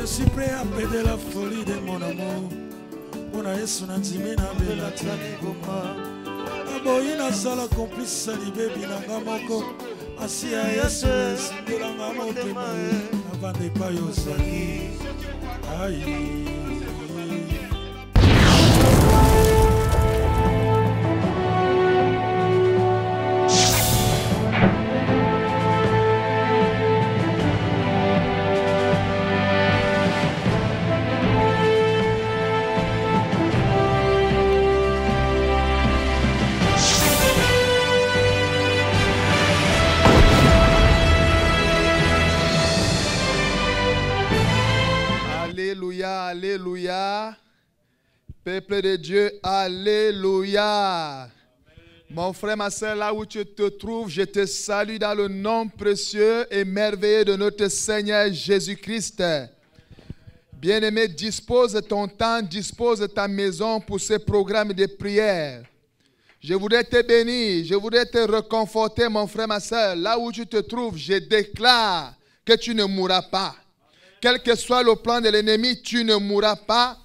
Je suis prêt à perdre la folie de mon amour. Mon aïe na nzimina bela tani goma. Aboyi na sala complice salibé bilanga moko. Asi ya Yesu sindolanga motema. Avande pa yosali. Aïe. Alléluia, alléluia. Peuple de Dieu, alléluia. Mon frère, ma soeur, là où tu te trouves, je te salue dans le nom précieux et merveilleux de notre Seigneur Jésus-Christ. Bien-aimé, dispose ton temps, dispose ta maison pour ce programme de prière. Je voudrais te bénir, je voudrais te réconforter, mon frère, ma soeur. Là où tu te trouves, je déclare que tu ne mourras pas. Quel que soit le plan de l'ennemi, tu ne mourras pas.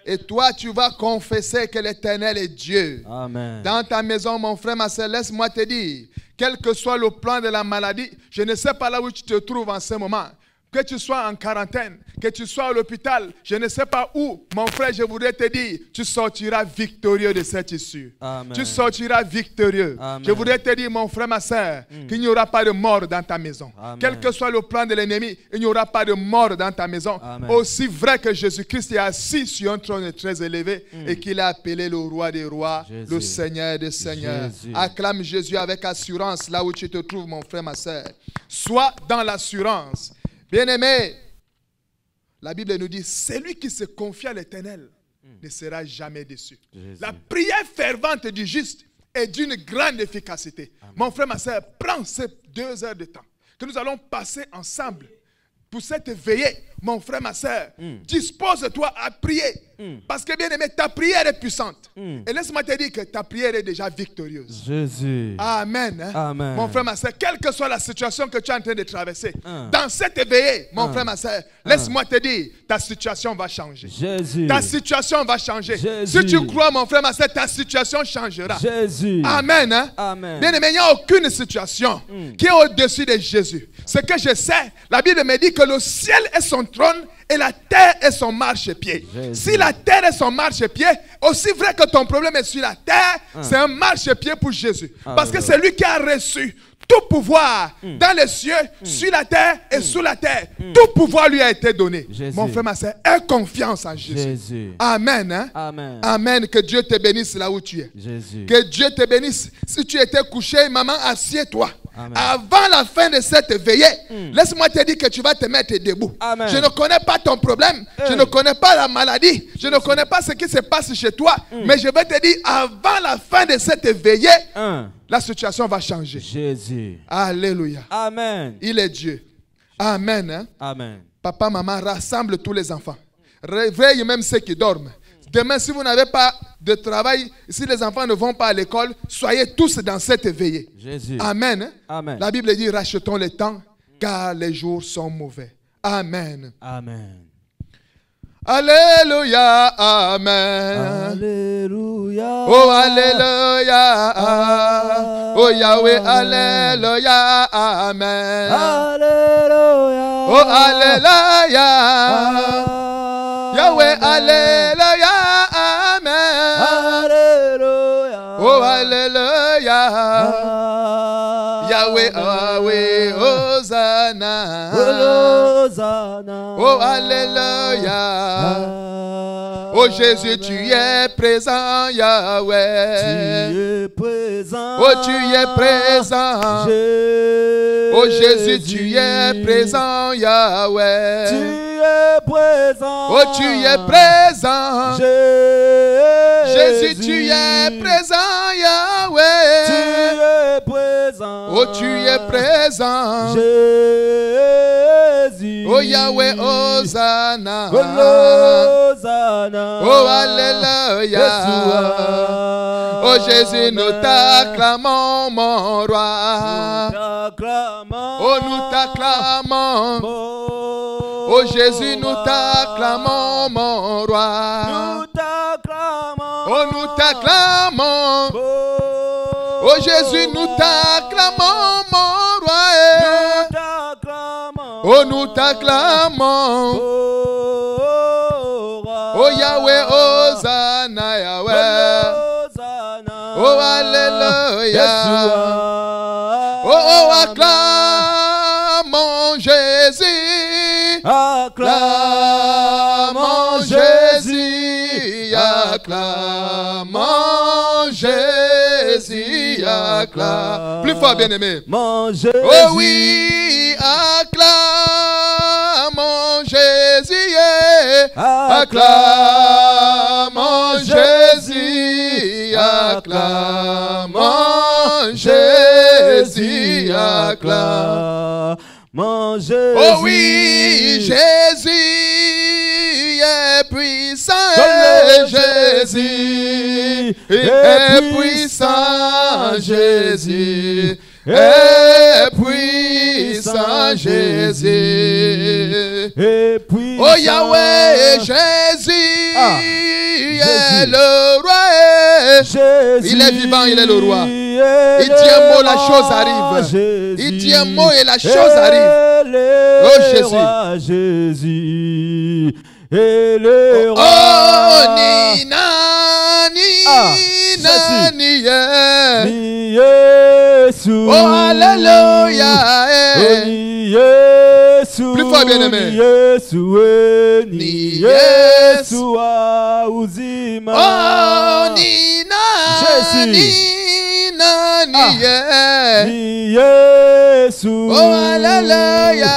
Et toi, tu vas confesser que l'Éternel est Dieu. Amen. Dans ta maison, mon frère, ma soeur, laisse-moi te dire, quel que soit le plan de la maladie, je ne sais pas là où tu te trouves en ce moment. Que tu sois en quarantaine, que tu sois à l'hôpital, je ne sais pas où, mon frère, je voudrais te dire, tu sortiras victorieux de cette issue. Amen. Tu sortiras victorieux. Amen. Je voudrais te dire, mon frère, ma soeur, qu'il n'y aura pas de mort dans ta maison. Amen. Quel que soit le plan de l'ennemi, il n'y aura pas de mort dans ta maison. Amen. Aussi vrai que Jésus-Christ est assis sur un trône très élevé et qu'il a appelé le roi des rois, Jésus. le Seigneur des seigneurs. Jésus. Acclame Jésus avec assurance là où tu te trouves, mon frère, ma soeur. Sois dans l'assurance. Bien-aimé, la Bible nous dit, celui qui se confie à l'Éternel ne sera jamais déçu. Jésus. La prière fervente du juste est d'une grande efficacité. Amen. Mon frère, ma soeur, prends ces 2 heures de temps que nous allons passer ensemble pour cette veillée. Mon frère, ma soeur, dispose-toi à prier. Parce que, bien aimé, ta prière est puissante. Et laisse-moi te dire que ta prière est déjà victorieuse. Jésus. Amen. Hein? Amen. Mon frère, ma soeur, quelle que soit la situation que tu es en train de traverser, dans cette veillée, mon frère, ma soeur, laisse-moi te dire, ta situation va changer. Jésus. Ta situation va changer. Jésus. Si tu crois, mon frère, ma soeur, ta situation changera. Jésus. Amen. Hein? Amen. Bien aimé, il n'y a aucune situation qui est au-dessus de Jésus. Ce que je sais, la Bible me dit que le ciel est son trône et la terre est son marchepied. Si la terre est son marchepied, aussi vrai que ton problème est sur la terre, c'est un marchepied pour Jésus. Parce que c'est lui qui a reçu tout pouvoir dans les cieux, sur la terre et sous la terre. Tout pouvoir lui a été donné. Jésus. Mon frère, ma soeur, aie confiance en Jésus. Jésus. Amen. Hein? Amen. Amen. Que Dieu te bénisse là où tu es. Jésus. Que Dieu te bénisse. Si tu étais couché, maman, assieds-toi. Amen. Avant la fin de cette veillée, laisse-moi te dire que tu vas te mettre debout. Amen. Je ne connais pas ton problème. Je ne connais pas la maladie. Je ne connais pas ce qui se passe chez toi. Mais je vais te dire, avant la fin de cette veillée, la situation va changer. Jésus. Alléluia. Amen. Il est Dieu. Amen. Hein? Amen. Papa, maman, rassemble tous les enfants. Réveille même ceux qui dorment. Demain, si vous n'avez pas de travail, si les enfants ne vont pas à l'école, soyez tous dans cette veillée. Jésus. Amen. Amen. La Bible dit, rachetons le temps, car les jours sont mauvais. Amen. Amen. Alléluia. Amen. Alléluia. Oh, Alléluia. Oh, Yahweh. Alléluia. Amen. Alléluia. Oh, Alléluia. Yahweh. Alléluia. Amen. Alléluia. Oh, Alléluia. Yahweh. Yahweh. Hosanna. Hosanna. Oh, Alléluia. Oh, Jésus, tu es présent, Yahweh. Tu es présent. Oh, tu es présent. Oh, Jésus, tu es présent, Yahweh. Tu es présent. Oh, tu es présent. Jésus, tu es présent, Yahweh. Tu es présent. Oh, tu es présent. Jésus. Oh, Yahweh, Hosanna. Hosanna. Oh, Alléluia. Oh, Jésus, nous t'acclamons, mon roi. Oh, nous t'acclamons. Oh Jésus, nous t'acclamons, mon roi. Nous t'acclamons. Oh, nous t'acclamons. Oh Jésus, nous t'acclamons, mon roi. Nous t'acclamons. Oh, nous t'acclamons. Oh Yahweh, Hosanna, Yahweh. Oh Alléluia. Oh, acclamons Jésus. Acclamons Jésus. Acclamons Jésus. Acclamons. Plus fort, bien-aimé. Oh oui, acclamons Jésus. Acclamons Jésus. Acclamons Jésus. Acclamons Jésus. Oh oui, Jésus est puissant. Jésus est puissant. Jésus est puissant. Jésus est puissant. Oh Yahweh, Jésus est le roi. Il est vivant, il est le roi. Il dit un mot, la chose arrive. Il dit un mot et la chose arrive. Oh Jésus. Et le roi. Oh, Nina, Nina, Nina. Oh, Alléluia. Plus fort, bien-aimé. Oh, Nina, Nina, Nina. Oh, Alléluia.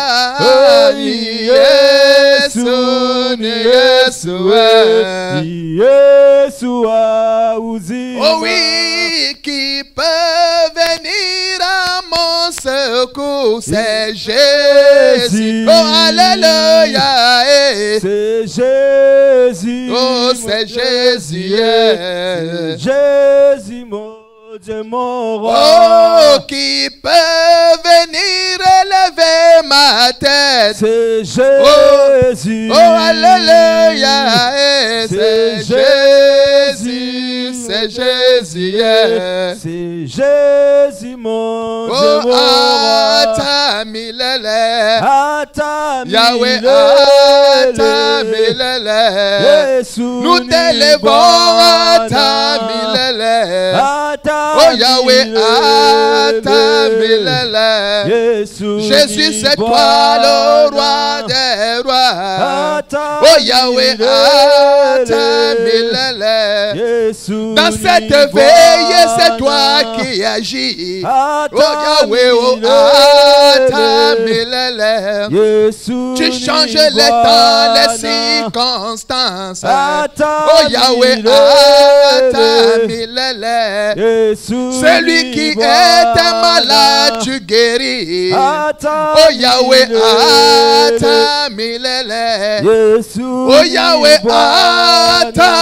Oh oui, qui peut venir à mon secours, c'est Jésus. Oh Alléluia. C'est Jésus. Oh c'est Jésus. Jésus mon Dieu, mon roi. Oh qui peut venir élever ma tête. C'est Jésus. Oh Alléluia. C'est Jésus. C'est Jésus. C'est Jésus mon Dieu, mon roi. Atamilele. Yahweh Atamilele. Nous t'élevons Atamilele. Oh Yahweh Atamilele. Jésus c'est toi le roi des rois. Oh Yahweh Atamilele. Dans cette veille c'est toi qui agis. Oh Yahweh Atamilele. Tu changes les temps, les circonstances. Oh Yahweh Atamilele. Celui qui était malade, tu guéris. Oh Yahweh Atamilele. Oh Yahweh Atamilele.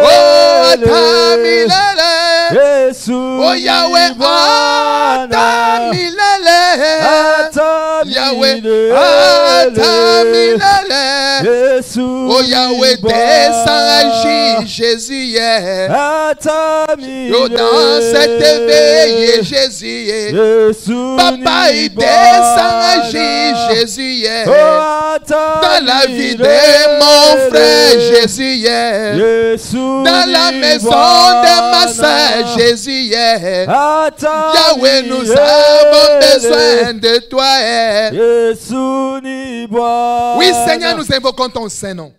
Oh Atamilele. Oh Yahweh Atamilele. Yahweh Atamilele. Oh Yahweh descend agir, Jésus est. Oh dans cette veille, Jésus est. Papa il descend agir, Jésus est. Dans la vie de mon frère, Jésus est. Dans la maison de ma soeur, Jésus est. Yahweh, nous avons besoin de toi. Oui, Seigneur, nous invoquons ton Saint-Nom.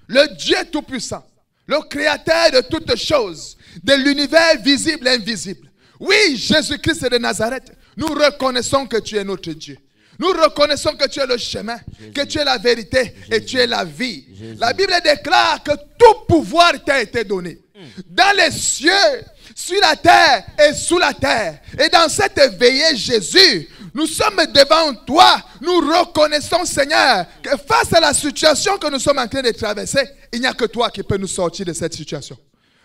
Le Dieu Tout-Puissant, le Créateur de toutes choses, de l'univers visible et invisible. Oui, Jésus-Christ de Nazareth, nous reconnaissons que tu es notre Dieu. Nous reconnaissons que tu es le chemin, que tu es la vérité et tu es la vie. La Bible déclare que tout pouvoir t'a été donné. Dans les cieux, sur la terre et sous la terre. Et dans cette veillée, Jésus, nous sommes devant toi. Nous reconnaissons, Seigneur, que face à la situation que nous sommes en train de traverser, il n'y a que toi qui peux nous sortir de cette situation.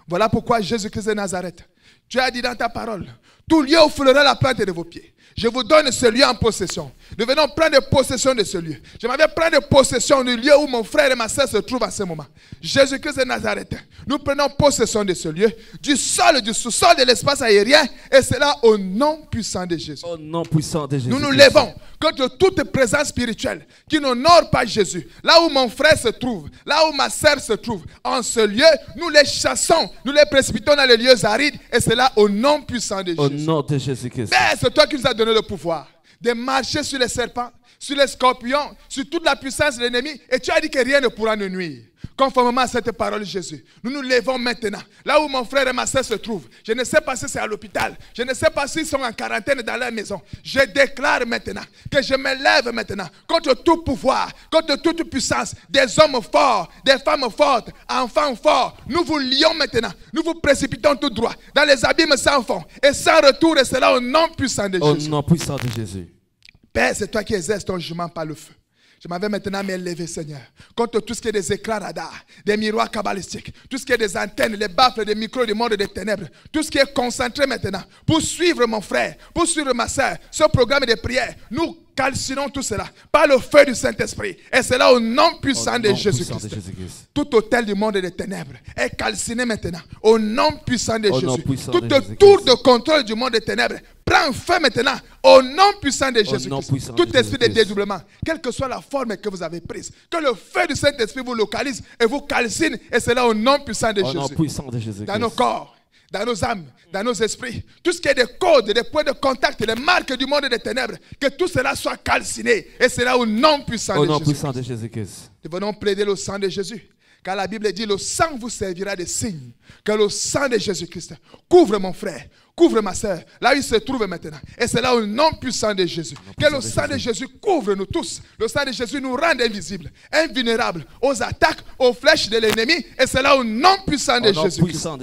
Voilà pourquoi Jésus-Christ de Nazareth, tu as dit dans ta parole, Tout lieu où foulera la plante de vos pieds. Je vous donne ce lieu en possession. Nous venons prendre possession de ce lieu. Je m'avais prendre possession du lieu où mon frère et ma soeur se trouvent en ce moment. Jésus-Christ de Nazareth. Nous prenons possession de ce lieu, du sol, du sous-sol, de l'espace aérien. Et c'est là au nom puissant de Jésus. Au nom puissant de Jésus. Nous nous levons contre toute présence spirituelle qui n'honore pas Jésus. Là où mon frère se trouve, là où ma soeur se trouve, en ce lieu, nous les chassons, nous les précipitons dans les lieux arides. Et c'est là au nom puissant de Jésus. Au nom de Jésus-Christ. Père, c'est toi qui nous as donné le pouvoir de marcher sur les serpents, sur les scorpions, sur toute la puissance de l'ennemi. Et tu as dit que rien ne pourra nous nuire. Conformément à cette parole, Jésus, nous nous levons maintenant. Là où mon frère et ma soeur se trouvent, je ne sais pas si c'est à l'hôpital, je ne sais pas s'ils sont en quarantaine dans leur maison. Je déclare maintenant que je me lève maintenant contre tout pouvoir, contre toute puissance, des hommes forts, des femmes fortes, enfants forts. Nous vous lions maintenant, nous vous précipitons tout droit dans les abîmes sans fond et sans retour, et cela au nom puissant de Jésus. Au nom puissant de Jésus. Père, c'est toi qui exerces ton jugement par le feu. Je m'avais maintenant m'élever, Seigneur, contre tout ce qui est des écrans radars, des miroirs cabalistiques, tout ce qui est des antennes, les baffles, des micros du monde des ténèbres, tout ce qui est concentré maintenant pour suivre mon frère, pour suivre ma soeur, ce programme de prière. Nous calcinons tout cela par le feu du Saint-Esprit. Et c'est là au nom puissant de Jésus-Christ. Tout hôtel du monde des ténèbres est calciné maintenant au nom puissant de Jésus. Toute tour de contrôle du monde des ténèbres prend feu maintenant au nom puissant de Jésus-Christ. Tout esprit de dédoublement, quelle que soit la forme que vous avez prise, que le feu du Saint-Esprit vous localise et vous calcine. Et c'est là au nom puissant de Jésus. Dans nos corps, dans nos âmes, dans nos esprits, tout ce qui est des codes, des points de contact, les marques du monde des ténèbres, que tout cela soit calciné. Et c'est là au nom puissant de Jésus-Christ. Nous venons plaider le sang de Jésus. Car la Bible dit, le sang vous servira de signe. Que le sang de Jésus-Christ couvre mon frère, couvre ma soeur, là où il se trouve maintenant. Et c'est là au nom puissant de Jésus. Que le sang de Jésus couvre nous tous. Le sang de Jésus nous rende invisibles, invulnérables aux attaques, aux flèches de l'ennemi. Et c'est là au nom puissant de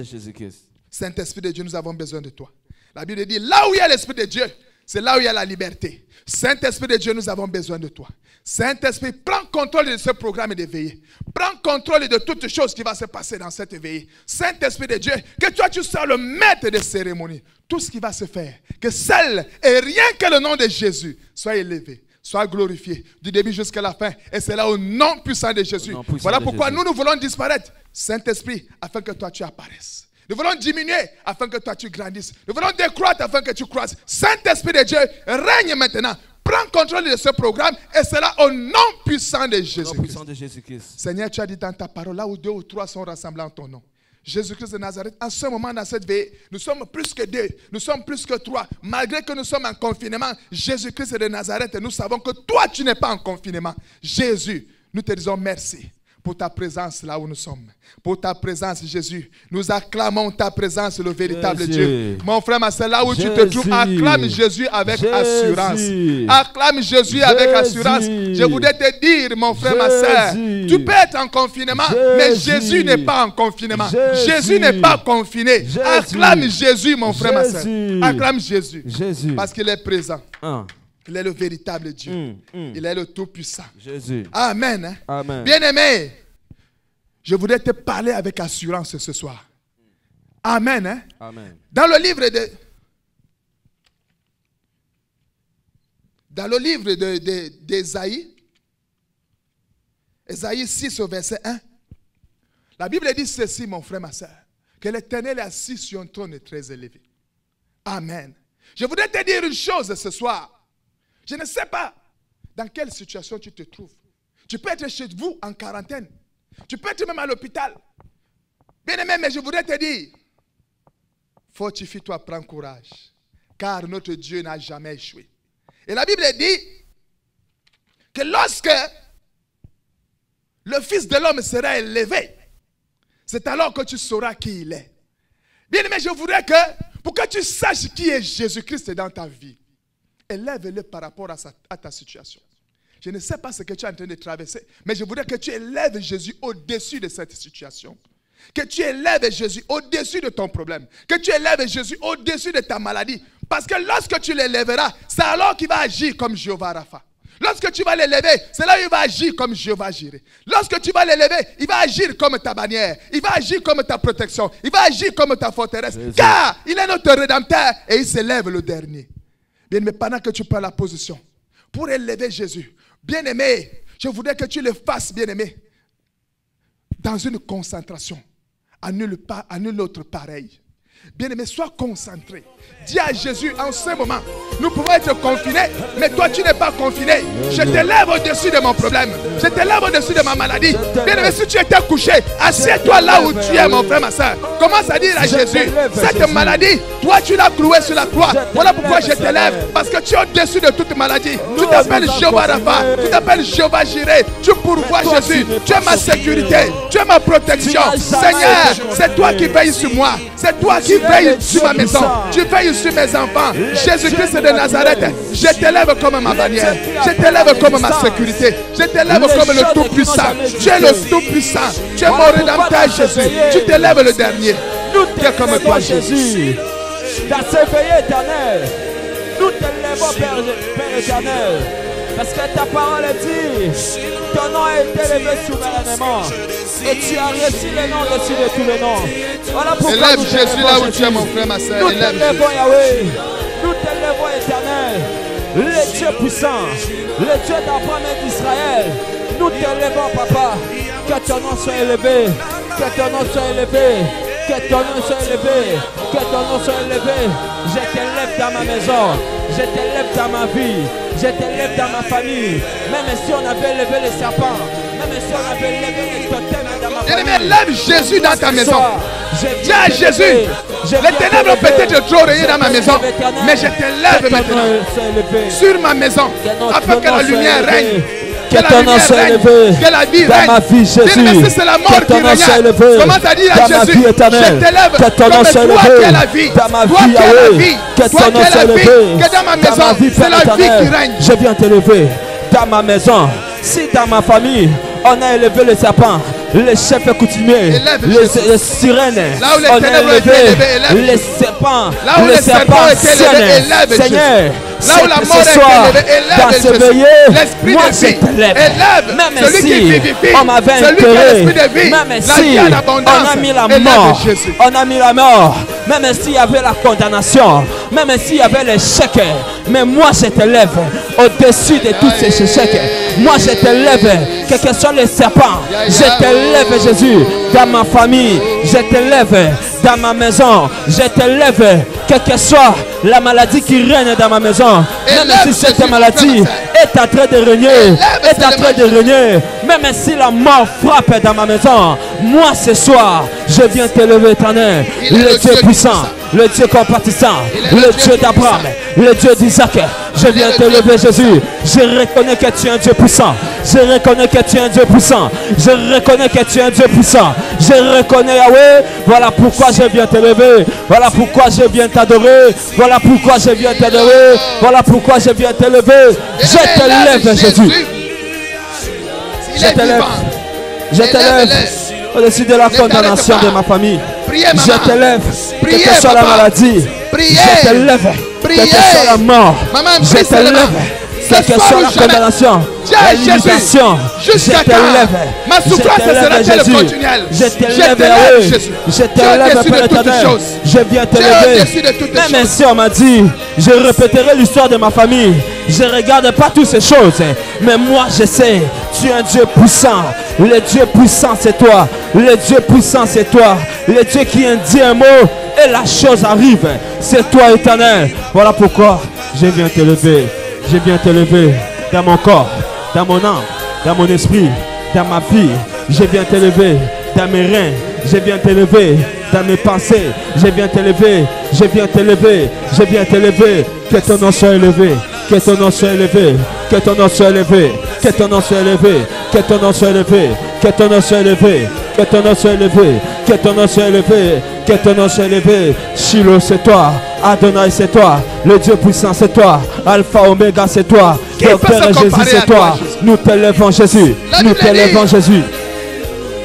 Jésus-Christ. Saint-Esprit de Dieu, nous avons besoin de toi. La Bible dit, là où il y a l'Esprit de Dieu, c'est là où il y a la liberté. Saint-Esprit de Dieu, nous avons besoin de toi. Saint-Esprit, prends contrôle de ce programme de veillée. Prends contrôle de toutes choses qui vont se passer dans cette veillée. Saint-Esprit de Dieu, que toi tu sois le maître des cérémonies. Tout ce qui va se faire, que seul et rien que le nom de Jésus soit élevé, soit glorifié du début jusqu'à la fin. Et c'est là au nom puissant de Jésus. Voilà pourquoi nous voulons disparaître. Saint-Esprit, afin que toi tu apparaisses. Nous voulons diminuer afin que toi tu grandisses. Nous voulons décroître afin que tu croisses. Saint-Esprit de Dieu, règne maintenant. Prends contrôle de ce programme et c'est là au nom puissant de Jésus-Christ. Seigneur, tu as dit dans ta parole, là où 2 ou 3 sont rassemblés en ton nom. Jésus-Christ de Nazareth, en ce moment dans cette veillée, nous sommes plus que 2, nous sommes plus que 3. Malgré que nous sommes en confinement, Jésus-Christ de Nazareth, nous savons que toi tu n'es pas en confinement. Jésus, nous te disons merci pour ta présence là où nous sommes. Pour ta présence, Jésus. Nous acclamons ta présence, le véritable Dieu. Mon frère, ma soeur, là où tu te trouves, acclame Jésus avec assurance. Acclame Jésus avec assurance. Je voudrais te dire, mon frère, ma soeur, tu peux être en confinement, mais Jésus n'est pas en confinement. Jésus n'est pas confiné. Acclame Jésus, mon frère, ma soeur. Acclame Jésus. Parce qu'il est présent. Il est le véritable Dieu. Il est le Tout-Puissant. Amen. Amen. Bien-aimé, je voudrais te parler avec assurance ce soir. Amen. Amen. Dans le livre d'Ésaïe, Ésaïe 6 au verset 1, la Bible dit ceci, mon frère, ma soeur, que l'Éternel est assis sur un trône très élevé. Amen. Je voudrais te dire une chose ce soir. Je ne sais pas dans quelle situation tu te trouves. Tu peux être chez vous en quarantaine. Tu peux être même à l'hôpital. Bien aimé, mais je voudrais te dire, fortifie-toi, prends courage. Car notre Dieu n'a jamais échoué. Et la Bible dit que lorsque le Fils de l'homme sera élevé, c'est alors que tu sauras qui il est. Bien aimé, je voudrais que, pour que tu saches qui est Jésus-Christ dans ta vie, élève-le par rapport à ta situation. Je ne sais pas ce que tu es en train de traverser, mais je voudrais que tu élèves Jésus au-dessus de cette situation. Que tu élèves Jésus au-dessus de ton problème. Que tu élèves Jésus au-dessus de ta maladie. Parce que lorsque tu l'élèveras, c'est alors qu'il va agir comme Jéhovah Rapha. Lorsque tu vas l'élever, c'est là où il va agir comme Jéhovah agirait. Lorsque tu vas l'élever, il va agir comme ta bannière. Il va agir comme ta protection. Il va agir comme ta forteresse. Car il est notre rédempteur et il s'élève le dernier. Bien, mais pendant que tu prends la position pour élever Jésus, bien aimé, je voudrais que tu le fasses, bien aimé, dans une concentration. À nul autre pareil. Bien-aimé, sois concentré. Dis à Jésus, en ce moment, nous pouvons être confinés, mais toi tu n'es pas confiné. Je t'élève au-dessus de mon problème. Je t'élève au-dessus de ma maladie. Bien-aimé, si tu étais couché, assieds-toi là où tu es, mon frère, ma soeur. Commence à dire à Jésus, cette maladie, toi tu l'as clouée sur la croix. Voilà pourquoi je t'élève. Parce que tu es au-dessus de toute maladie. Tu t'appelles Jéhovah Rapha. Tu t'appelles Jéhovah Jireh. Tu pourvois Jésus. Tu es ma sécurité. Tu es ma protection. Seigneur, c'est toi qui veilles sur moi. C'est toi qui veilles sur ma maison. Tu veilles sur mes enfants. Jésus-Christ de Nazareth, je t'élève comme ma bannière. Je t'élève comme ma sécurité. Je t'élève comme le Tout-Puissant. Tu es le Tout-Puissant. Tu es mon rédempteur, Jésus. Tu t'élèves le dernier. Tu es comme toi, Jésus. Ta sécurité éternelle. Nous t'élèvons, Père éternel. Parce que ta parole dit, ton nom a été élevé souverainement. Et tu as reçu le nom au-dessus de tous les noms. Voilà pourquoi élève Jésus là où tu es, mon frère, ma soeur. Nous t'élèvons, Yahweh. Nous t'élèvons, éternel. Le Dieu puissant. Le Dieu d'Abraham et d'Israël. Nous t'élèvons, papa. Que ton nom soit élevé. Que ton nom soit élevé. Que ton nom soit élevé. Que ton nom soit élevé. Je t'élève dans ma maison. Je t'élève dans ma vie. Je t'élève dans ma famille. Même si on avait levé les serpents. Même si on avait levé les totems dans ma famille. Bien-aimé, lève Jésus dans ta maison. Dis à Jésus, les ténèbres peut-être trop rayées dans ma maison, mais je t'élève maintenant sur ma maison, afin que la lumière règne. Que ton nom soit élevé que la vie dans règne. ma vie, Jésus. C'est la mort Que ton qui nom soit règne. élevé Commence à dire à dans ma Jésus, vie éternelle. je t'élève Que ton nom comme soit toi qui élevé es la vie. dans ma Toi vie, qui es la Yahweh. vie. Que Toi ton qui nom es soit la vie. élevé Que dans ma dans ma maison, vie, c'est Père la vie qui éternel. règne. Je viens t'élever dans ma maison. Si dans ma famille, on a élevé le serpent, les chefs coutumiers, les sirènes, là où les on a ténèbres étaient élevé élevées, les serpents, là où les serpents étaient élevés, élève Seigneur. Là où la mort ce soir, est élevée, dans élève ce Jésus. veillé, L'esprit moi de je vie, t'élève. élève Même celui qui si vivifie, on m'avait celui qui a enterré, l'esprit de vie, même la si vie en abondance, on a mis la élève mort, Jésus. on a mis la mort, même s'il y avait la condamnation, même s'il y avait l'échec, mais moi je t'élève au-dessus de tous ces échecs. Moi je t'élève, quels que soient les serpents, je t'élève Jésus dans ma famille, je t'élève dans ma maison, je t'élève, quelle que soit la maladie qui règne dans ma maison, même si cette maladie est en train de régner, est en train de régner, même si la mort frappe dans ma maison, moi ce soir, je viens t'élever éternel, le Dieu puissant, le Dieu compatissant, le Dieu d'Abraham, le Dieu d'Isaac. Je viens t'élever Jésus. Je reconnais que tu es un Dieu puissant. Je reconnais que tu es un Dieu puissant. Je reconnais que tu es un Dieu puissant. Je reconnais Yahweh. Voilà pourquoi je viens t'élever. Voilà pourquoi je viens t'adorer. Voilà pourquoi je viens t'adorer. Voilà pourquoi je viens t'élever. Je t'élève Jésus. Je t'élève. Je t'élève au-dessus de la condamnation de ma famille. Je t'élève. Quelle que soit la maladie. Je t'élève. Quelle que soit la mort. Je t'élève. Quelle que soit la condamnation, la limitation, je t'élève. Ma souffrance sera-t-elle continuelle? Je t'élève, Jésus. Je t'élève, Père éternel. Je viens t'élever. Même si on m'a dit, je répéterai l'histoire de ma famille. Je ne regarde pas toutes ces choses. Mais moi, je sais, tu es un Dieu puissant. Le Dieu puissant, c'est toi. Le Dieu puissant, c'est toi. Le Dieu qui dit un mot et la chose arrive. C'est toi, éternel. Voilà pourquoi je viens t'élever. Je viens t'élever dans mon corps, dans mon âme, dans mon esprit, dans ma vie. Je viens t'élever dans mes reins. Je viens t'élever dans mes pensées. Je viens t'élever. Je viens t'élever. Je viens t'élever. Que ton nom soit élevé. Que ton nom soit élevé. Que ton nom soit élevé. Que ton nom soit élevé. Que ton nom soit élevé. Que ton nom soit élevé. Que ton nom soit élevé. Que ton nom soit élevé. Que ton nom soit élevé. Shiloh, c'est toi. Adonai, c'est toi. Le Dieu puissant, c'est toi. Alpha, Oméga, c'est toi. Docteur Jésus, c'est toi. Nous t'élèvons Jésus. Nous t'élèvons Jésus.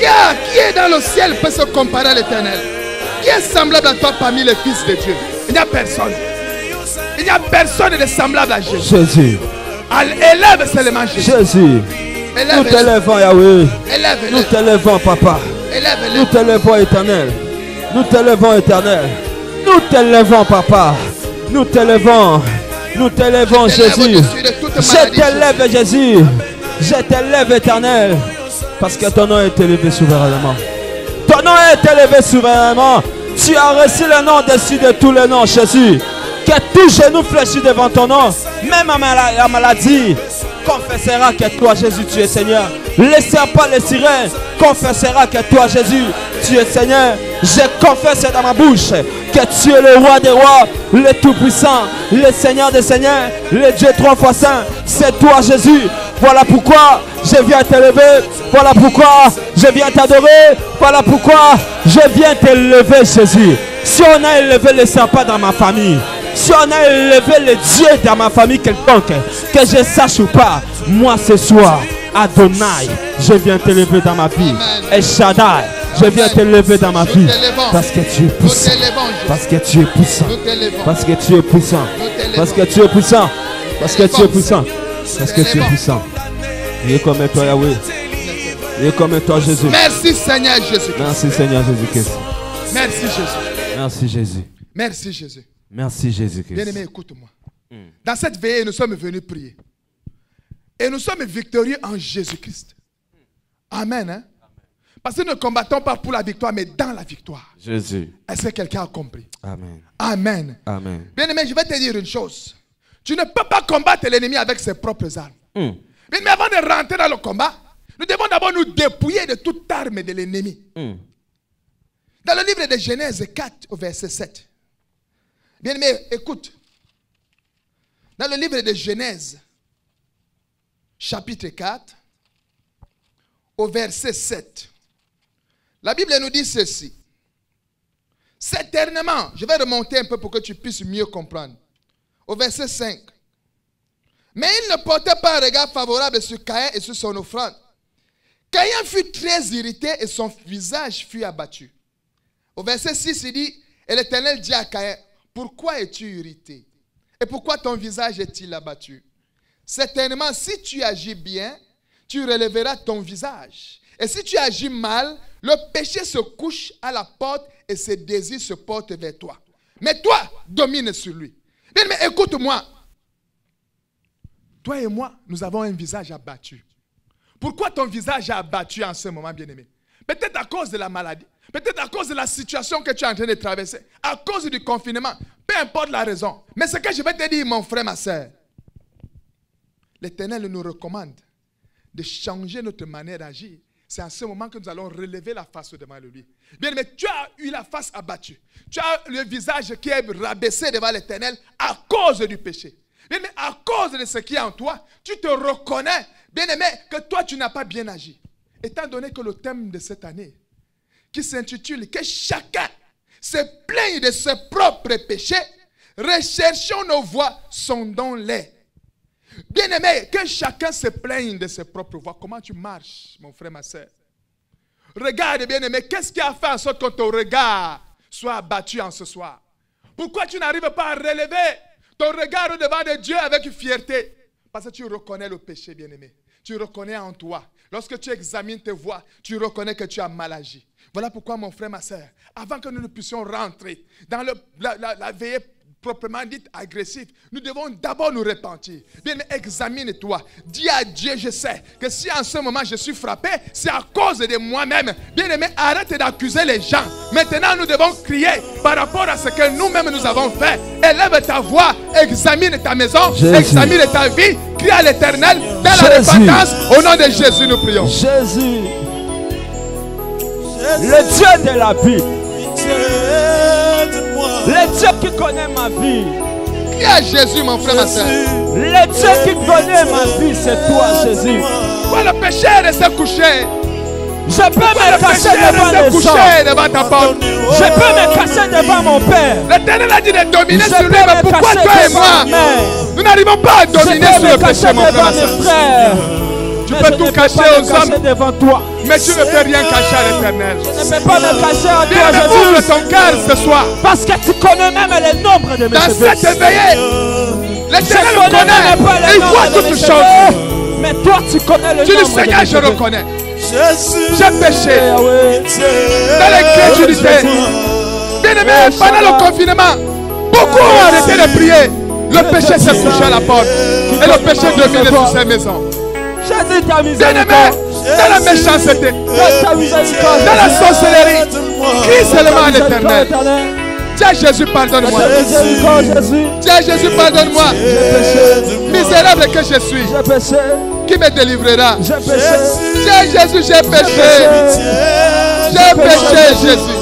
Car qui est dans le ciel peut se comparer à l'Éternel? Qui est semblable à toi parmi les fils de Dieu? Il n'y a personne. Il n'y a personne de semblable à Jésus. Jésus. Élève seulement Jésus. Jésus. Élève, Nous t'élèvons, Yahweh. élève, Nous élève, t'élèvons, Papa. élève, Nous élève. t'élèvons, Éternel. Nous t'élèvons, Éternel. Nous t'élèvons, Papa. Nous t'élèvons. Nous t'élèvons, Je t'élève Jésus. au-dessus de toute Je maladie, t'élève, Jésus. Je t'élève, Éternel. Parce que ton nom est élevé souverainement. Ton nom est élevé souverainement. Tu as reçu le nom au-dessus de tous les noms, Jésus. Que tout genou fléchit devant ton nom. Même la maladie confessera que toi, Jésus, tu es Seigneur. Les serpents, les sirènes confessera que toi, Jésus, tu es Seigneur. Je confesse dans ma bouche que tu es le roi des rois, le tout-puissant, le Seigneur des seigneurs, le Dieu trois fois saint. C'est toi, Jésus. Voilà pourquoi je viens t'élever. Voilà pourquoi je viens t'adorer. Voilà pourquoi je viens t'élever, Jésus. Si on a élevé les serpents dans ma famille, si on a élevé les dieux dans ma famille quelconque, que je sache ou pas, moi ce soir, Adonai, je viens t'élever dans ma vie. El Shaddai, je viens t'élever dans ma vie. Parce que tu es puissant. Parce que tu es puissant. Parce que tu es puissant. Parce que tu es puissant. Parce que tu es puissant. Parce que tu es puissant. Il est comme toi, Yahweh. Il est comme toi, Jésus. Merci Seigneur Jésus. Merci Seigneur Jésus-Christ. Merci Jésus. Merci Jésus. Merci Jésus. Merci Jésus-Christ. Bien-aimé, écoute-moi. Dans cette veillée, nous sommes venus prier. Et nous sommes victorieux en Jésus-Christ. Amen. Hein? Parce que nous ne combattons pas pour la victoire, mais dans la victoire. Jésus. Est-ce que quelqu'un a compris? Amen. Amen. Amen. Bien-aimé, je vais te dire une chose. Tu ne peux pas combattre l'ennemi avec ses propres armes. Mais avant de rentrer dans le combat, nous devons d'abord nous dépouiller de toute arme de l'ennemi. Dans le livre de Genèse 4, au verset 7. Bien-aimé, écoute. Dans le livre de Genèse, chapitre 4, au verset 7. La Bible nous dit ceci. Certainement, je vais remonter un peu pour que tu puisses mieux comprendre. Au verset 5. Mais il ne portait pas un regard favorable sur Caïn et sur son offrande. Caïn fut très irrité et son visage fut abattu. Au verset 6, il dit, et l'Éternel dit à Caïn, pourquoi es-tu irrité? Et pourquoi ton visage est-il abattu? Certainement, si tu agis bien, tu relèveras ton visage. Et si tu agis mal, le péché se couche à la porte et ses désirs se portent vers toi. Mais toi, domine sur lui. Mais écoute-moi. Toi et moi, nous avons un visage abattu. Pourquoi ton visage est abattu en ce moment, bien-aimé? Peut-être à cause de la maladie. Peut-être à cause de la situation que tu es en train de traverser. À cause du confinement. Peu importe la raison. Mais ce que je vais te dire, mon frère, ma soeur. L'Éternel nous recommande de changer notre manière d'agir. C'est à ce moment que nous allons relever la face devant lui. Bien, mais tu as eu la face abattue. Tu as le visage qui est rabaissé devant l'Éternel à cause du péché. Bien, mais à cause de ce qui est en toi, tu te reconnais, bien aimé, que toi tu n'as pas bien agi. Étant donné que le thème de cette année, qui s'intitule « Que chacun se plaigne de ses propres péchés, recherchons nos voies, sondons-les. » Bien aimé, que chacun se plaigne de ses propres voies. Comment tu marches, mon frère, ma soeur? Regarde, bien aimé, qu'est-ce qui a fait en sorte que ton regard soit abattu en ce soir? Pourquoi tu n'arrives pas à relever ton regard devant de Dieu avec fierté? Parce que tu reconnais le péché, bien aimé. Tu reconnais en toi. Lorsque tu examines tes voies, tu reconnais que tu as mal agi. Voilà pourquoi, mon frère, ma soeur, avant que nous ne puissions rentrer dans la veillée proprement dite agressive, nous devons d'abord nous repentir. Bien, examine-toi. Dis à Dieu, je sais que si en ce moment je suis frappé, c'est à cause de moi-même. Bien aimé, arrête d'accuser les gens. Maintenant, nous devons crier par rapport à ce que nous-mêmes nous avons fait. Élève ta voix, examine ta maison, Jésus. Examine ta vie, crie à l'Éternel dans la Jésus. repentance. Au nom de Jésus, nous prions. Jésus, le Dieu de la vie, le Dieu qui connaît ma vie, Crie à Jésus, mon frère, ma soeur. le Dieu qui connaît ma vie, c'est toi, Jésus. Pourquoi le péché reste couché? Je peux me Le cacher péché devant reste les couché gens. devant ta porte. Je peux me cacher devant mon Père. L'Éternel a dit de dominer Je sur lui, peux mais me pourquoi cacher toi et devant moi, ma mère. nous n'arrivons pas à Je dominer sur peux le me péché, cacher mon frère, devant ma mes soeur. frères. Tu Mais peux je tout ne cacher peux pas aux me cacher hommes, devant toi. mais tu ne peux rien cacher à l'Éternel. Je ne peux pas me cacher à Bien, toi, mais ouvre Jésus. ton cœur ce soir. Parce que tu connais même les nombres de mes Dans cheveux. cette veillée, L'Éternel le connaît. Il voit toutes choses. Mais toi, tu connais le Tu dis, nombre de Seigneur, mes je cheveux. reconnais. J'ai péché. Dans l'incrédulité. Bien-aimé, pendant le confinement, beaucoup ont arrêté de prier. Le péché s'est couché à la porte. Et le péché domine sur ces maisons. Jésus, ta Bien-aimé, miséricorde. dans la méchanceté, Ta miséricorde. dans la sorcellerie, crie seulement à l'Éternel. Dis à Jésus, pardonne-moi. Ta miséricorde, Jésus. Dis à Jésus, pardonne-moi. Misérable que je suis, J'ai péché. qui me délivrera? J'ai péché. Dis à Jésus, j'ai péché. J'ai péché, Jésus.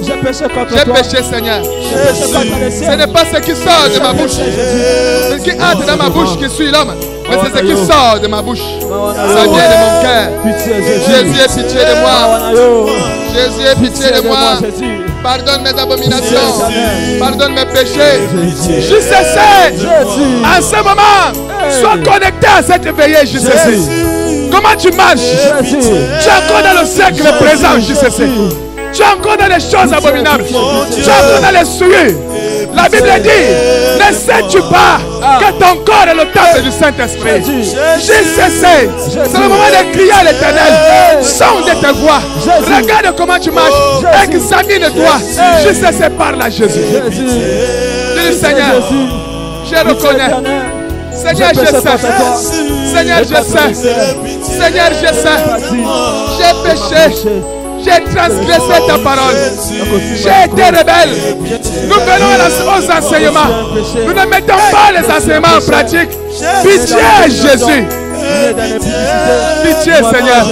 J'ai péché contre J'ai toi. péché, Seigneur. J'ai péché contre les Ce cieux. n'est pas ce qui sort de ma bouche. Ce qui entre dans ma bouche qui suit l'homme. Mais c'est ce qui sort de ma bouche. Ça vient de mon cœur. Pitié, Jésus. Jésus, aie pitié de moi. Mawanayo. Jésus, aie pitié de moi. Jésus. Pardonne mes abominations. Pardonne mes péchés. Je sais. Jésus. En ce moment, sois connecté à cette veillée, je sais. Comment tu marches? Jésus. Tu es encore dans le siècle présent, je sais. Tu es encore dans les choses abominables. Tu es encore dans les souillures. La Bible dit, ne sais-tu pas que ton corps est le temple du Saint-Esprit? Je sais. C'est le moment de crier à l'Éternel. Sonde de tes voix. Regarde comment tu marches. Examine-toi. Je sais par là, Jésus. Dis, Seigneur, je reconnais. Seigneur, je sais. Seigneur, je sais. Seigneur, je sais. J'ai péché. J'ai transgressé ta parole. J'ai été rebelle. Nous venons aux enseignements. Nous ne mettons pas les enseignements en pratique. Pitié, Jésus. Pitié, Seigneur.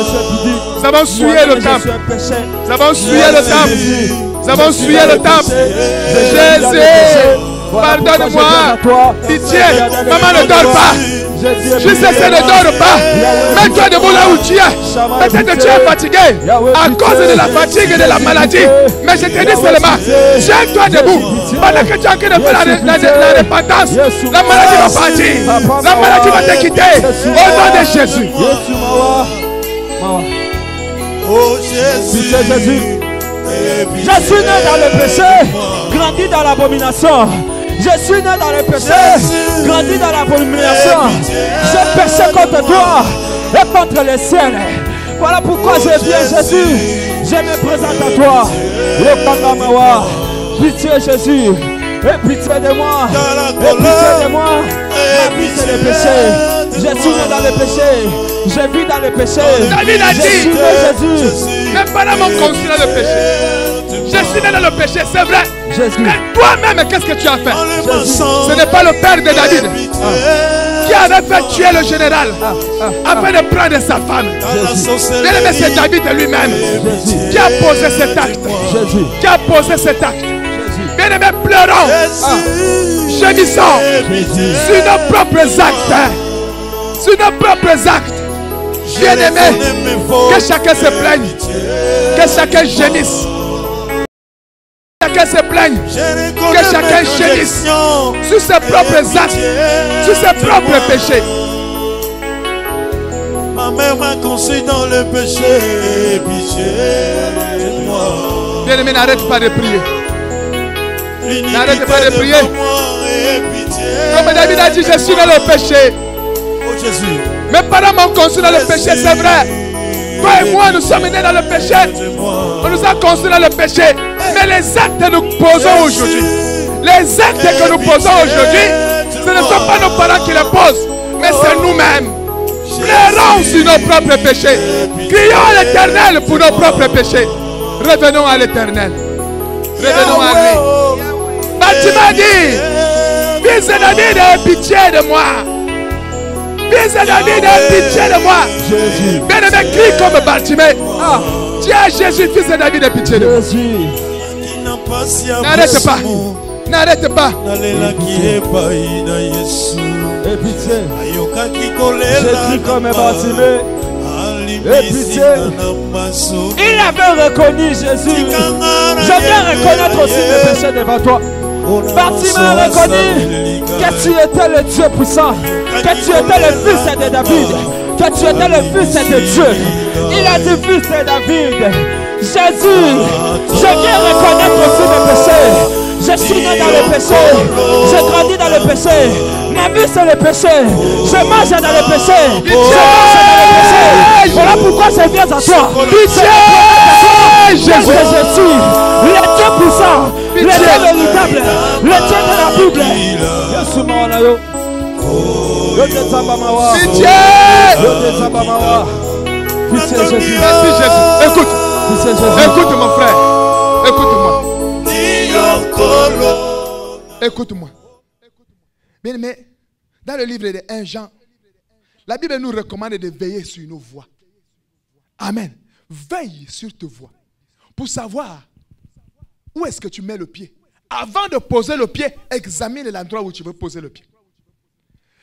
Nous avons souillé le temple. Nous avons souillé le temple. Nous avons souillé le temple. Jésus, pardonne-moi. Pitié. Maman, ne dors pas. Je sais, ne dors pas. Mets-toi debout là où tu es. Peut-être que tu es fatigué à cause de la fatigue et de la maladie. Mais je te dis seulement, tiens-toi debout. Pendant que tu es en train de faire la repentance, la maladie va partir. La maladie va te quitter. Au nom de Jésus. Oh Jésus. Jésus. Je suis né dans le péché, grandi dans l'abomination. Je suis né dans le péché, grandi dans l'abomination. J'ai péché contre toi et contre les ciels. Voilà pourquoi je viens, Jésus. Je me présente à toi. Pitié, Jésus. Et pitié de moi. Et pitié de moi. Ma vie, c'est le péché. Je suis né dans le péché. Je vis dans le péché. David a Je suis dit, né, Jésus. mes parents m'ont conçu dans le péché. Je suis né dans le péché, c'est vrai. Jésus. Mais toi-même, qu'est-ce que tu as fait? Ce n'est pas le père de David qui avait fait tuer le général afin de prendre sa femme. Bien-aimé, c'est David lui-même qui a posé cet acte. Jésus. Qui a posé cet acte. Bien-aimé, pleurons, gémissons sur nos propres actes. Sur nos propres actes. Bien-aimé, que chacun se plaigne, que chacun gémisse. Chacun se plaigne, que chacun gémisse sur ses propres actes, sur ses propres péchés. Ma mère m'a conçu dans le péché, pitié de moi. Bien-aimé, n'arrête pas de prier. N'arrête pas de prier. Comme David a dit, je suis dans le péché. Oh Jésus. Mes parents m'ont conçu dans le péché, c'est vrai. Toi et moi, nous sommes nés dans le péché. On nous a conçus dans le péché. Mais les actes que nous posons aujourd'hui, les actes que nous posons aujourd'hui, ce ne sont pas nos parents qui les posent, mais c'est nous-mêmes. Pleurons sur nos propres péchés. Crions à l'Éternel pour nos propres péchés. Revenons à l'Éternel. Revenons à lui. Bartimée dit, fils de David, aie pitié de moi. Fils de David, aie pitié de moi. Bien-aimé, crie comme Bartimée. Dis à Jésus, fils de David, aie pitié de moi. N'arrête pas. N'arrête pas. Et pitié. Jésus comme Bartimée. Et pitié. Il avait reconnu Jésus. Je viens reconnaître aussi mes péchés devant toi. Bartimée a reconnu que tu étais le Dieu puissant, que tu étais le fils de David, que tu étais le fils de Dieu. Il a dit fils de David. Jésus, je viens reconnaître aussi mes péchés. Je suis né dans le péché. Je grandis dans le péché. Ma vie c'est le péché. Je mange dans le péché. Je mange dans le péché. Voilà pourquoi je viens à toi. Jésus, je suis le Dieu puissant, le Dieu véritable, le Dieu de la Bible. Merci Jésus. Écoute. Écoute mon frère. Écoute-moi. Écoute-moi. Bien aimé, dans le livre de 1 Jean, la Bible nous recommande de veiller sur nos voies. Amen. Veille sur tes voies pour savoir où est-ce que tu mets le pied. Avant de poser le pied, examine l'endroit où tu veux poser le pied.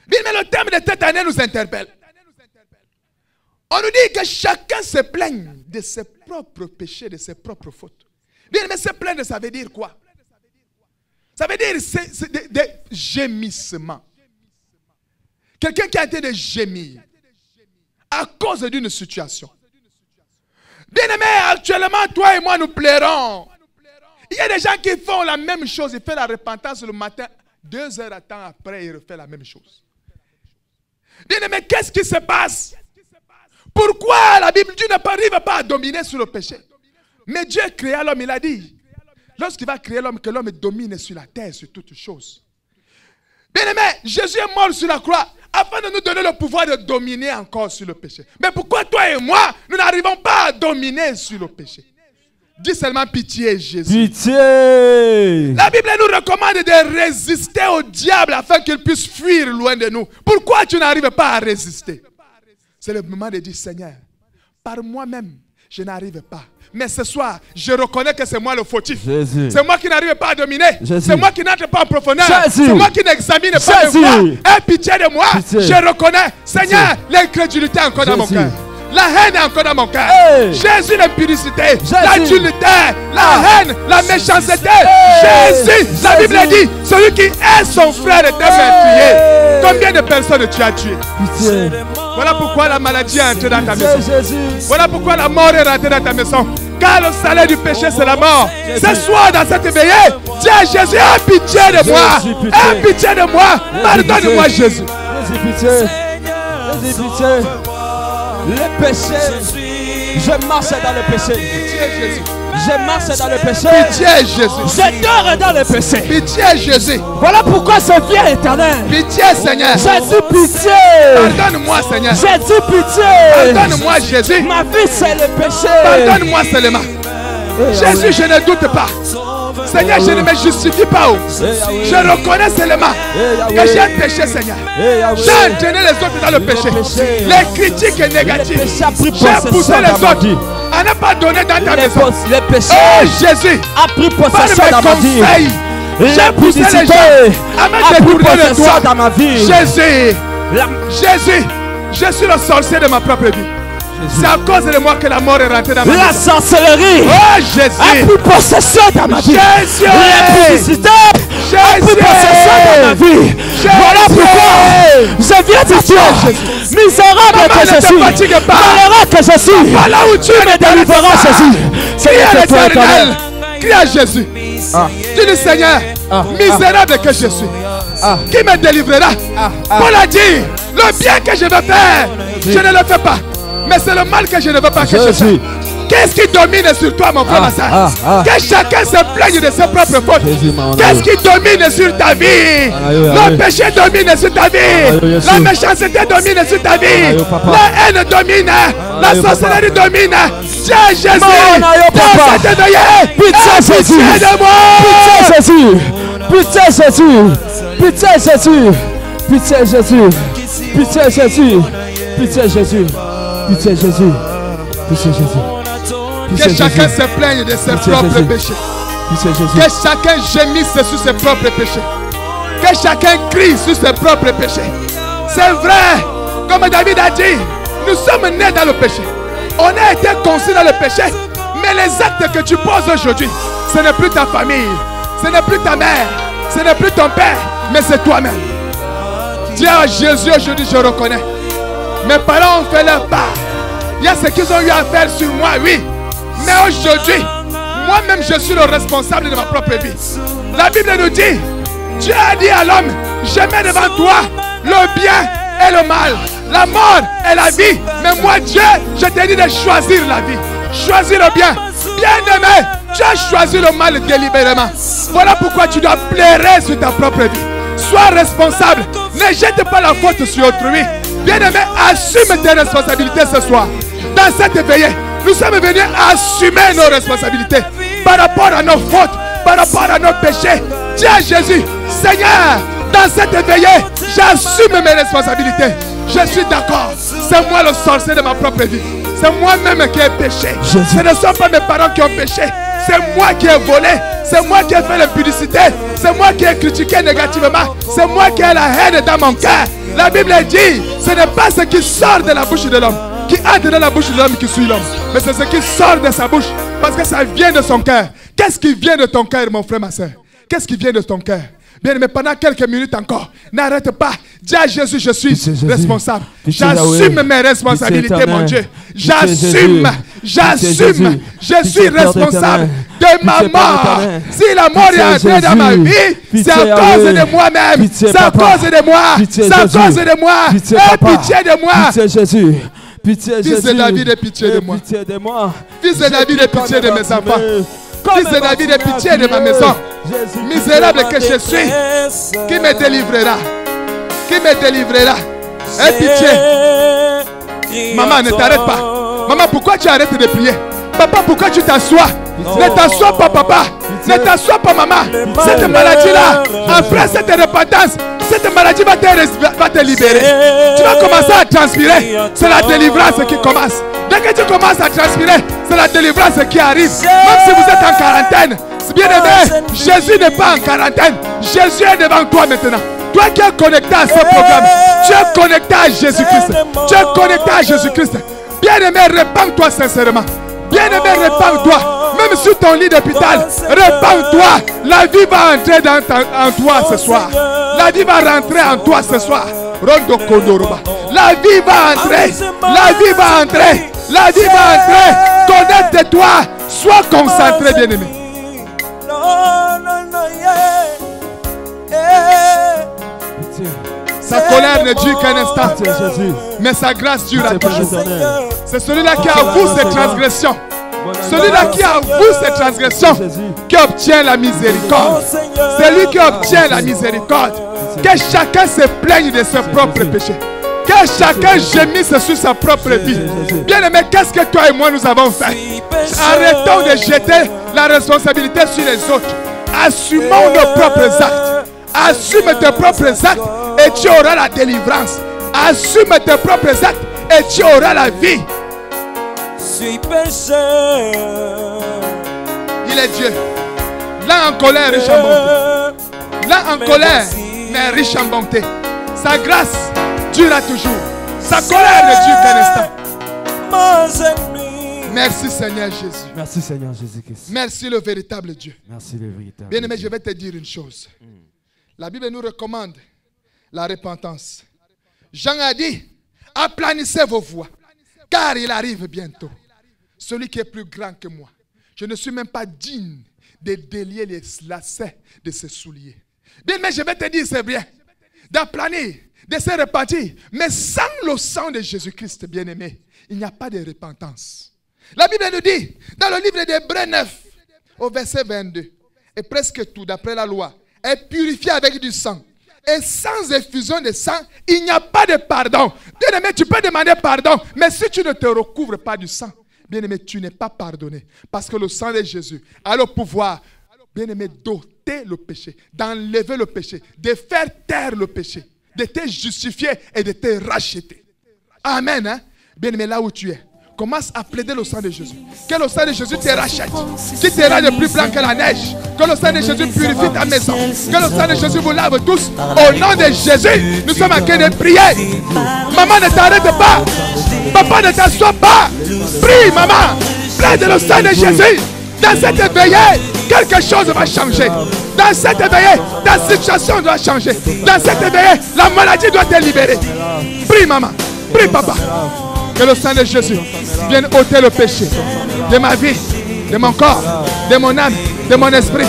Bien, mais le thème de cette année nous interpelle. On nous dit que chacun se plaigne de ses propres péchés, de ses propres fautes. Bien, mais se plaindre, ça veut dire quoi? Ça veut dire des gémissements. Quelqu'un qui a été de gémir à cause d'une situation. Bien aimé, actuellement, toi et moi, nous plairons. Il y a des gens qui font la même chose. Ils font la repentance le matin. 2 heures de temps après, ils refont la même chose. Bien aimé, qu'est-ce qui se passe? Pourquoi la Bible, Dieu n'arrive pas à dominer sur le péché? Mais Dieu créa l'homme, il a dit. Lorsqu'il va créer l'homme, que l'homme domine sur la terre, sur toutes choses. Bien aimé, Jésus est mort sur la croix afin de nous donner le pouvoir de dominer encore sur le péché. Mais pourquoi toi et moi, nous n'arrivons pas à dominer sur le péché? Dis seulement pitié, Jésus. Pitié. La Bible nous recommande de résister au diable afin qu'il puisse fuir loin de nous. Pourquoi tu n'arrives pas à résister? C'est le moment de dire, Seigneur, par moi-même, je n'arrive pas. Mais ce soir, je reconnais que c'est moi le fautif. C'est moi qui n'arrive pas à dominer. C'est moi qui n'entre pas en profondeur. C'est moi qui n'examine pas mes voies. Aie pitié de moi. Je reconnais, Seigneur, l'incrédulité est encore dans mon cœur. La haine est encore dans mon cœur. Jésus, l'impudicité, l'adultère, la haine, la méchanceté. Jésus, la Bible dit, celui qui est son frère est meurtrier. Combien de personnes tu as tué? Voilà pourquoi la maladie est entrée dans ta maison. Voilà pourquoi la mort est rentrée dans ta maison. Car le salaire du péché, c'est la mort. Ce soir, dans cette veillée, dis à Jésus, aie pitié de moi. Aie pitié de moi. Pardonne-moi, Jésus. Le péché, je marche dans le péché. Pitié, Jésus. Je marche dans le péché. Pitié, Jésus. Je dors dans le péché. Pitié, Jésus. Voilà pourquoi ce vient éternel. Pitié, Seigneur. Jésus, pitié. Pardonne-moi, Seigneur. Jésus, pitié. Pardonne-moi, Jésus. Ma vie, c'est le péché. Pardonne-moi seulement. Jésus, je ne doute pas. Seigneur, je ne me justifie pas. Je reconnais seulement que j'ai péché, Seigneur. J'ai entraîné les autres dans le péché. Les critiques négatives. J'ai poussé les autres à ne pas donner dans ta maison. Oh Jésus, a pris possession dans ma vie. J'ai poussé les gens à me détourner de toi dans ma vie. Jésus, Jésus, je suis le sorcier de ma propre vie. C'est à cause de moi que la mort est rentrée dans ma vie. La sorcellerie a pris possession dans ma vie. Jésus, l'impudicité a pris possession dans ma vie. Voilà pourquoi je viens de toi. Misérable que je suis, malheureux que je suis, voilà où tu me délivreras, Jésus. Crie à l'Éternel, crie à Jésus. Tu dis, Seigneur, misérable que je suis, qui me délivrera? Paul a dit, le bien que je veux faire, je ne le fais pas. Mais c'est le mal que je ne veux pas que je fasse. Qu'est-ce qui domine sur toi, mon frère, ma soeur? Que chacun se plaigne de ses propres fautes. Qu'est-ce qui domine sur ta vie? Le péché domine sur ta vie. La méchanceté domine sur ta vie. La haine domine. La sorcellerie domine. Tiens, Jésus, dans cette veillée, pitié, Jésus. de moi. Pitié, Jésus. Pitié, Jésus. Pitié, Jésus. Pitié, Jésus. Pitié, Jésus. Pitié, Jésus. Pitié, Jésus. Pitié, Jésus. Que chacun se plaigne de ses propres péchés. Que chacun gémisse sur ses propres péchés. Que chacun crie sur ses propres péchés. C'est vrai, comme David a dit, nous sommes nés dans le péché. On a été conçus dans le péché. Mais les actes que tu poses aujourd'hui, ce n'est plus ta famille, ce n'est plus ta mère, ce n'est plus ton père, mais c'est toi-même. Dis à Jésus, aujourd'hui je reconnais. Mes parents ont fait leur part. Il y a ce qu'ils ont eu à faire sur moi, oui. Mais aujourd'hui, moi-même, je suis le responsable de ma propre vie. La Bible nous dit, Dieu a dit à l'homme, je mets devant toi le bien et le mal, la mort et la vie. Mais moi, Dieu, je t'ai dit de choisir la vie. Choisir le bien. Bien-aimé, tu as choisi le mal délibérément. Voilà pourquoi tu dois pleurer sur ta propre vie. Sois responsable. Ne jette pas la faute sur autrui. Bien-aimé, assume tes responsabilités ce soir. Dans cette veillée, nous sommes venus assumer nos responsabilités par rapport à nos fautes, par rapport à nos péchés. Dis à Jésus, Seigneur, dans cette veillée, j'assume mes responsabilités. Je suis d'accord. C'est moi le sorcier de ma propre vie. C'est moi-même qui ai péché. Jésus. Ce ne sont pas mes parents qui ont péché. C'est moi qui ai volé. C'est moi qui ai fait l'impudicité. C'est moi qui ai critiqué négativement. C'est moi qui ai la haine dans mon cœur. La Bible dit, ce n'est pas ce qui sort de la bouche de l'homme qui entre dans la bouche de l'homme qui suit l'homme, mais c'est ce qui sort de sa bouche parce que ça vient de son cœur. Qu'est-ce qui vient de ton cœur, mon frère, ma soeur? Qu'est-ce qui vient de ton cœur? Bien, mais pendant quelques minutes encore, n'arrête pas. Dis à Jésus, je suis responsable. J'assume mes responsabilités, mon Dieu. J'assume. Je suis responsable de ma mort. Si la mort est entrée dans ma vie, c'est à cause de moi-même. C'est à cause de moi. C'est à cause de moi. Aie pitié de moi. Pitié Jésus. Pitié Jésus. Fils de David, aie pitié de moi. Pitié de moi. Fils de David, aie pitié de mes enfants. Fils de David, aie pitié de ma maison. Misérable que je suis, qui me délivrera? Qui me délivrera? Aie pitié. Maman, ne t'arrête pas. Maman, pourquoi tu arrêtes de prier? Papa, pourquoi tu t'assois? Ne t'assois pas, papa. Ne t'assois pas, maman. Cette maladie-là, après cette repentance, cette maladie va te libérer. Tu vas commencer à transpirer. C'est la délivrance qui commence. Dès que tu commences à transpirer, c'est la délivrance qui arrive. Même si vous êtes en quarantaine, bien aimé, Jésus n'est pas en quarantaine. Jésus est devant toi maintenant. Toi qui es connecté à ce programme, tu es connecté à Jésus-Christ. Tu es connecté à Jésus-Christ. Bien aimé, répands-toi sincèrement. Bien aimé, répands-toi. Même sur ton lit d'hôpital, répands-toi. La vie va entrer en toi ce soir. La vie va rentrer en toi ce soir. La vie va entrer. La vie va entrer. La vie va entrer. Connecte-toi. Sois concentré, bien-aimé. Sa colère ne dure qu'un instant, mais sa grâce dure à toujours. C'est celui-là qui avoue ses transgressions. Celui-là qui avoue ses transgressions qui obtient la miséricorde. C'est lui qui obtient la miséricorde. Que chacun se plaigne de ses propres péchés. Que chacun gémisse sur sa propre vie. Bien aimé, qu'est-ce que toi et moi nous avons fait? Arrêtons de jeter la responsabilité sur les autres. Assumons nos propres actes. Assume tes propres actes et tu auras la délivrance. Assume tes propres actes et tu auras la vie. Il est Dieu. Là en colère, riche en bonté. Là en colère, mais riche en bonté. Sa grâce durera toujours. Sa colère ne dure qu'un instant. Merci Seigneur Jésus. Merci Seigneur Jésus-Christ. Merci le véritable Dieu. Merci le véritable. Bien-aimé, je vais te dire une chose. La Bible nous recommande la repentance. Jean a dit, aplanissez vos voies, car il arrive bientôt. Celui qui est plus grand que moi. Je ne suis même pas digne de délier les lacets de ses souliers. Bien, mais je vais te dire, c'est bien, d'aplanir, de se repentir. Mais sans le sang de Jésus-Christ, bien-aimé, il n'y a pas de repentance. La Bible nous dit, dans le livre d'Hébreux 9, au verset 22, et presque tout, d'après la loi, est purifié avec du sang. Et sans effusion de sang, il n'y a pas de pardon. Bien-aimé, tu peux demander pardon, mais si tu ne te recouvres pas du sang, bien-aimé, tu n'es pas pardonné. Parce que le sang de Jésus a le pouvoir, bien-aimé, d'ôter le péché, d'enlever le péché, de faire taire le péché, de te justifier et de te racheter. Amen. Hein? Bien-aimé, là où tu es, commence à plaider le sang de Jésus. Que le sang de Jésus te rachète. Qui te rende plus blanc que la neige. Que le sang de Jésus purifie ta maison. Que le sang de Jésus vous lave tous. Au nom de Jésus, nous sommes en train de prier. Maman, ne t'arrête pas. Papa, ne t'assois pas. Prie, maman. Plaide le sang de Jésus. Dans cette veillée, quelque chose va changer. Dans cette veillée, ta situation doit changer. Dans cette veillée, la maladie doit te libérer. Prie, maman. Prie, papa. Que le sang de Jésus vienne ôter le péché de ma vie, de mon corps, de mon âme, de mon esprit.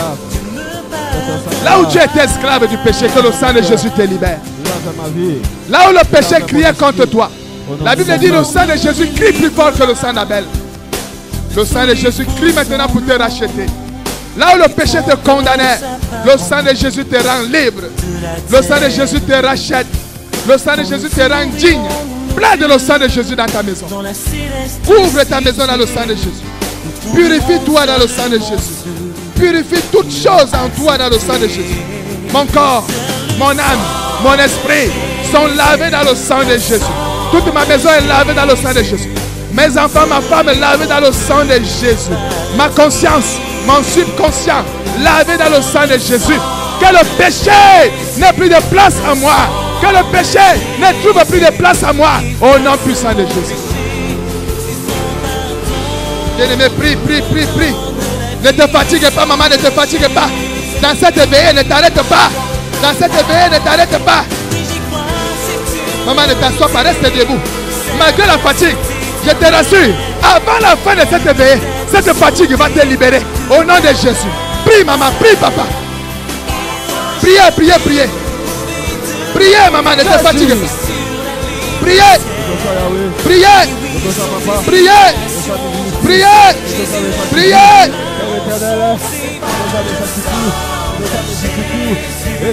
Là où tu étais esclave du péché, que le sang de Jésus te libère. Lave ma vie. Là où le péché criait contre toi, la Bible dit le sang de Jésus crie plus fort que le sang d'Abel. Le sang de Jésus crie maintenant pour te racheter. Là où le péché te condamnait, le sang de Jésus te rend libre. Le sang de Jésus te rachète. Le sang de Jésus te rend digne. Plein de le sang de Jésus dans ta maison. Ouvre ta maison dans le sang de Jésus. Purifie-toi dans le sang de Jésus. Purifie toutes choses en toi dans le sang de Jésus. Mon corps, mon âme, mon esprit sont lavés dans le sang de Jésus. Toute ma maison est lavée dans le sang de Jésus. Mes enfants, ma femme est lavée dans le sang de Jésus. Ma conscience, mon subconscient, lavé dans le sang de Jésus. Que le péché n'ait plus de place en moi. Que le péché ne trouve plus de place en moi. Au nom puissant de Jésus. Bien-aimé, prie, prie, prie, prie. Ne te fatigue pas, maman, ne te fatigue pas. Dans cette veillée, ne t'arrête pas. Dans cette veillée, ne t'arrête pas. Maman, ne t'assois pas, reste debout. Malgré la fatigue, je te rassure, avant la fin de cette veillée, cette fatigue va te libérer. Au nom de Jésus. Prie, maman, prie, papa. Priez, priez, priez. Priez, maman, ne te fatigue pas. Priez. Priez. Priez. Priez. Priez. Et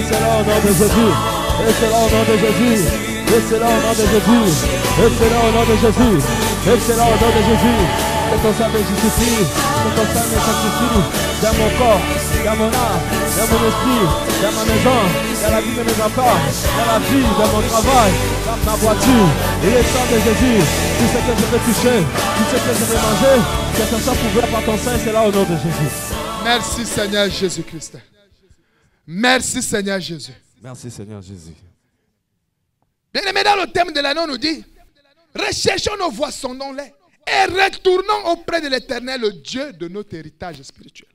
c'est là au nom de Jésus. Et c'est là au nom de Jésus. Et c'est là au nom de Jésus. Et c'est là au nom de Jésus. Et c'est là au nom de Jésus. Que ton sang me justifie. Que ton sang me sanctifie. Dans mon corps, dans mon âme, dans mon esprit, dans ma maison, dans la vie de mes enfants, dans la vie, dans mon travail, dans ma voiture. Et le sang de Jésus. Tout ce que je veux toucher, tout ce que je veux manger, que ce soit couvert par ton sang, c'est là au nom de Jésus. Merci Seigneur Jésus-Christ. Merci Seigneur Jésus. Merci Seigneur Jésus. Bien-aimé, dans le thème de l'année, on nous dit, recherchons nos voies, sondons-les, et retournons auprès de l'Éternel, le Dieu de notre héritage spirituel.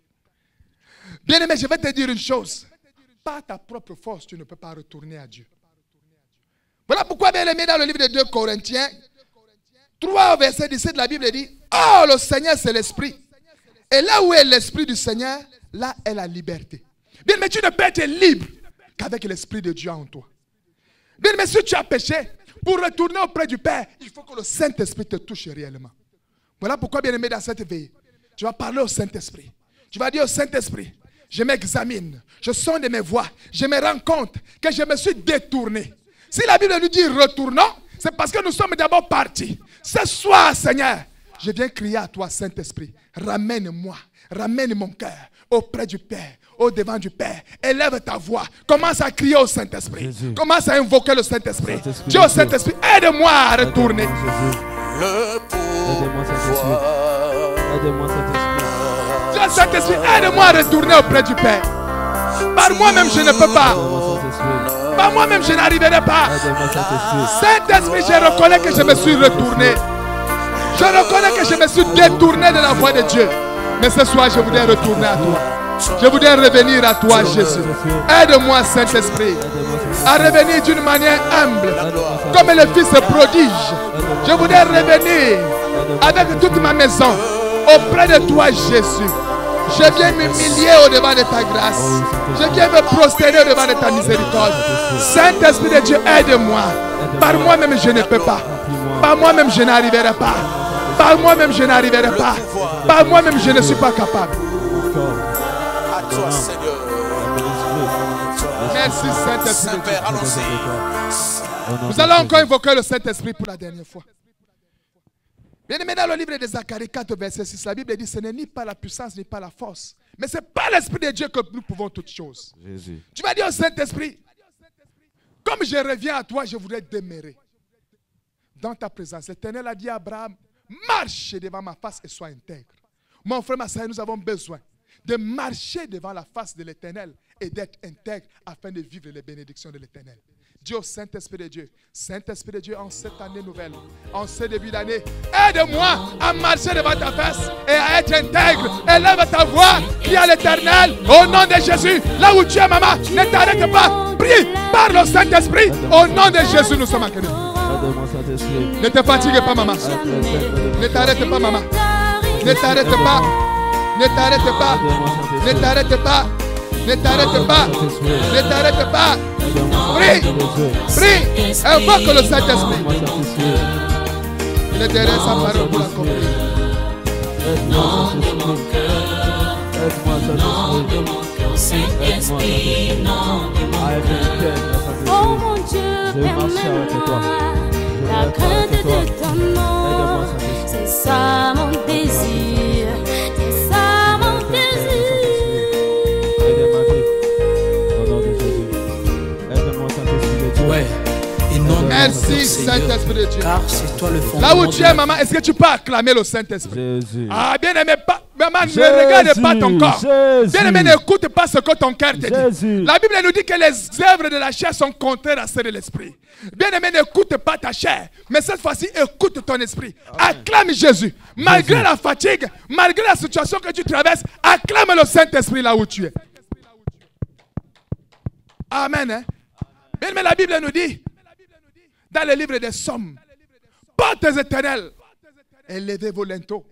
Bien-aimé, je vais te dire une chose. Par ta propre force, tu ne peux pas retourner à Dieu. Voilà pourquoi, bien-aimé, dans le livre de 2 Corinthiens, 3 verset 17, la Bible dit, oh, le Seigneur, c'est l'Esprit. Et là où est l'Esprit du Seigneur, là est la liberté. Bien, mais tu ne peux être libre qu'avec l'Esprit de Dieu en toi. Bien, mais si tu as péché, pour retourner auprès du Père, il faut que le Saint-Esprit te touche réellement. Voilà pourquoi, bien aimé, dans cette veille, tu vas parler au Saint-Esprit. Tu vas dire au Saint-Esprit, je m'examine, je sonde mes voies, je me rends compte que je me suis détourné. Si la Bible nous dit retournons, c'est parce que nous sommes d'abord partis. Ce soir, Seigneur, je viens crier à toi, Saint-Esprit, ramène-moi, ramène mon cœur auprès du Père, au devant du Père. Élève ta voix. Commence à crier au Saint-Esprit. Commence à invoquer le Saint-Esprit. Dis au Saint-Esprit, aide-moi à retourner. Le pouvoir. Aide-moi, Saint-Esprit. Dis au Saint-Esprit, aide-moi à retourner auprès du Père. Par moi-même, je ne peux pas. Par moi-même, je n'arriverai pas. Saint-Esprit, je reconnais que je me suis retourné. Je reconnais que je me suis détourné de la voie de Dieu. Mais ce soir, je voudrais retourner à toi. Je voudrais revenir à toi, Jésus. Aide-moi, Saint-Esprit, à revenir d'une manière humble, comme le Fils prodige. Je voudrais revenir avec toute ma maison auprès de toi, Jésus. Je viens m'humilier au-devant de ta grâce. Je viens me prosterner au-devant de ta miséricorde. Saint-Esprit de Dieu, aide-moi. Par moi-même, je ne peux pas. Par moi-même, je n'arriverai pas. Par moi-même, je n'arriverai pas. Par moi-même, je ne suis pas capable. À toi, Seigneur. Merci, Saint-Esprit. Saint-Père, allons-y. Nous allons encore invoquer le Saint-Esprit pour la dernière fois. Bien aimé, dans le livre de Zacharie 4, verset 6, la Bible dit, ce n'est ni par la puissance, ni par la force, mais c'est par l'Esprit de Dieu que nous pouvons toutes choses. Jésus. Tu vas dire au Saint-Esprit, comme je reviens à toi, je voudrais demeurer dans ta présence. L'Éternel a dit à Abraham, marche devant ma face et sois intègre. Mon frère, ma soeur, nous avons besoin de marcher devant la face de l'Éternel et d'être intègre afin de vivre les bénédictions de l'Éternel. Dieu, Saint-Esprit de Dieu, Saint-Esprit de Dieu, en cette année nouvelle, en ce début d'année, aide-moi à marcher devant ta face et à être intègre. Élève ta voix, crie à l'Éternel, au nom de Jésus. Là où tu es, maman, ne t'arrête pas. Prie, parle au Saint-Esprit. Au nom de Jésus, nous sommes en Christ. Ne te fatigue pas, maman. Ne t'arrête pas, maman. Ne t'arrête pas. Ne t'arrête pas. Ne t'arrête pas. Ne t'arrête pas. Ne t'arrête pas. Prie. Prie. Invoque le Saint-Esprit. Il est derrière sa parole pour l'accomplir. Oh mon Dieu, permets-moi la crainte de ton nom. C'est ça mon désir. C'est ça mon désir. Ouais. Merci Saint-Esprit de Dieu. Car c'est toi le fond. Là où tu es, maman, est-ce que tu peux acclamer le Saint-Esprit? Jésus. Ah, bien aimé, maman, Jésus, ne regarde pas ton corps. Jésus. Bien aimé, n'écoute pas ce que ton cœur te dit. Jésus. La Bible nous dit que les œuvres de la chair sont contraires à celles de l'esprit. Bien aimé, n'écoute pas ta chair, mais cette fois-ci, écoute ton esprit. Acclame Jésus. Malgré la fatigue, malgré la situation que tu traverses, acclame le Saint-Esprit là où tu es. Amen. Hein? Bien aimé, la Bible nous dit, dans le livre des Psaumes, portes éternelles, élevez vos linteaux,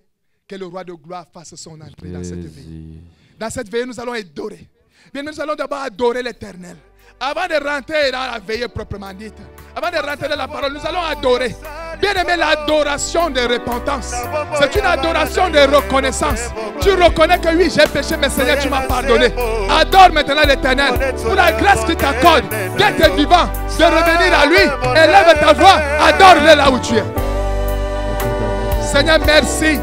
que le roi de gloire fasse son entrée dans cette veille. Dans cette veille, nous allons adorer. Bien, nous allons d'abord adorer l'Éternel. Avant de rentrer dans la veille proprement dite, avant de rentrer dans la parole, nous allons adorer. Bien aimé, l'adoration de repentance. C'est une adoration de reconnaissance. Tu reconnais que oui, j'ai péché, mais Seigneur, tu m'as pardonné. Adore maintenant l'Éternel. Pour la grâce qu'il t'accorde, d'être vivant, de revenir à lui. Élève ta voix, adore-le là où tu es. Seigneur, merci.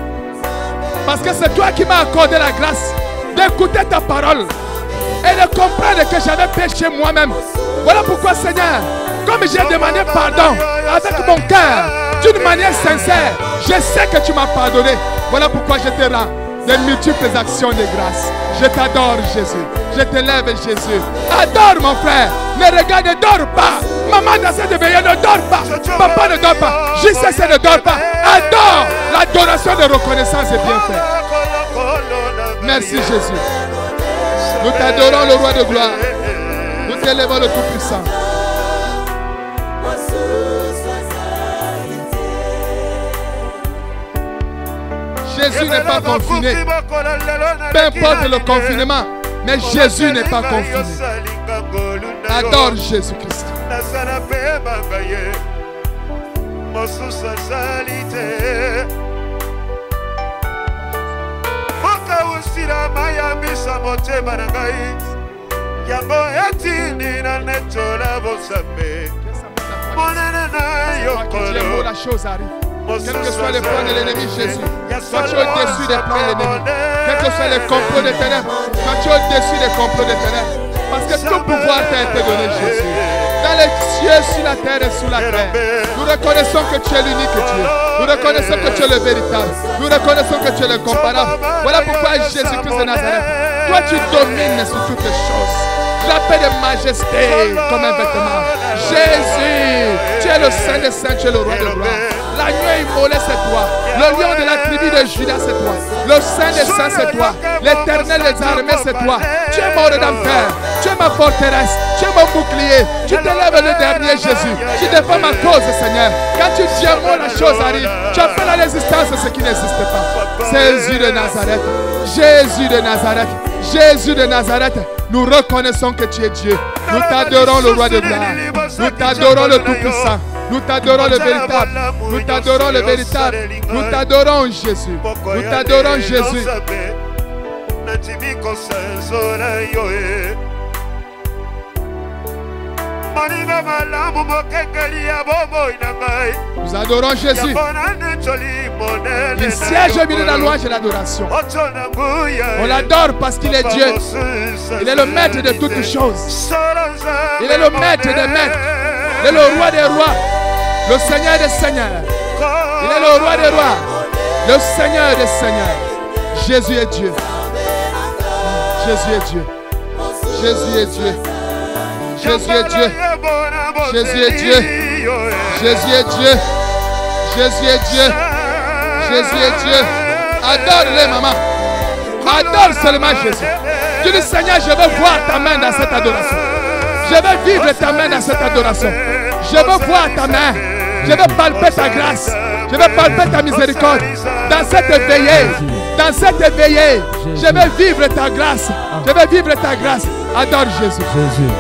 Parce que c'est toi qui m'as accordé la grâce d'écouter ta parole et de comprendre que j'avais péché moi-même. Voilà pourquoi, Seigneur, comme j'ai demandé pardon avec mon cœur, d'une manière sincère, je sais que tu m'as pardonné. Voilà pourquoi je te rends de multiples actions de grâce. Je t'adore, Jésus. Je t'élève, Jésus. Adore, mon frère. Ne regarde, ne dors pas. Maman dans cette veillée, ne dort pas. Papa ne dort pas. Juste ne dort pas. Adore. L'adoration de reconnaissance est bien faite. Merci, Jésus. Nous t'adorons, le roi de gloire. Nous t'élèvons, le Tout-Puissant. Jésus n'est pas confiné. Peu importe le confinement, mais Jésus n'est pas confiné. Adore Jésus-Christ. La chose arrive. Quel que soit le plan de l'ennemi, Jésus, toi tu es au-dessus des plans de l'ennemi. Quel que soit le complot des ténèbres, toi tu es au-dessus des complots des ténèbres. Parce que tout pouvoir t'a été donné, Jésus. Dans les cieux, sur la terre et sous la terre. Nous reconnaissons que tu es l'unique Dieu. Nous reconnaissons que tu es le véritable. Nous reconnaissons que tu es le comparable. Voilà pourquoi Jésus-Christ de Nazareth, toi tu domines sur toutes les choses. La paix de majesté comme un vêtement. Jésus, tu es le Saint des Saints, tu es le roi de gloire. L'agneau immolé, c'est toi. Le lion de la tribu de Judas, c'est toi. Le Saint des Saints, c'est toi. L'Éternel des armées, c'est toi. Tu es mon rédempteur. Tu es ma forteresse. Tu es mon bouclier. Tu t'élèves le dernier, Jésus. Tu défends ma cause, Seigneur. Quand tu dis un mot, la chose arrive. Tu appelles à l'existence ce qui n'existe pas. Jésus de Nazareth. Jésus de Nazareth. Jésus de Nazareth. Nous reconnaissons que tu es Dieu. Nous t'adorons, le roi de gloire. Nous t'adorons, le Tout-Puissant. Nous t'adorons, le véritable. Nous t'adorons, le véritable. Nous t'adorons, Jésus. Nous t'adorons, Jésus. Nous adorons Jésus. Il siège au milieu de la louange et de l'adoration. On l'adore parce qu'il est Dieu. Il est le maître de toutes choses. Il est le maître des maîtres. Il est le roi des rois. Le Seigneur des seigneurs. Il est le roi des rois. Le Seigneur des seigneurs. Jésus est Dieu. Jésus est Dieu. Jésus est Dieu. Jésus est Dieu. Jésus est Dieu. Jésus est Dieu. Jésus est Dieu. Jésus est Dieu. Adore-le, maman. Adore seulement Jésus. Tu dis, Seigneur, je veux voir ta main dans cette adoration. Je veux vivre ta main dans cette adoration. Je veux voir ta main. Je veux palper ta grâce. Je veux palper ta miséricorde. Dans cette veillée, Dans cette éveillée, je vais vivre ta grâce. Je vais vivre ta grâce. Adore Jésus. Jésus.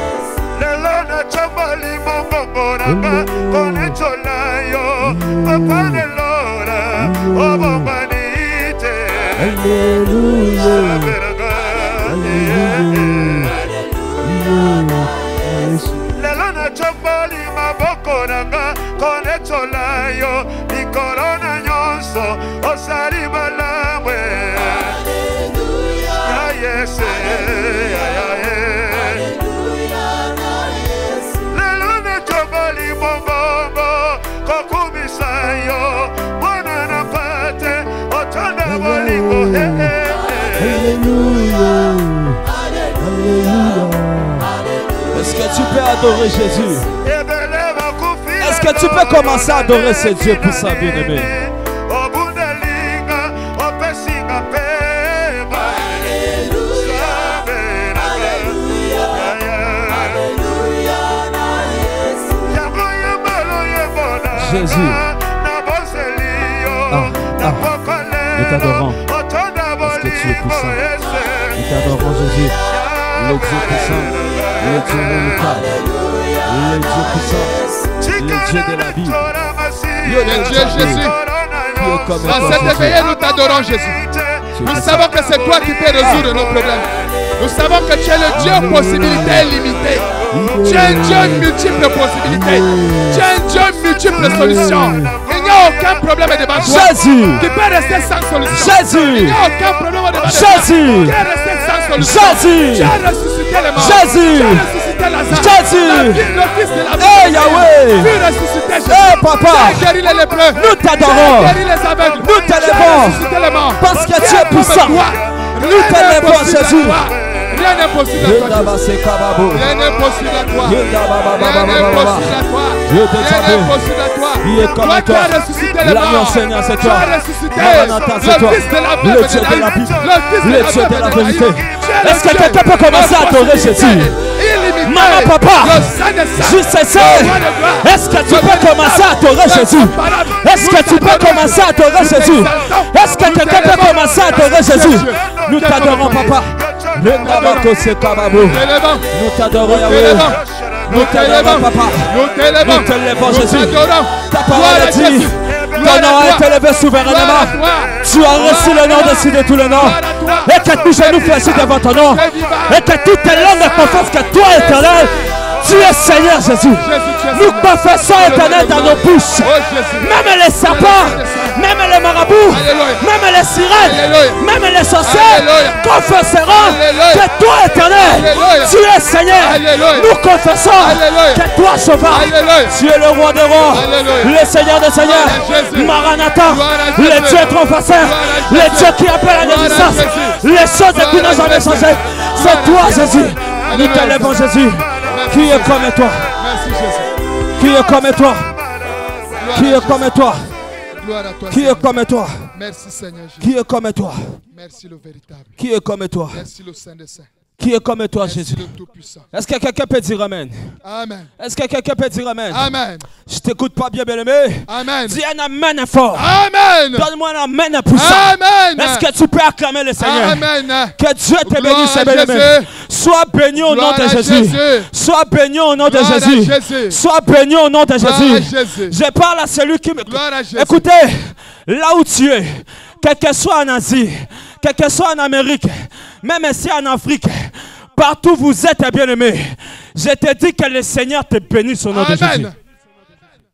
Est-ce que tu peux adorer Jésus? Est-ce que tu peux commencer à adorer ce Dieu puissant, bien-aimé? Jésus. Nous t'adorons. Parce que tu es puissant. Nous t'adorons, Jésus. Le Dieu puissant. Le Dieu redoutable. Le Dieu puissant. Le Dieu de la vie. Le Dieu Jésus. Dans cette éveillée, nous t'adorons, Jésus. Nous savons que c'est toi qui peux résoudre nos problèmes. Nous savons que tu es le Dieu aux possibilités illimitées. Tu es un Dieu multiples possibilités. Tu es un Dieu multiples solutions. Il n'y a aucun problème devant toi. Jésus. Tu peux rester sans solution. Jésus. Il n'y a aucun problème devant toi. Jésus. Tu es resté sans solution. Jésus. Tu as ressuscité les morts. Jésus. Tu as ressuscité Lazare. Jésus. Le fils de la vie. Hey Yahweh. Tu as ressuscité Jésus. Hey Papa. Tu as guéri les lépreux. Nous t'adorons. Tu as guéri les aveugles. Nous t'élevons. Tu as ressuscité les morts. Parce que tu es puissant. Nous t'élevons, Jésus. Rien n'est possible à toi. Rien n'est possible à toi. Rien n'est possible à toi. Rien n'est possible à toi. Qui est comme Toi qui toi. as ressuscité les L'agneau morts. Seigneur, c'est Tu toi. as ressuscité Maranatha, c'est toi. le fils de la Le veuve Dieu de la vie. le fils Le Dieu de la vérité. Est-ce que Dieu quelqu'un peut commencer à adorer Jésus? illimité. Maman, papa, Le Saint des Saints. juste c'est. Est-ce que tu peux commencer à adorer Jésus? Est-ce que tu peux commencer à adorer Jésus? Est-ce que quelqu'un peut commencer à adorer Jésus? Nous t'adorons, papa. Nous t'adorons, Yahweh. Nous t'élevons, papa. Nous t'élevons, Jésus. Ta parole est dit. Ton nom a été élevé souverainement. Tu as reçu le nom dessus de tout le nom. Et que tout genou fléchisse devant ton nom. Et que toute langue confesse que toi, éternel, tu es Seigneur Jésus. Nous confessons, éternel, dans nos bouches. Même les serpents, même les marabouts, même les sirènes, même les sorciers confesseront que toi, éternel, tu es Seigneur. Nous confessons que toi, sauveur, tu es le roi des rois, le Seigneur des seigneurs, Maranatha, le Dieu transformateur, le Dieu qui appelle à la naissance. Les choses qui nous ont changé, c'est toi, Jésus. Nous t'élevons, Jésus. Qui est comme toi? Merci Jésus. Qui est comme toi? Qui est comme toi? Gloire à toi. Qui est comme toi? Merci Seigneur Jésus. Qui est comme toi? Merci le véritable. Qui est comme toi? Merci le Saint des Saints. Qui est comme toi, Merci Jésus? le Tout-Puissant. Est-ce que quelqu'un peut dire Amen? Amen. Est-ce que quelqu'un peut dire Amen? Amen. Je t'écoute pas bien, bien-aimé. Amen. Dis un Amen fort. Amen. Donne-moi un Amen puissant. Amen. Est-ce que tu peux acclamer le Seigneur? Amen. Que Dieu te Gloire bénisse, à bien-aimé. Jésus. Sois béni au nom Gloire de à Jésus. Jésus. Sois béni au nom de Gloire à Jésus. Jésus. Sois béni au nom de Gloire à Jésus. Jésus. Je parle à celui qui me... Gloire à Jésus. Écoutez, là où tu es, quel que soit en Asie, quel que soit en Amérique, même ici en Afrique, partout où vous êtes, bien-aimés, je te dis que le Seigneur te bénisse au nom de Jésus. Amen.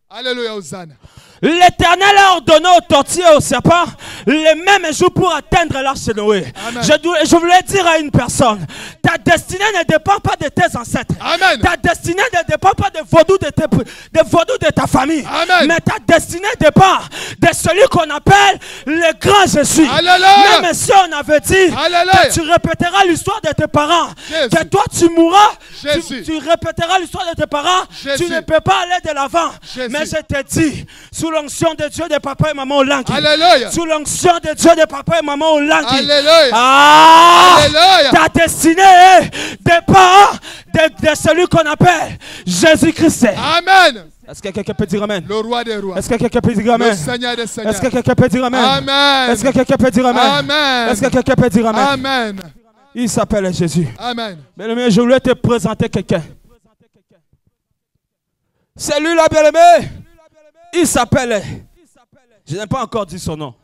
Alléluia, Hosanna. L'Éternel a ordonné aux tortilles et aux serpents les mêmes jours pour atteindre l'arche de Noé. Je voulais dire à une personne, ta destinée ne dépend pas de tes ancêtres. Amen. Ta destinée ne dépend pas des vaudous de ta famille. Amen. Mais ta destinée dépend de celui qu'on appelle le grand Jésus. Alléluia. Même si on avait dit que tu répéteras l'histoire de tes parents, Jésus. que toi tu mourras, Jésus. tu répéteras l'histoire de tes parents, Jésus. tu ne peux pas aller de l'avant. Jésus. Mais je te dis, Sous l'onction de Dieu de papa et maman Olangi. Alléluia. Sous l'onction de Dieu de papa et maman Olangi. Alléluia. Ah, Alléluia. ta destinée dépend de celui qu'on appelle Jésus-Christ. Amen. Est-ce que quelqu'un peut dire amen? Le roi des rois. Est-ce que quelqu'un peut dire Le amen? Seigneur des seigneurs. Est-ce que quelqu'un peut dire amen? Amen. Est-ce que quelqu'un peut dire amen? Amen. Est-ce que quelqu'un peut dire amen? Amen. Il s'appelle Jésus. Amen. Bien-aimé, je voulais te présenter quelqu'un. C'est lui là, bien-aimé. Il s'appelle. Je n'ai pas encore dit son nom.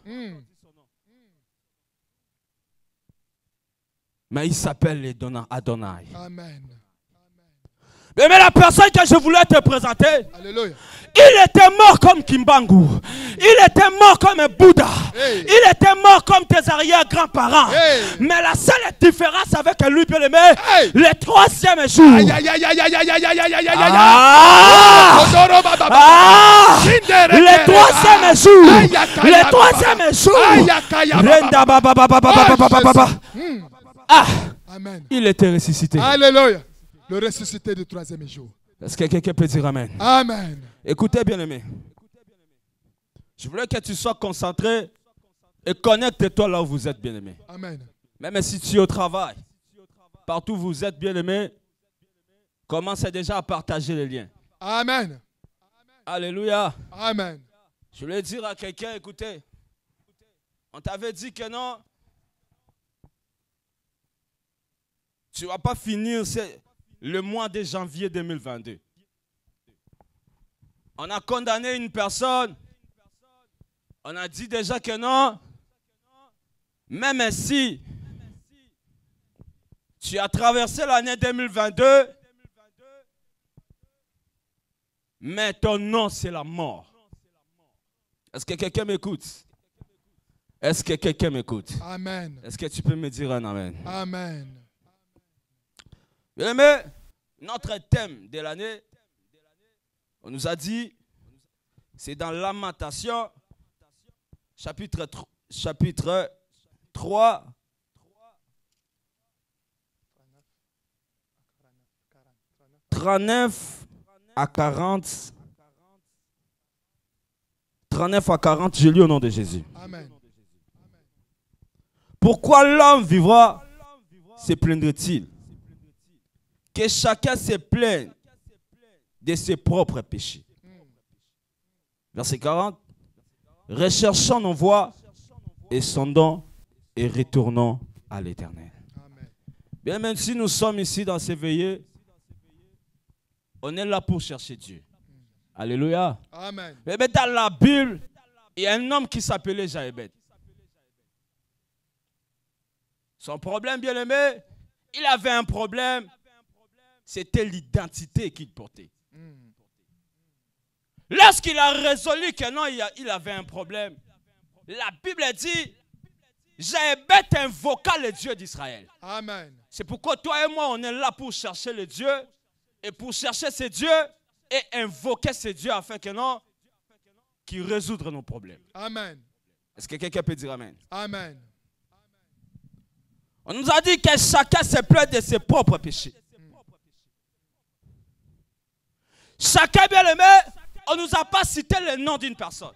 Mais il s'appelle Adonai. Amen. Mais la personne que je voulais te présenter, Alléluia. il était mort comme Kimbangu. Il était mort comme un Bouddha. Hey. Il était mort comme tes arrière-grands-parents. Hey. Mais la seule différence avec lui, bien-aimé, Hey. le troisième jour. Aïe, aïe, aïe, aïe, aïe, aïe, aïe, aïe, aïe, aïe, aïe, aïe. Ah! Kodoro baba baba. Ah! Shindere Le kere. troisième jour. Aïe, aïe, aïe, Le baba. troisième jour. Aïe, aïe, aïe, Renda baba. baba baba baba baba baba baba. Ah! Amen. Il était ressuscité. Alléluia. Le ressuscité du troisième jour. Est-ce que quelqu'un peut dire amen? Amen. Écoutez, bien-aimé. Je voulais que tu sois concentré et connecte-toi là où vous êtes, bien-aimé. Amen. Même si tu es au travail, partout où vous êtes, bien-aimé, commencez déjà à partager les liens. Amen. Alléluia. Amen. Je voulais dire à quelqu'un, écoutez, on t'avait dit que non, tu ne vas pas finir le mois de janvier 2022. On a condamné une personne. On a dit déjà que non. Même si tu as traversé l'année 2022, mais ton nom, c'est la mort. Est-ce que quelqu'un m'écoute? Est-ce que quelqu'un m'écoute? Amen. Est-ce que tu peux me dire un amen? Amen. Bien-aimé, notre thème de l'année, on nous a dit, c'est dans Lamentation, chapitre 3, « 39 à 40. 39 à 40, je lis au nom de Jésus. Amen. Pourquoi l'homme vivra se plaindrait-il? Que chacun se plaigne de ses propres péchés. Verset 40. Recherchons nos voies et sondons et retournons à l'Éternel. Bien, même si nous sommes ici dans ces veillées, on est là pour chercher Dieu. Alléluia. Amen. Mais dans la Bible, il y a un homme qui s'appelait Jaébet. Son problème, bien aimé, il avait un problème. C'était l'identité qu'il portait. Lorsqu'il a résolu que non, il avait un problème, la Bible dit, Jaébet invoqua le Dieu d'Israël. Amen. C'est pourquoi toi et moi, on est là pour chercher le Dieu. Et pour chercher ces dieux et invoquer ces dieux afin que non, qui résoudre nos problèmes. Amen. Est-ce que quelqu'un peut dire amen? Amen. On nous a dit que chacun se plaint de ses propres péchés. Chacun, bien aimé, on ne nous a pas cité le nom d'une personne.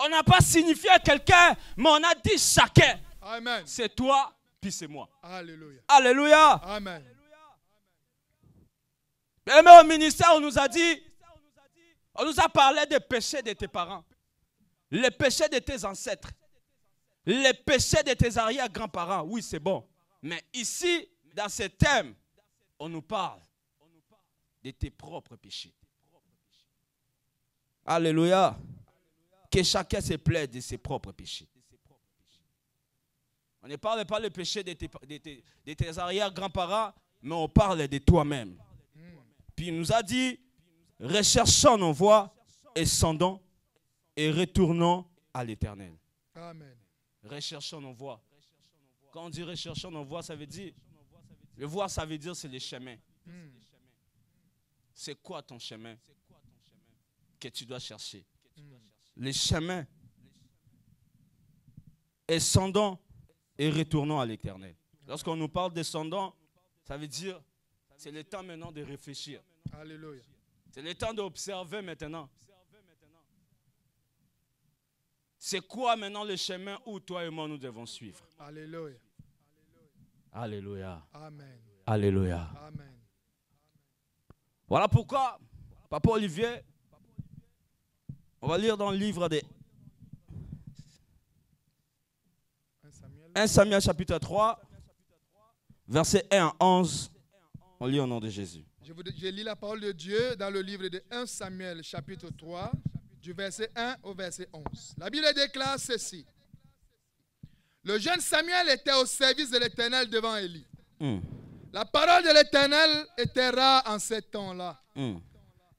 On n'a pas signifié à quelqu'un, mais on a dit chacun. Amen. C'est toi, puis c'est moi. Alléluia. Alléluia. Amen. Bien aimé, au ministère, on nous a dit, on nous a parlé des péchés de tes parents, les péchés de tes ancêtres, les péchés de tes arrière-grands-parents. Oui, c'est bon. Mais ici, dans ce thème, on nous parle de tes propres péchés. Alléluia. Que chacun se plaide de ses propres péchés. On ne parle pas des péchés de tes arrière-grands-parents, mais on parle de toi-même. Puis il nous a dit, recherchons nos voies et sondons et retournons à l'Éternel. Amen. Recherchons nos voies. Quand on dit recherchons nos voies, ça veut dire, le voie, ça veut dire c'est les chemins. C'est quoi ton chemin que tu dois chercher? Les chemins. Et sondons et retournons à l'Éternel. Lorsqu'on nous parle de sondons, ça veut dire c'est le temps maintenant de réfléchir. Alléluia. C'est le temps d'observer maintenant. C'est quoi maintenant le chemin où toi et moi nous devons suivre? Alléluia. Alléluia. Amen. Alléluia. Amen. Voilà pourquoi, Papa Olivier, on va lire dans le livre de 1 Samuel chapitre 3, verset 1 à 11. On lit au nom de Jésus. Je lis la parole de Dieu dans le livre de 1 Samuel chapitre 3, du verset 1 au verset 11. La Bible déclare ceci. Le jeune Samuel était au service de l'Éternel devant Élie. La parole de l'Éternel était rare en ces temps-là.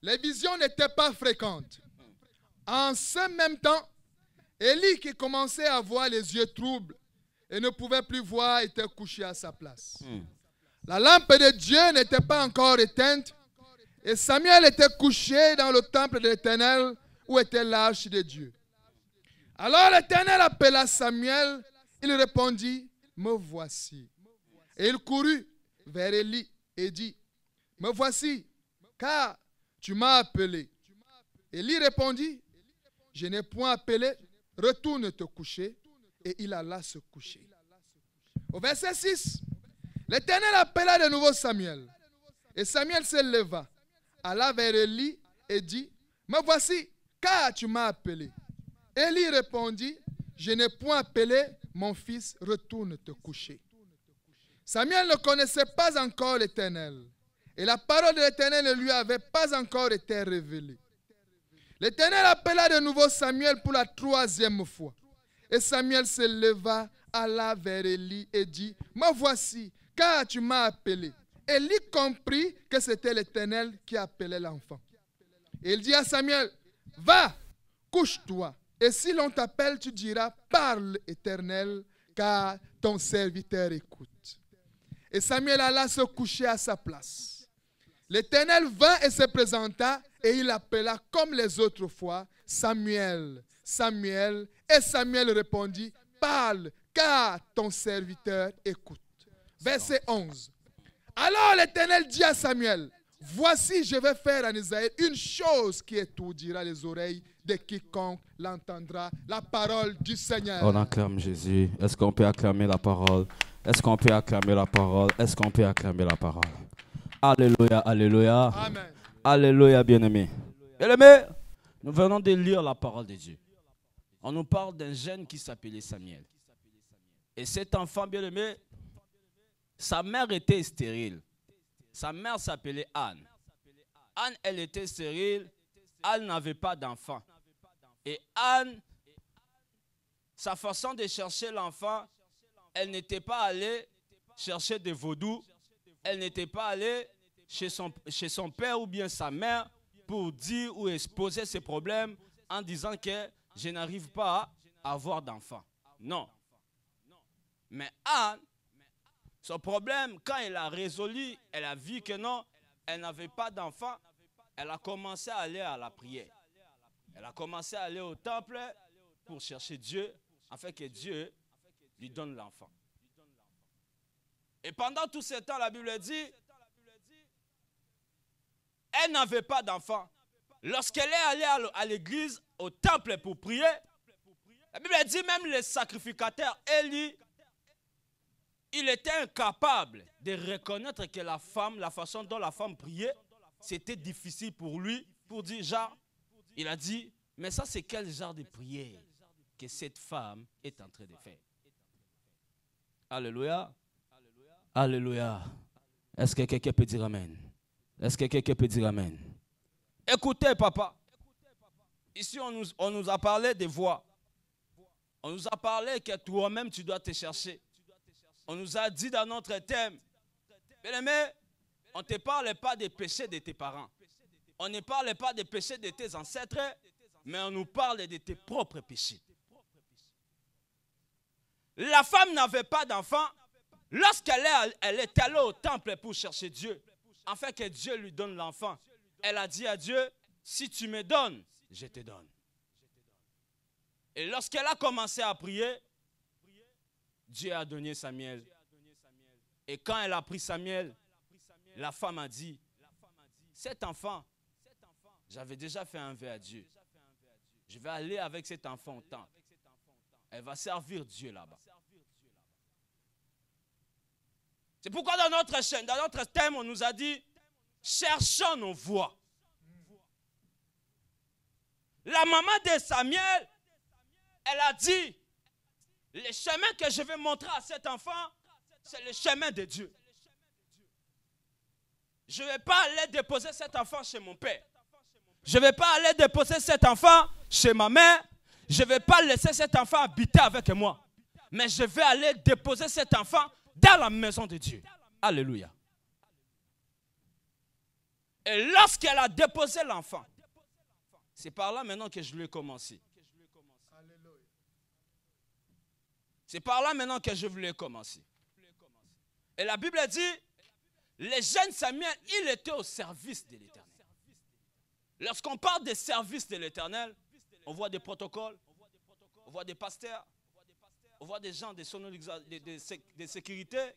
Les visions n'étaient pas fréquentes. En ce même temps, Élie, qui commençait à avoir les yeux troubles et ne pouvait plus voir, était couché à sa place. La lampe de Dieu n'était pas encore éteinte et Samuel était couché dans le temple de l'Éternel où était l'arche de Dieu. Alors l'Éternel appela Samuel, il répondit, « Me voici. » Et il courut vers Élie et dit, « Me voici, car tu m'as appelé. » Élie répondit, « Je n'ai point appelé, retourne te coucher. » Et il alla se coucher. Au verset 6, l'Éternel appela de nouveau Samuel. Et Samuel se leva, alla vers Élie et dit, « Me voici, car tu m'as appelé. » Élie répondit, « Je n'ai point appelé, mon fils, retourne te coucher. » Samuel ne connaissait pas encore l'Éternel, et la parole de l'Éternel ne lui avait pas encore été révélée. L'Éternel appela de nouveau Samuel pour la 3e fois. Et Samuel se leva, alla vers Élie et dit, « Me voici, car tu m'as appelé. » Élie comprit que c'était l'Éternel qui appelait l'enfant. Et il dit à Samuel, « Va, couche-toi, et si l'on t'appelle, tu diras, parle, Éternel, car ton serviteur écoute. » Et Samuel alla se coucher à sa place. L'Éternel vint et se présenta, et il appela comme les autres fois, « Samuel, Samuel. » Et Samuel répondit, « Parle, car ton serviteur écoute. » Verset 11. Alors l'Éternel dit à Samuel, « Voici, je vais faire en Israël une chose qui étourdira les oreilles de quiconque l'entendra, la parole du Seigneur. » On acclame Jésus. Est-ce qu'on peut acclamer la parole? Est-ce qu'on peut acclamer la parole? Est-ce qu'on peut acclamer la parole? Alléluia, alléluia. Amen. Alléluia, bien-aimé. Bien-aimé, nous venons de lire la parole de Dieu. On nous parle d'un jeune qui s'appelait Samuel. Et cet enfant, bien-aimé, sa mère était stérile. Sa mère s'appelait Anne. Anne, elle était stérile. Anne n'avait pas d'enfant. Et Anne, sa façon de chercher l'enfant, elle n'était pas allée chercher des vaudous. Elle n'était pas allée chez son père ou bien sa mère pour dire ou exposer ses problèmes en disant que je n'arrive pas à avoir d'enfant. Non. Mais Anne, son problème, quand elle a résolu, elle a vu que non, elle n'avait pas d'enfant, elle a commencé à aller à la prière. Elle a commencé à aller au temple pour chercher Dieu, afin que Dieu lui donne l'enfant. Et pendant tout ce temps, la Bible dit, elle n'avait pas d'enfant. Lorsqu'elle est allée à l'église, au temple pour prier, la Bible dit même le sacrificateur Élie, il était incapable de reconnaître que la façon dont la femme priait, c'était difficile pour lui, pour dire genre, il a dit, mais ça c'est quel genre de prière que cette femme est en train de faire? Alléluia. Alléluia. Est-ce que quelqu'un peut dire amen? Est-ce que quelqu'un peut dire amen? Écoutez, papa. Ici, on nous a parlé des voix. On nous a parlé que toi-même, tu dois te chercher. On nous a dit dans notre thème, bien-aimé, on ne te parle pas des péchés de tes parents. On ne parle pas des péchés de tes ancêtres, mais on nous parle de tes propres péchés. La femme n'avait pas d'enfant. Lorsqu'elle est allée au temple pour chercher Dieu, afin que Dieu lui donne l'enfant, elle a dit à Dieu, si tu me donnes, je te donne. Et lorsqu'elle a commencé à prier, Dieu a donné Samuel. Et quand elle a pris Samuel, la femme a dit, cet enfant, J'avais déjà fait un vœu à Dieu. Je vais aller avec cet enfant au temple. Elle va servir Dieu là-bas. C'est pourquoi dans notre chaîne, dans notre thème, on nous a dit, cherchons nos voies. La maman de Samuel, elle a dit, le chemin que je vais montrer à cet enfant, c'est le chemin de Dieu. Je ne vais pas aller déposer cet enfant chez mon père. Je ne vais pas aller déposer cet enfant chez ma mère. Je ne vais pas laisser cet enfant habiter avec moi. Mais je vais aller déposer cet enfant dans la maison de Dieu. Alléluia. Et lorsqu'elle a déposé l'enfant, c'est par là maintenant que je lui ai commencé. C'est par là maintenant que je voulais commencer. Et la Bible dit, le jeune Samuel, il était au service de l'Éternel. Lorsqu'on parle des services de l'Éternel, on voit des protocoles, on voit des pasteurs, on voit des gens de sécurité,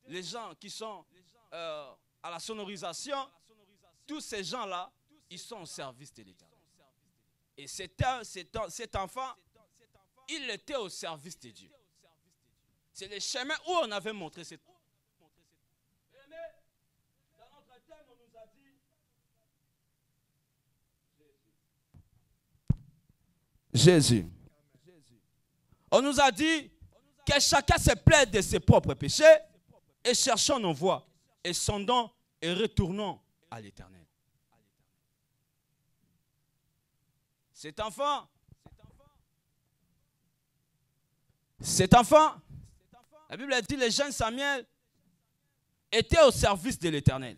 les gens qui sont à la sonorisation, tous ces gens-là, ils sont au service de l'Éternel. Et cet enfant, il était au service de Dieu. C'est le chemin où on avait montré cette... Dans notre thème, on nous a dit... Jésus. On nous a dit que chacun se plaide de ses propres péchés et cherchons nos voies et sondons et retournons à l'Éternel. Cet enfant, la Bible a dit, le jeune Samuel était au service de l'Éternel.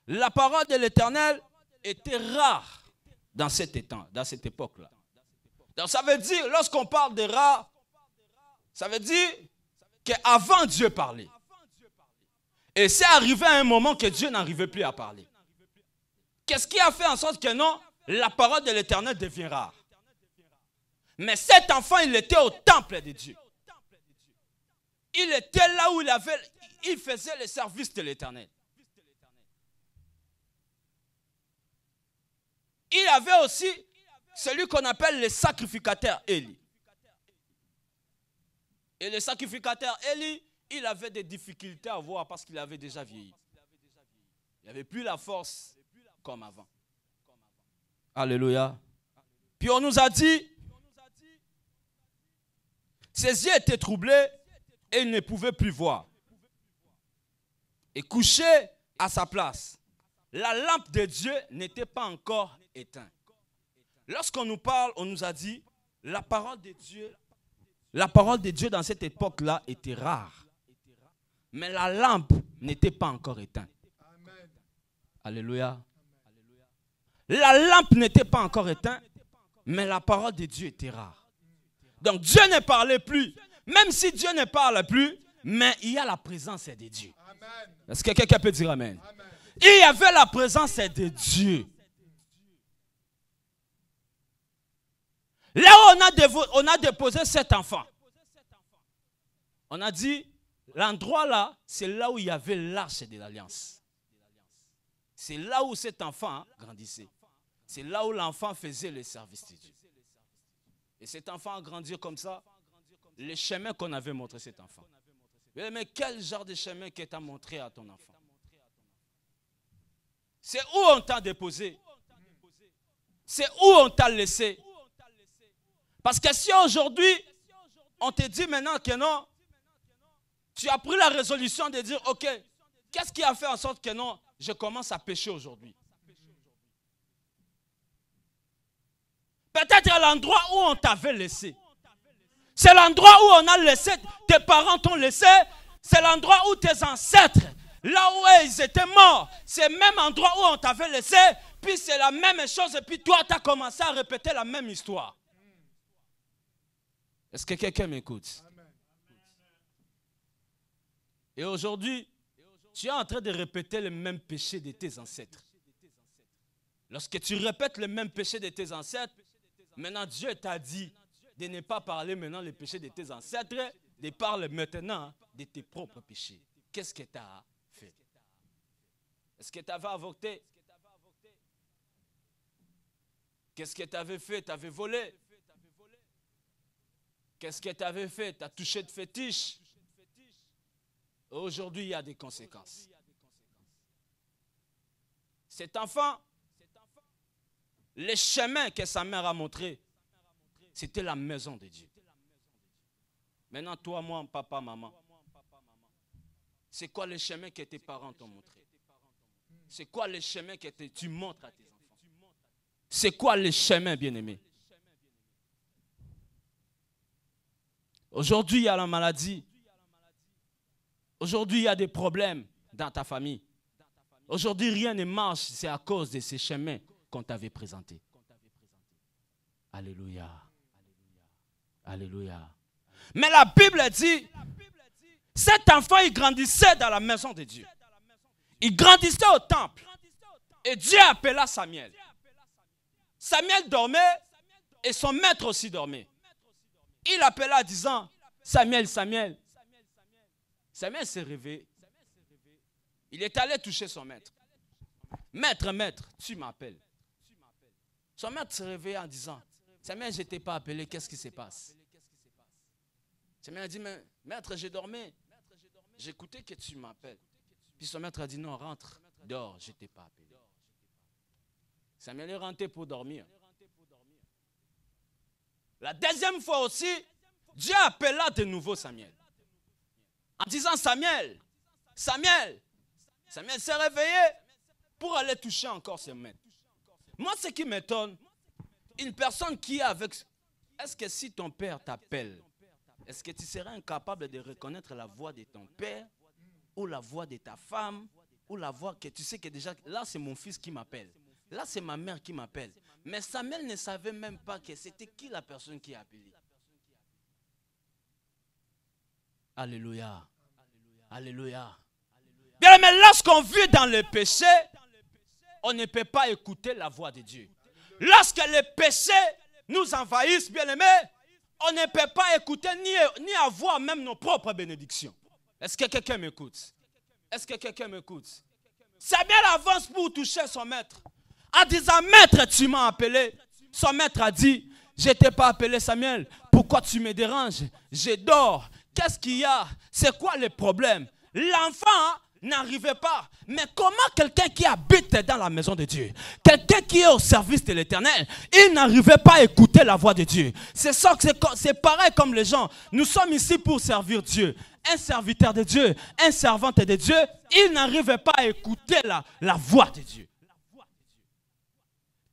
La parole de l'Éternel était rare dans cette époque-là. Donc ça veut dire, lorsqu'on parle de rare, ça veut dire qu'avant Dieu parlait. Et c'est arrivé à un moment que Dieu n'arrivait plus à parler. Qu'est-ce qui a fait en sorte que non, la parole de l'Éternel devient rare? Mais cet enfant, il était au temple de Dieu. Il était là où il faisait le service de l'Éternel. Il avait aussi celui qu'on appelle le sacrificateur Élie. Et le sacrificateur Élie, il avait des difficultés à voir parce qu'il avait déjà vieilli. Il n'avait plus la force comme avant. Alléluia. Puis on nous a dit, ses yeux étaient troublés et il ne pouvait plus voir. Et couché à sa place, la lampe de Dieu n'était pas encore éteinte. Lorsqu'on nous parle, on nous a dit, la parole de Dieu dans cette époque-là était rare. Mais la lampe n'était pas encore éteinte. Amen. Alléluia. La lampe n'était pas encore éteinte, mais la parole de Dieu était rare. Donc Dieu ne parlait plus. Même si Dieu ne parle plus, mais il y a la présence de Dieu. Amen. Est-ce que quelqu'un peut dire amen? Amen. Il y avait la présence de Dieu. Là où on a déposé cet enfant, on a dit, l'endroit là, c'est là où il y avait l'arche de l'alliance. C'est là où cet enfant grandissait. C'est là où l'enfant faisait le service de Dieu. Et cet enfant a grandi comme ça, le chemin qu'on avait montré cet enfant. Mais quel genre de chemin que tu as montré à ton enfant? C'est où on t'a déposé? C'est où on t'a laissé? Parce que si aujourd'hui, on te dit maintenant que non, tu as pris la résolution de dire, ok, qu'est-ce qui a fait en sorte que non, je commence à pécher aujourd'hui? Peut-être à l'endroit où on t'avait laissé. C'est l'endroit où on a laissé, tes parents t'ont laissé, c'est l'endroit où tes ancêtres, là où ils étaient morts, c'est le même endroit où on t'avait laissé, puis c'est la même chose, et puis toi, tu as commencé à répéter la même histoire. Est-ce que quelqu'un m'écoute? Et aujourd'hui, tu es en train de répéter le même péché de tes ancêtres. Lorsque tu répètes le même péché de tes ancêtres, maintenant Dieu t'a dit de ne pas parler maintenant le péché de tes ancêtres, de parler maintenant de tes propres péchés. Qu'est-ce que tu as fait? Est-ce que tu avais avorté? Qu'est-ce que tu avais fait? Tu avais volé. Qu'est-ce que tu avais fait? Tu as touché de fétiche. Aujourd'hui, il y a des conséquences. Cet enfant, le chemin que sa mère a montré, c'était la maison de Dieu. Maintenant, toi, moi, papa, maman, c'est quoi le chemin que tes parents t'ont montré? C'est quoi le chemin que tu montres à tes enfants? C'est quoi le chemin, bien-aimé? Aujourd'hui, il y a la maladie. Aujourd'hui, il y a des problèmes dans ta famille. Aujourd'hui, rien ne marche, c'est à cause de ces chemins qu'on t'avait présentés. Alléluia. Alléluia. Mais la Bible dit, cet enfant, il grandissait dans la maison de Dieu. Il grandissait au temple. Et Dieu appela Samuel. Samuel dormait et son maître aussi dormait. Il appela en disant, Samuel, Samuel. Samuel s'est réveillé. Il est allé toucher son maître. Maître, maître, tu m'appelles. Son maître s'est réveillé en disant, Samuel, je ne t'ai pas appelé, qu'est-ce qui se passe? Samuel a dit, mais maître, j'ai dormi. J'écoutais que tu m'appelles. Puis son maître a dit, non, rentre, dors, je ne t'ai pas appelé. Samuel est rentré pour dormir. La deuxième fois aussi, Dieu appela de nouveau Samuel. En disant, Samuel, Samuel. Samuel s'est réveillé pour aller toucher encore ses maîtres. Moi, ce qui m'étonne, une personne qui est avec... Est-ce que si ton père t'appelle, est-ce que tu seras incapable de reconnaître la voix de ton père ou la voix de ta femme ou la voix que tu sais que déjà, là c'est mon fils qui m'appelle, là c'est ma mère qui m'appelle. Mais Samuel ne savait même pas que c'était qui la personne qui a appelé. Alléluia. Alléluia. Bien, mais lorsqu'on vit dans le péché, on ne peut pas écouter la voix de Dieu. Lorsque le péché nous envahisse, bien aimé, on ne peut pas écouter ni avoir même nos propres bénédictions. Est-ce que quelqu'un m'écoute? Est-ce que quelqu'un m'écoute? Samuel avance pour toucher son maître. En disant, maître, tu m'as appelé. Son maître a dit, je ne t'ai pas appelé Samuel. Pourquoi tu me déranges? Je dors. Qu'est-ce qu'il y a? C'est quoi le problème? L'enfant n'arrivait pas. Mais comment quelqu'un qui habite dans la maison de Dieu, quelqu'un qui est au service de l'Éternel, il n'arrivait pas à écouter la voix de Dieu. C'est pareil comme les gens. Nous sommes ici pour servir Dieu. Un serviteur de Dieu, un servante de Dieu, il n'arrivait pas à écouter la voix de Dieu.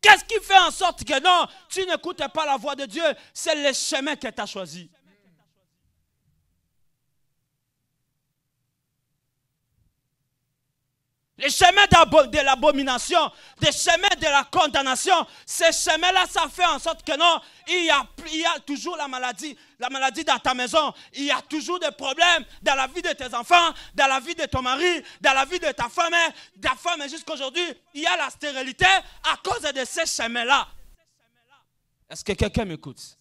Qu'est-ce qui fait en sorte que non, tu n'écoutes pas la voix de Dieu? C'est le chemin que tu as choisi. Les chemins de l'abomination, les chemins de la condamnation, ces chemins-là, ça fait en sorte que non, il y a toujours la maladie dans ta maison, il y a toujours des problèmes dans la vie de tes enfants, dans la vie de ton mari, dans la vie de ta femme jusqu'à aujourd'hui, il y a la stérilité à cause de ces chemins-là. Est-ce que quelqu'un m'écoute?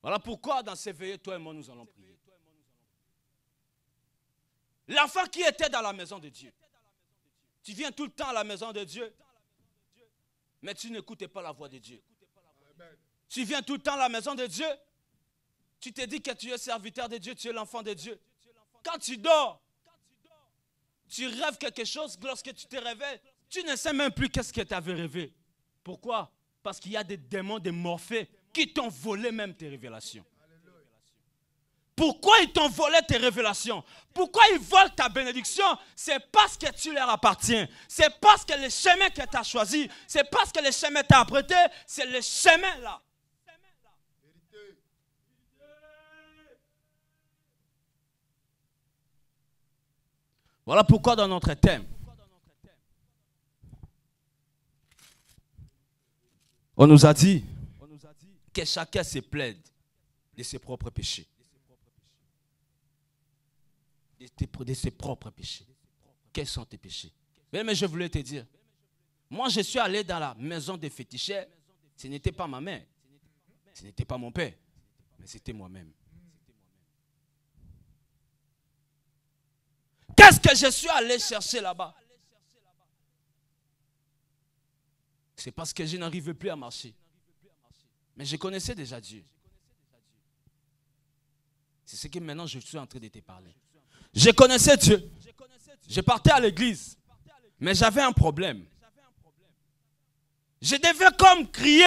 Voilà pourquoi dans ces veillées, toi et moi, nous allons prier. L'enfant qui était dans la maison de Dieu. Tu viens tout le temps à la maison de Dieu, mais tu n'écoutes pas la voix de Dieu. Tu viens tout le temps à la maison de Dieu, tu te dis que tu es serviteur de Dieu, tu es l'enfant de Dieu. Quand tu dors, tu rêves quelque chose, lorsque tu te réveilles, tu ne sais même plus qu'est-ce que tu avais rêvé. Pourquoi? Parce qu'il y a des démons, des morphées qui t'ont volé même tes révélations. Pourquoi ils t'ont volé tes révélations? Pourquoi ils volent ta bénédiction? C'est parce que tu leur appartiens. C'est parce que le chemin que tu as choisi, c'est parce que le chemin t'a apprêté, c'est le chemin là. Voilà pourquoi dans notre thème, on nous a dit que chacun se plaide de ses propres péchés. De ses propres péchés. Quels sont tes péchés? Mais je voulais te dire, moi je suis allé dans la maison des féticheurs, ce n'était pas ma mère, ce n'était pas mon père, mais c'était moi-même. Qu'est-ce que je suis allé chercher là-bas? C'est parce que je n'arrivais plus à marcher. Mais je connaissais déjà Dieu. C'est ce que maintenant je suis en train de te parler. Je connaissais Dieu. Je partais à l'église. Mais j'avais un problème. Je devais comme crier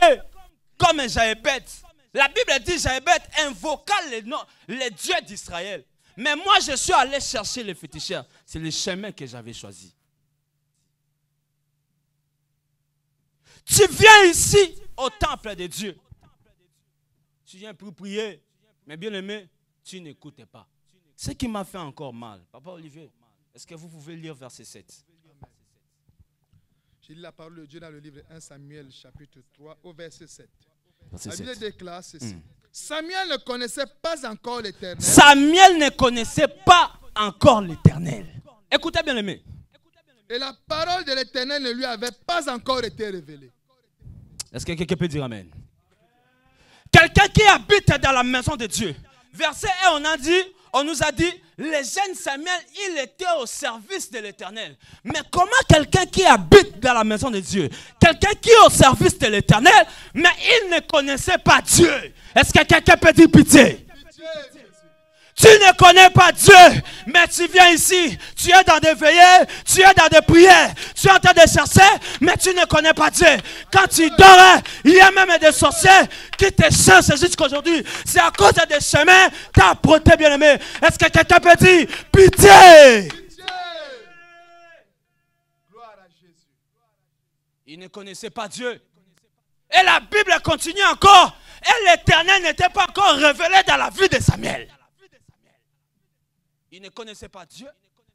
comme un Jaébeth. La Bible dit Jaébeth invoqua les dieux d'Israël. Mais moi je suis allé chercher les féticheurs. C'est le chemin que j'avais choisi. Tu viens ici au temple de Dieu. Tu viens pour prier. Mais bien aimé, tu n'écoutes pas. Ce qui m'a fait encore mal. Papa Olivier, est-ce que vous pouvez lire verset 7? J'ai lu la parole de Dieu dans le livre 1 Samuel chapitre 3 au verset 7. Verset La Bible 7. déclare ceci. Samuel ne connaissait pas encore l'Éternel. Samuel ne connaissait pas encore l'Éternel. Écoutez bien aimé. Et la parole de l'Éternel ne lui avait pas encore été révélée. Est-ce que quelqu'un peut dire amen? Quelqu'un qui habite dans la maison de Dieu. Verset 1, on nous a dit, le jeune Samuel, il était au service de l'Éternel. Mais comment quelqu'un qui habite dans la maison de Dieu, quelqu'un qui est au service de l'Éternel, mais il ne connaissait pas Dieu? Est-ce que quelqu'un peut dire pitié? Tu ne connais pas Dieu, mais tu viens ici, tu es dans des veillées, tu es dans des prières, tu es en train de chercher, mais tu ne connais pas Dieu. Quand tu dors, il y a même des sorciers qui te cherchent jusqu'à aujourd'hui. C'est à cause des chemins que tu as protégé, bien-aimé. Est-ce que quelqu'un peut dire pitié? Gloire à Jésus. Il ne connaissait pas Dieu. Et la Bible continue encore. Et l'Éternel n'était pas encore révélé dans la vie de Samuel. Il ne connaissait pas Dieu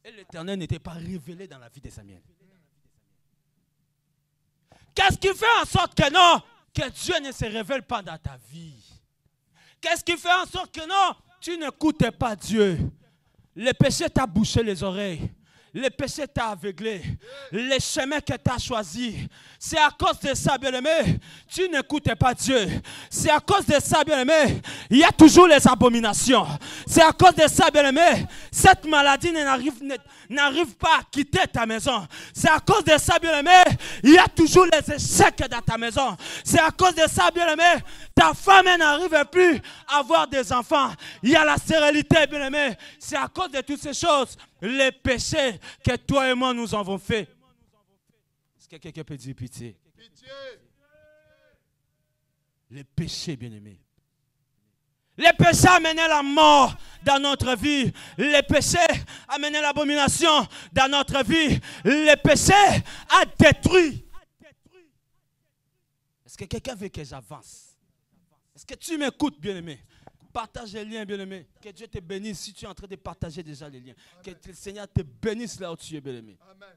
et l'Éternel n'était pas révélé dans la vie de Samuel. Qu'est-ce qui fait en sorte que non, que Dieu ne se révèle pas dans ta vie? Qu'est-ce qui fait en sorte que non, tu n'écoutes pas Dieu? Le péché t'a bouché les oreilles. Le péché t'a aveuglé. Les chemins que tu as choisis. C'est à cause de ça, bien-aimé, tu n'écoutes pas Dieu. C'est à cause de ça, bien-aimé, il y a toujours les abominations. C'est à cause de ça, bien-aimé, cette maladie n'arrive pas à quitter ta maison. C'est à cause de ça, bien-aimé, il y a toujours les échecs dans ta maison. C'est à cause de ça, bien-aimé, ta femme n'arrive plus à avoir des enfants. Il y a la stérilité, bien-aimé. C'est à cause de toutes ces choses, les péchés que toi et moi nous avons fait. Est-ce que quelqu'un peut dire pitié? Pitié. Les péchés, bien-aimés. Les péchés amenaient la mort dans notre vie. Les péchés amenaient l'abomination dans notre vie. Les péchés a détruit. Est-ce que quelqu'un veut que j'avance? Est-ce que tu m'écoutes, bien-aimé? Partage les liens, bien-aimé. Que Dieu te bénisse si tu es en train de partager déjà les liens. Que le Seigneur te bénisse là où tu es, bien-aimé. Amen.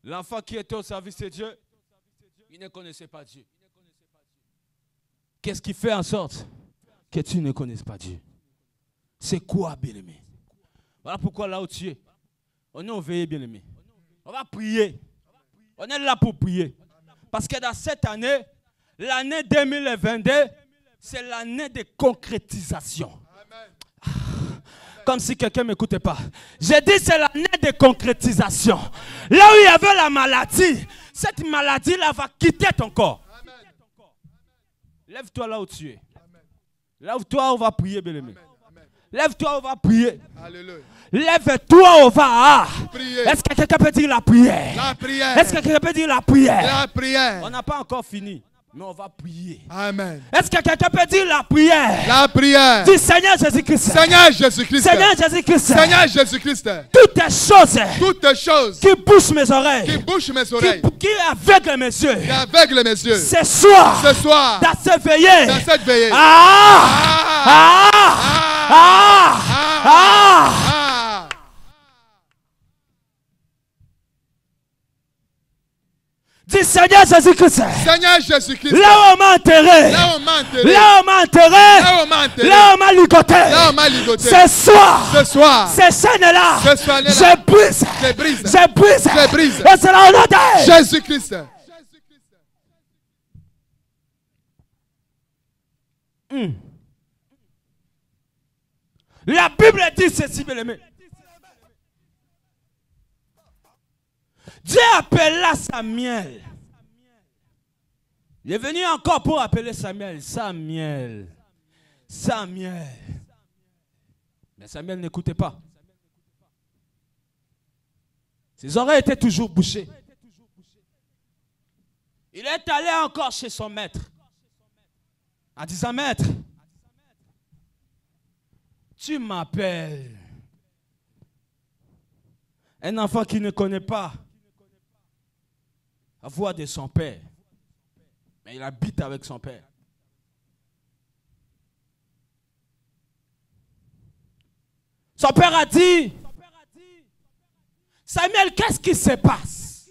L'enfant qui était au service de Dieu, il ne connaissait pas Dieu. Qu'est-ce qui fait en sorte que tu ne connaisses pas Dieu? C'est quoi, bien-aimé? Voilà pourquoi là où tu es, on est au veillé, bien-aimé. On va prier. On est là pour prier. Parce que dans cette année, l'année 2022, c'est l'année de concrétisation. Comme si quelqu'un ne m'écoutait pas. J'ai dit c'est l'année de concrétisation. Là où il y avait la maladie, cette maladie-là va quitter ton corps. Lève-toi là où tu es. Lève-toi, on va prier, bien-aimé. Lève-toi, on va prier. Alléluia. Lève-toi, on va prier. Est-ce que quelqu'un peut dire la prière? La prière. Est-ce que quelqu'un peut dire la prière? La prière. On n'a pas encore fini, mais on va prier. Amen. Est-ce que quelqu'un peut dire la prière? La prière. Dis Seigneur Jésus-Christ. Seigneur Jésus-Christ. Seigneur Jésus-Christ. Seigneur Jésus-Christ. Toutes les choses Toutes choses qui bouchent mes oreilles, qui bouchent mes oreilles, qui aveuglent mes yeux, qui aveuglent mes yeux, ce soir, dans cette veillée, dis Seigneur Jésus-Christ. Seigneur Jésus-Christ. Là où on m'a enterré. Là où on m'a enterré. Là où on m'a enterré. Là où on m'a enterré. Là où on m'a ligoté. Là où on m'a ligoté. Ce soir. Ce soir. Ces chaînes-là. Ce soir-là. Je brise. Je brise. Je brise. Je brise. Et c'est là au nom de Jésus-Christ. La Bible dit ceci, bien-aimé. Dieu appela Samuel. Il est venu encore pour appeler Samuel. Samuel. Samuel. Mais Samuel n'écoutait pas. Ses oreilles étaient toujours bouchées. Il est allé encore chez son maître. En disant, maître, tu m'appelles. Un enfant qui ne connaît pas la voix de son père. Mais il habite avec son père. Son père a dit, Samuel, qu'est-ce qui se passe?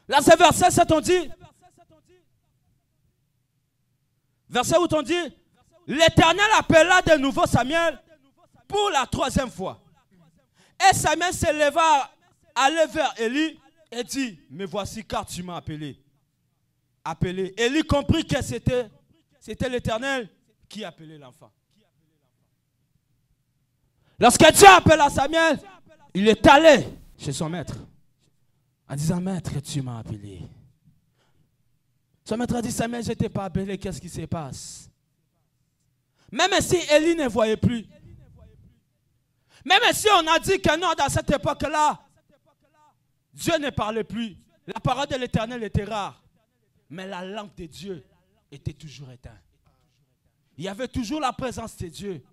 Là, c'est verset 7, on dit. Verset où on dit, l'Éternel appela de nouveau Samuel pour la 3e fois. Et Samuel se leva, allait vers Élie et dit, me voici car tu m'as appelé. Appelé. Élie comprit que c'était l'Éternel qui appelait l'enfant. Lorsque Dieu appela Samuel, il est allé chez son maître en disant, maître, tu m'as appelé. Son maître a dit, Samuel, je ne t'ai pas appelé, qu'est-ce qui se passe? Même si Élie ne voyait plus, même si on a dit que non, dans cette époque-là, Dieu ne parlait plus. La parole de l'Éternel était rare. Mais la lampe de Dieu était toujours éteinte. Il y avait toujours la présence de Dieu.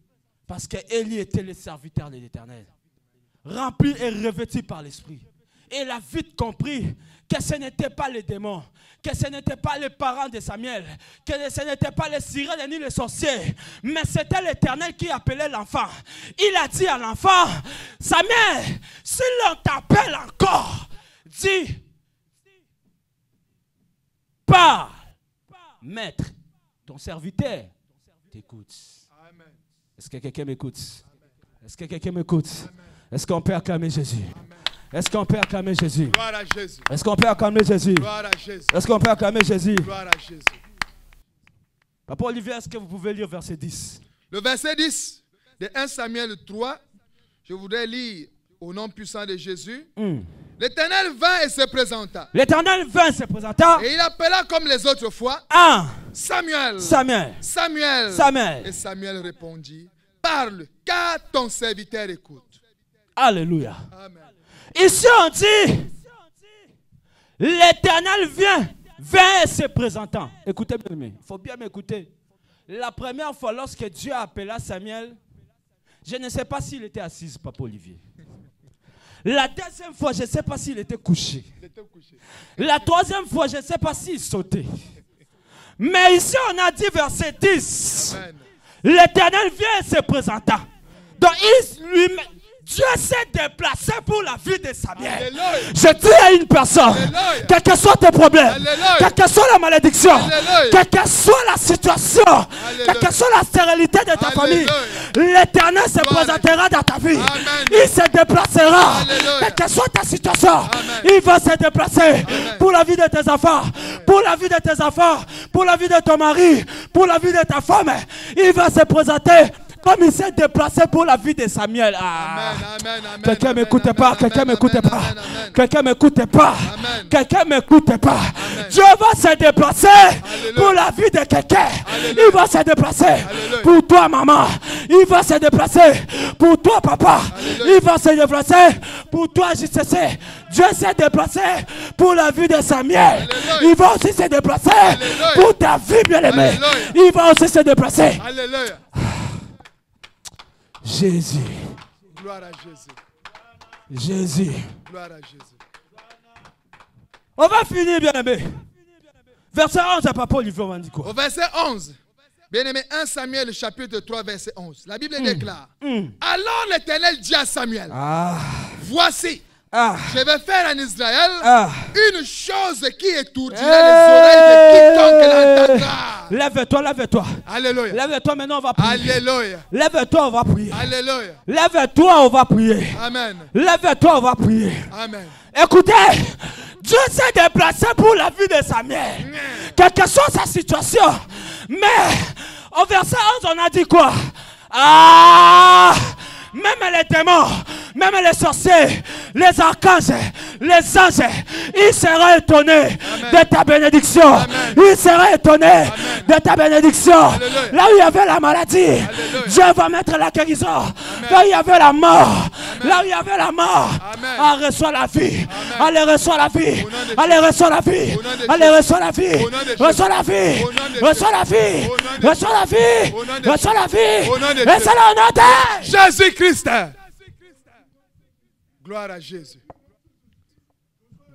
Parce qu'Élie était le serviteur de l'Éternel. Rempli et revêtu par l'Esprit. Et il a vite compris que ce n'était pas les démons, que ce n'était pas les parents de Samuel, que ce n'était pas les sirènes ni les sorciers, mais c'était l'Éternel qui appelait l'enfant. Il a dit à l'enfant, Samuel, si l'on t'appelle encore, dis, parle, maître, ton serviteur t'écoute. Est-ce que quelqu'un m'écoute? Est-ce que quelqu'un m'écoute? Est-ce qu'on peut acclamer Jésus? Est-ce qu'on peut acclamer Jésus? Gloire à Jésus. Est-ce qu'on peut acclamer Jésus? Gloire à Jésus. Est-ce qu'on peut acclamer Jésus? Gloire à Jésus. Papa Olivier, est-ce que vous pouvez lire verset 10? Le verset 10 de 1 Samuel 3, je voudrais lire au nom puissant de Jésus. L'Éternel vint et se présenta. L'Éternel vint et se présenta. Et il appela comme les autres fois. Samuel. Samuel. Samuel. Samuel. Et Samuel répondit, parle, car ton serviteur écoute. Alléluia. Amen. Ici on dit, l'Éternel vient et se présentant. Écoutez bien, il faut bien m'écouter. La première fois lorsque Dieu a appelé Samuel, je ne sais pas s'il était assis, Papa Olivier. La deuxième fois, je ne sais pas s'il était couché. La troisième fois, je ne sais pas s'il sautait. Mais ici, on a dit verset 10. L'Éternel vient et se présenta. Donc, Dieu s'est déplacé pour la vie de Samuel. Alléluia. Je dis à une personne, quels que soient tes problèmes, quelle que soit la malédiction, quelle que soit la situation, quelle que soit la stérilité de ta famille, l'Éternel se présentera dans ta vie. Amen. Il se déplacera. Quelle que soit ta situation, il va se déplacer pour la vie de tes enfants, pour la vie de tes enfants, pour la vie de ton mari, pour la vie de ta femme. Il va se présenter comme il s'est déplacé pour la vie de Samuel. Quelqu'un ne m'écoute pas, quelqu'un ne m'écoute pas, quelqu'un ne m'écoute pas, quelqu'un ne m'écoute pas. Dieu va se déplacer pour la vie de quelqu'un. Il va se déplacer pour toi, maman. Il va se déplacer pour toi, papa. Il va se déplacer pour toi, JCC. Dieu s'est déplacé pour la vie de Samuel. Il va aussi se déplacer pour ta vie, bien-aimée. Il va aussi se déplacer. Alléluia. Jésus. Gloire à Jésus. Jésus. Gloire à Jésus. On va finir, bien-aimé. Verset 11, Papa Olivier, on va dire quoi? Au verset 11. Bien-aimé, 1 Samuel, chapitre 3, verset 11. La Bible déclare. Alors l'Éternel dit à Samuel. Voici. Je vais faire en Israël une chose qui étourdira les oreilles de quiconque l'entendra. Lève-toi, lève-toi. Alléluia. Lève-toi, maintenant on va prier. Alléluia. Lève-toi, on va prier. Alléluia. Lève-toi, on va prier. Amen. Lève-toi, on va prier. Amen. Écoutez, Dieu s'est déplacé pour la vie de Samuel. Quelle que soit sa situation. Mais Au verset 11, on a dit quoi? Ah! Même les démons, même les sorciers, les archanges, les anges, ils seraient étonnés de ta bénédiction. Ils seraient étonnés de ta bénédiction. Là où il y avait la maladie, Dieu va mettre la guérison. Là où il y avait la mort, là où il y avait la mort, elle reçoit la vie. Elle reçoit la vie. Elle reçoit la vie. Elle reçoit la vie. Reçoit la vie. Reçoit la vie. Reçoit la vie. Reçoit la vie. Et c'est le nom de Jésus-Christ. Gloire à Jésus.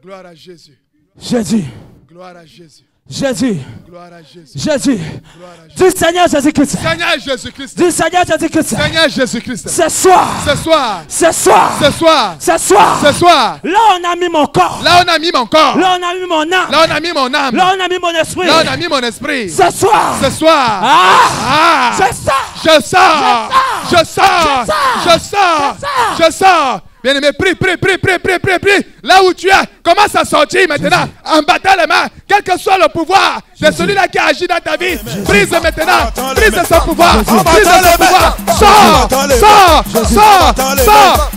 Gloire à Jésus. Jésus. Gloire à Jésus. Jésus. Gloire à Jésus. Jésus. Gloire à Jésus. Du Seigneur Jésus-Christ. Seigneur Jésus-Christ. Du Seigneur Jésus-Christ. Seigneur Jésus-Christ. Ce soir. Ce soir. Ce soir. Ce soir. Ce soir. Ce soir. Là on a mis mon corps. Là on a mis mon corps. Là on a mis mon âme. Là on a mis mon âme. Là on a mis mon esprit. Là on a mis mon esprit. Ce soir. Ce soir. Ah. Je sors. Je sors. Je sors. Je sors. Je sors. Bien-aimé, prie. Là où tu es, commence à sortir maintenant en battant les mains. Quel que soit le pouvoir de celui-là qui agit dans ta vie, brise maintenant. Brise son pouvoir. Brise son pouvoir. Sors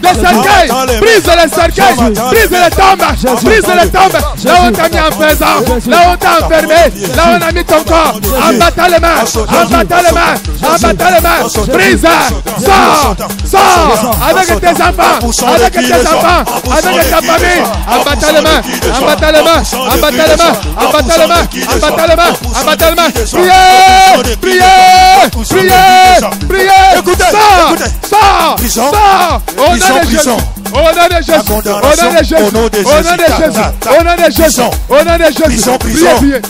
des cercueils. Brise les cercueils. Brise les tombes. Brise les tombes. Là où on t'a mis en prison. Là où on t'a enfermé. Là où on a mis ton corps. En battant les mains. En battant les mains. En battant les mains. Brise. Sors. Avec tes enfants. Avec tes enfants, avec ta famille, en battant les mains, en battant les mains, en battant les mains, en battant les mains, en battant les mains, en battant les mains. Priez. Sors. Au nom de Jésus. Au nom de Jésus. Au nom de Jésus. Au nom de Jésus. Au nom de Jésus. Au nom de Jésus. Priez.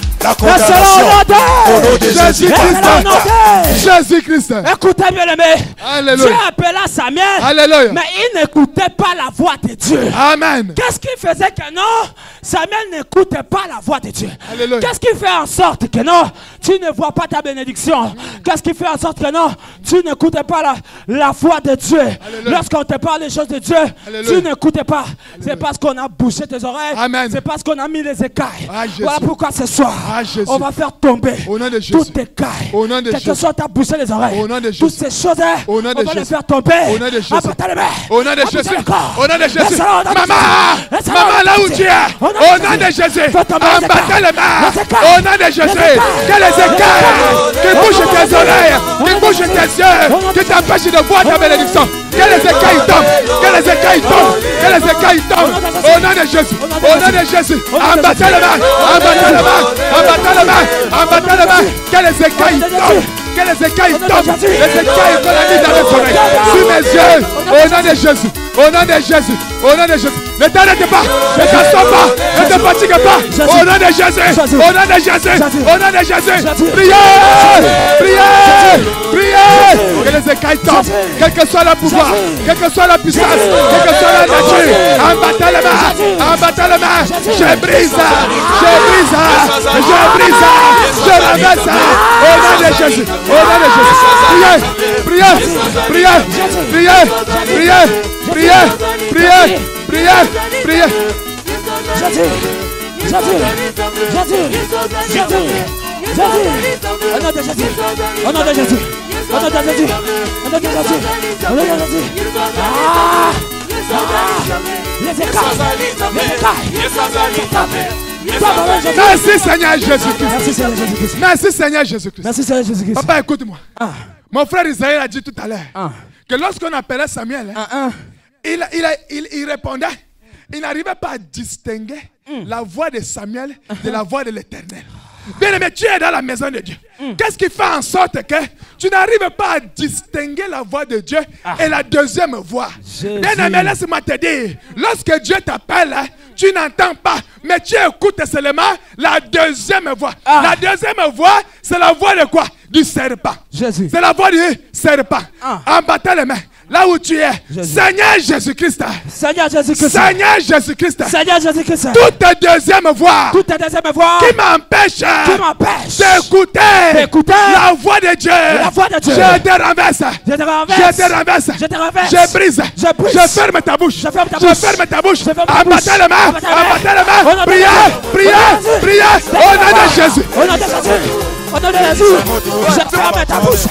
Jésus-Christ. Écoutez bien aimé. Alléluia. Dieu appela Samuel. Alléluia. Mais il n'écoutait pas la voix de Dieu. Amen. Qu'est-ce qui faisait que non, Samuel n'écoutait pas la voix de Dieu? Alléluia. Qu'est-ce qui fait en sorte que non, tu ne vois pas ta bénédiction? Qu'est-ce qui fait en sorte que non, tu n'écoutes pas la voix de Dieu? Lorsqu'on te parle des choses de Dieu, tu n'écoutes pas. C'est parce qu'on a bouché tes oreilles. Amen. C'est parce qu'on a mis les écailles. Ah, voilà pourquoi ce soir, on va faire tomber toutes tes écailles. Quel que soit ta bouché les oreilles, toutes ces choses, on va les faire tomber. Au nom de Jésus. Au nom de Jésus. Maman, là où tu es. Au nom de Jésus. En battant les mains. Au nom de Jésus. Que les écailles qui bougent tes oreilles, qui bougent tes yeux, qui t'empêchent de voir ta bénédiction. Que les écailles tombent. Que les écailles tombent. Que les écailles tombent. Au nom de Jésus. Au nom de Jésus. En battant les mains. En battant les mains. En battant les mains. En battant les mains. Que les écailles tombent. Que les écailles tombent. Les écailles qu'on a mis dans les oreilles. Sur mes yeux. Au nom de Jésus. Au nom de Jésus. Au nom de Jésus. Ne t'arrête pas. Ne t'assois pas. Ne te fatigue pas. Au nom de Jésus. Au nom de Jésus. Au nom de Jésus. Priez. Que les écailles tombent. Quel que soit le pouvoir. Quelle que soit la puissance. Quelle que soit la nature. En battant les mains. En battant les mains. Je brise. Je renverse. Au nom de Jésus. Au nom de Jésus. Priez. Au nom de Jésus. Les écailles. Merci Seigneur Jésus-Christ. Merci Seigneur Jésus-Christ. Papa, écoute-moi. Mon frère Isaïe a dit tout à l'heure que lorsqu'on appelait Samuel, il répondait, il n'arrivait pas à distinguer la voix de Samuel de la voix de l'Éternel. Bien aimé, tu es dans la maison de Dieu. Qu'est-ce qui fait en sorte que tu n'arrives pas à distinguer la voix de Dieu et la deuxième voix? Bien aimé, laisse-moi te dire, lorsque Dieu t'appelle, tu n'entends pas, mais tu écoutes seulement la deuxième voix. La deuxième voix, c'est la voix de quoi? Du serpent. C'est la voix du serpent. En battant les mains. Là où tu es, Seigneur Jésus-Christ. Seigneur Jésus-Christ. Seigneur Jésus-Christ. Seigneur Jésus-Christ. Toute deuxième voix. Qui m'empêche d'écouter la voix de Dieu. Je te renverse. Je te renverse. Je brise. Je ferme ta bouche. Je ferme ta bouche. En battant les mains. Priez. Au nom de Jésus. Au nom de Jésus, je ferme ta bouche.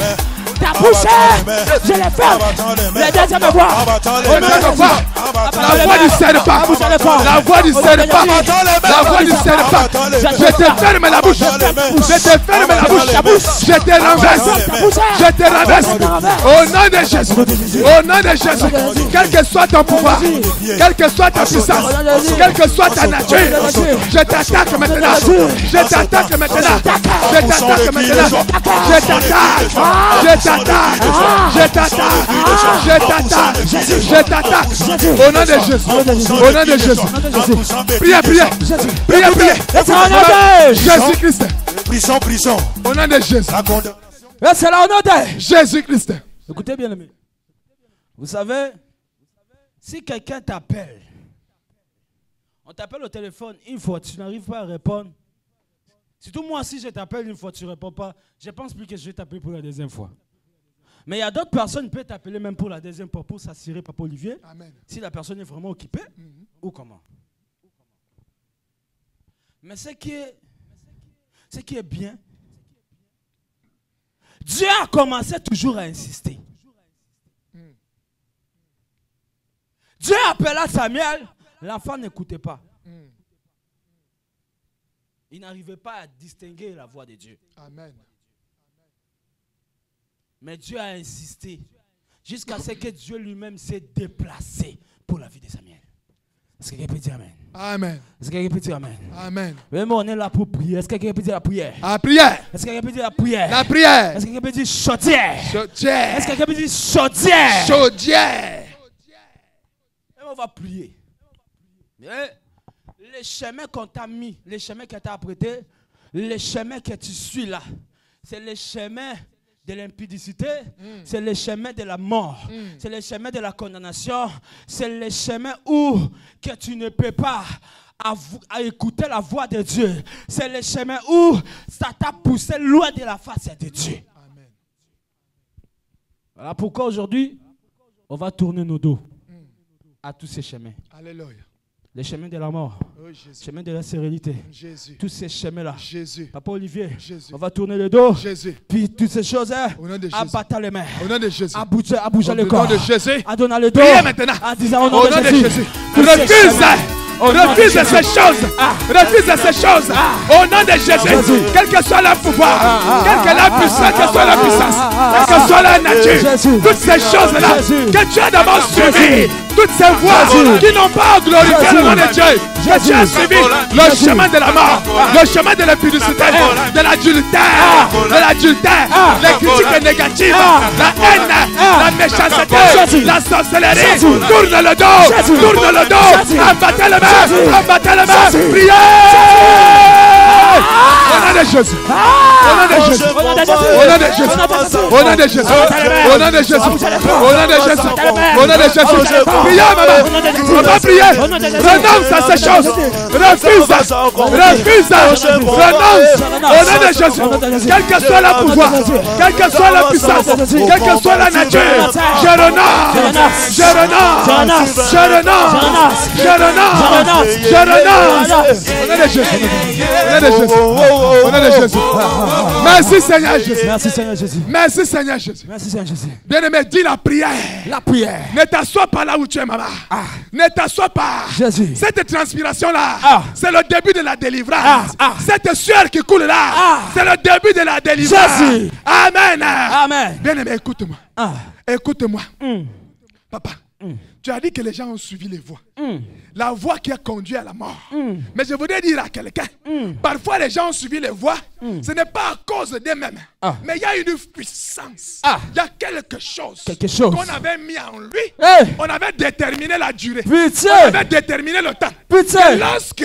Ta bouche, je les ferme. Les deuxièmes voix. Au nom de Jésus. La voix du serpent. La voix du serpent. La voix du serpent. Je te ferme la bouche. Je te ferme la bouche. Je te renverse. Je te renverse. Au nom de Jésus. Au nom de Jésus. Quel que soit ton pouvoir, quelle que soit ta puissance, quelle que soit ta nature, je t'attaque maintenant. Je t'attaque maintenant. Je t'attaque maintenant. Je t'attaque. Je t'attaque. Je t'attaque. Je t'attaque. Je t'attaque. Au nom de Jésus. Au nom de Jésus. Priez, priez. Priez, priez. Jésus-Christ. Prison. Au nom de Jésus. C'est là au nom de Jésus-Christ. Écoutez bien, amis. Vous savez, si quelqu'un t'appelle, on t'appelle au téléphone une fois, tu n'arrives pas à répondre. Surtout moi, si je t'appelle une fois, tu ne réponds pas, je ne pense plus que je vais t'appeler pour la deuxième fois. Mais il y a d'autres personnes qui peuvent t'appeler même pour la deuxième fois pour s'assurer, Papa Olivier, Amen. si la personne est vraiment occupée ou comment. Mais ce qui est bien, Dieu a commencé toujours à insister. Dieu appela Samuel, l'enfant n'écoutait pas. Il n'arrivait pas à distinguer la voix de Dieu. Amen. Mais Dieu a insisté jusqu'à ce que Dieu lui-même s'est déplacé pour la vie de Samuel. Est-ce que quelqu'un peut dire Amen? Amen. Est-ce que quelqu'un peut dire Amen? Amen. Même on est là pour prier. Est-ce que quelqu'un peut dire la prière? La prière. Est-ce que quelqu'un peut dire la prière? La prière. Est-ce que quelqu'un peut dire chaudière? Chaudière. Est-ce que quelqu'un peut dire chaudière? Chaudière. Et on va prier. Mais les chemins qu'on t'a mis, les chemins que t'a apprêtés, les chemins que tu suis là, c'est les chemins de l'impudicité, c'est les chemins de la mort, c'est les chemins de la condamnation, c'est les chemins où que tu ne peux pas à écouter la voix de Dieu, c'est les chemins où ça t'a poussé loin de la face de Dieu. Amen. Voilà pourquoi aujourd'hui, on va tourner nos dos à tous ces chemins. Alléluia. Les chemins de la mort, Oh Jésus. chemins de la sérénité, Jésus. tous ces chemins-là. Jésus. Papa Olivier, Jésus. on va tourner le dos. Jésus. Puis toutes ces choses, Au nom de à Jésus. battre les mains, Au nom de Jésus. à bouger le Au corps, nom de Jésus. à donner le dos, Priez maintenant. à dire au nom Au de nom de Jésus. Jésus. Tous ces chemins. Refuse ces choses. Refuse ces choses. Au nom de Jésus. Quel que soit le pouvoir, quelle que la puissance, quelle que soit la puissance, quelle que soit la nature, toutes ces choses-là que tu as d'abord suivies, toutes ces voies qui n'ont pas glorifié le nom de Dieu, que tu as suivi le chemin de la mort, le chemin de l'impudicité, de l'adultère, les critiques négatives, la haine, la méchanceté, la sorcellerie. Tourne le dos, abattez le main. Abattez les mains, priez! Au nom de Jésus! Au nom de Jésus! Au nom de Jésus! Au nom de Jésus! Au nom de Jésus! Au nom de Jésus! Au nom de Jésus! Priez, maman! On va prier! Renonce à ces choses! Refuse! Renonce! Au nom de Jésus! Quel que soit le pouvoir, quelle que soit la puissance, quelle que soit la nature, je renonce! Je renonce! Je renonce! Je renonce! Je renonce! Au nom de Jésus! Au nom de Jésus! Au nom de Jésus! Merci Seigneur Jésus! Merci Seigneur Jésus. Merci Seigneur Jésus! Merci Seigneur Jésus. Bien-aimé, dis la prière! La prière. Ne t'assois pas là où tu es, maman! Ne t'assois pas! Jésus. Cette transpiration-là, Ah. c'est le début de la délivrance! Ah. Cette sueur qui coule là, c'est le début de la délivrance! Jésus. Amen! Amen. Bien-aimé, écoute-moi! Écoute-moi! Mm. Papa, tu as dit que les gens ont suivi les voies. La voie qui a conduit à la mort. Mais je voudrais dire à quelqu'un, parfois les gens ont suivi les voies, ce n'est pas à cause d'eux-mêmes, mais il y a une puissance. Il y a quelque chose qu'on avait mis en lui. Hey. On avait déterminé la durée. Pitié. On avait déterminé le temps. Pitié. Et lorsque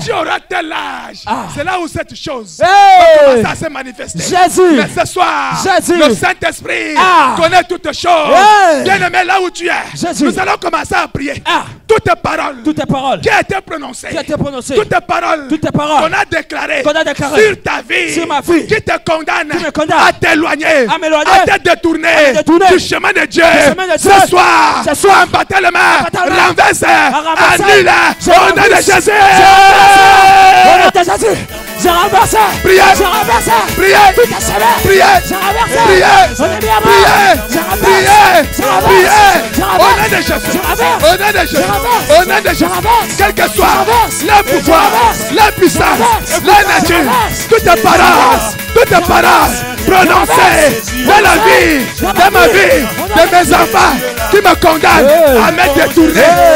tu auras tel âge, c'est là où cette chose Hey. va commencer à se manifester. Jésus. Mais ce soir, Jésus. le Saint-Esprit connaît toutes choses. Hey. Bien-aimé, là où tu es, Jésus. nous allons commencer à prier. Toutes tes paroles qui a été prononcées, toutes tes paroles qu'on a déclarées sur ta vie, sur ma vie, qui te condamnent qui me condamne à t'éloigner, à m'éloigner, à te détourner du chemin de Dieu. Ce soir, embattez les mains, renversez, annulez, au nom de Jésus. Au nom de Jésus. J'ai renversé. Priez. J'ai renversé. Priez. Tout est semé. Priez. J'ai renversé. Priez. On est bien mort. Priez. J'ai renversé. Priez. J'ai renversé. Priez. J'ai Au renversé. nom de Jésus. Je renverse. Au nom de Jésus. Je renverse. Au nom de Je Jésus. renverse. Quel que Je soit renverse. le pouvoir, Je renverse. la puissance, Je renverse. la Je nature, renverse. toutes les paroles, toutes les paroles prononcées dans la vie, dans ma vie, de mes enfants qui me condamnent à me détourner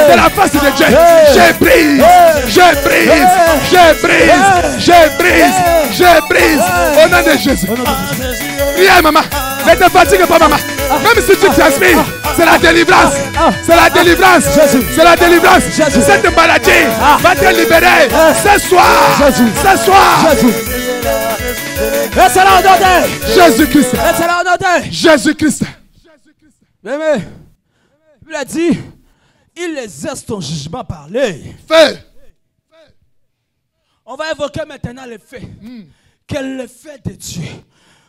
de la face de Dieu. Je brise, je brise, je brise, je brise, je brise. Au nom de Jésus. Priez, maman. Ne te fatigue pas, maman. Même si tu transpires, c'est la délivrance. C'est la délivrance. C'est la délivrance. Cette maladie va te libérer ce soir. Ce soir. Et c'est là on Jésus-Christ. Et c'est là on Jésus-Christ. Mais, il a dit, il exerce ton jugement par l'œil. Fais. On va évoquer maintenant les faits. Que le fait de Dieu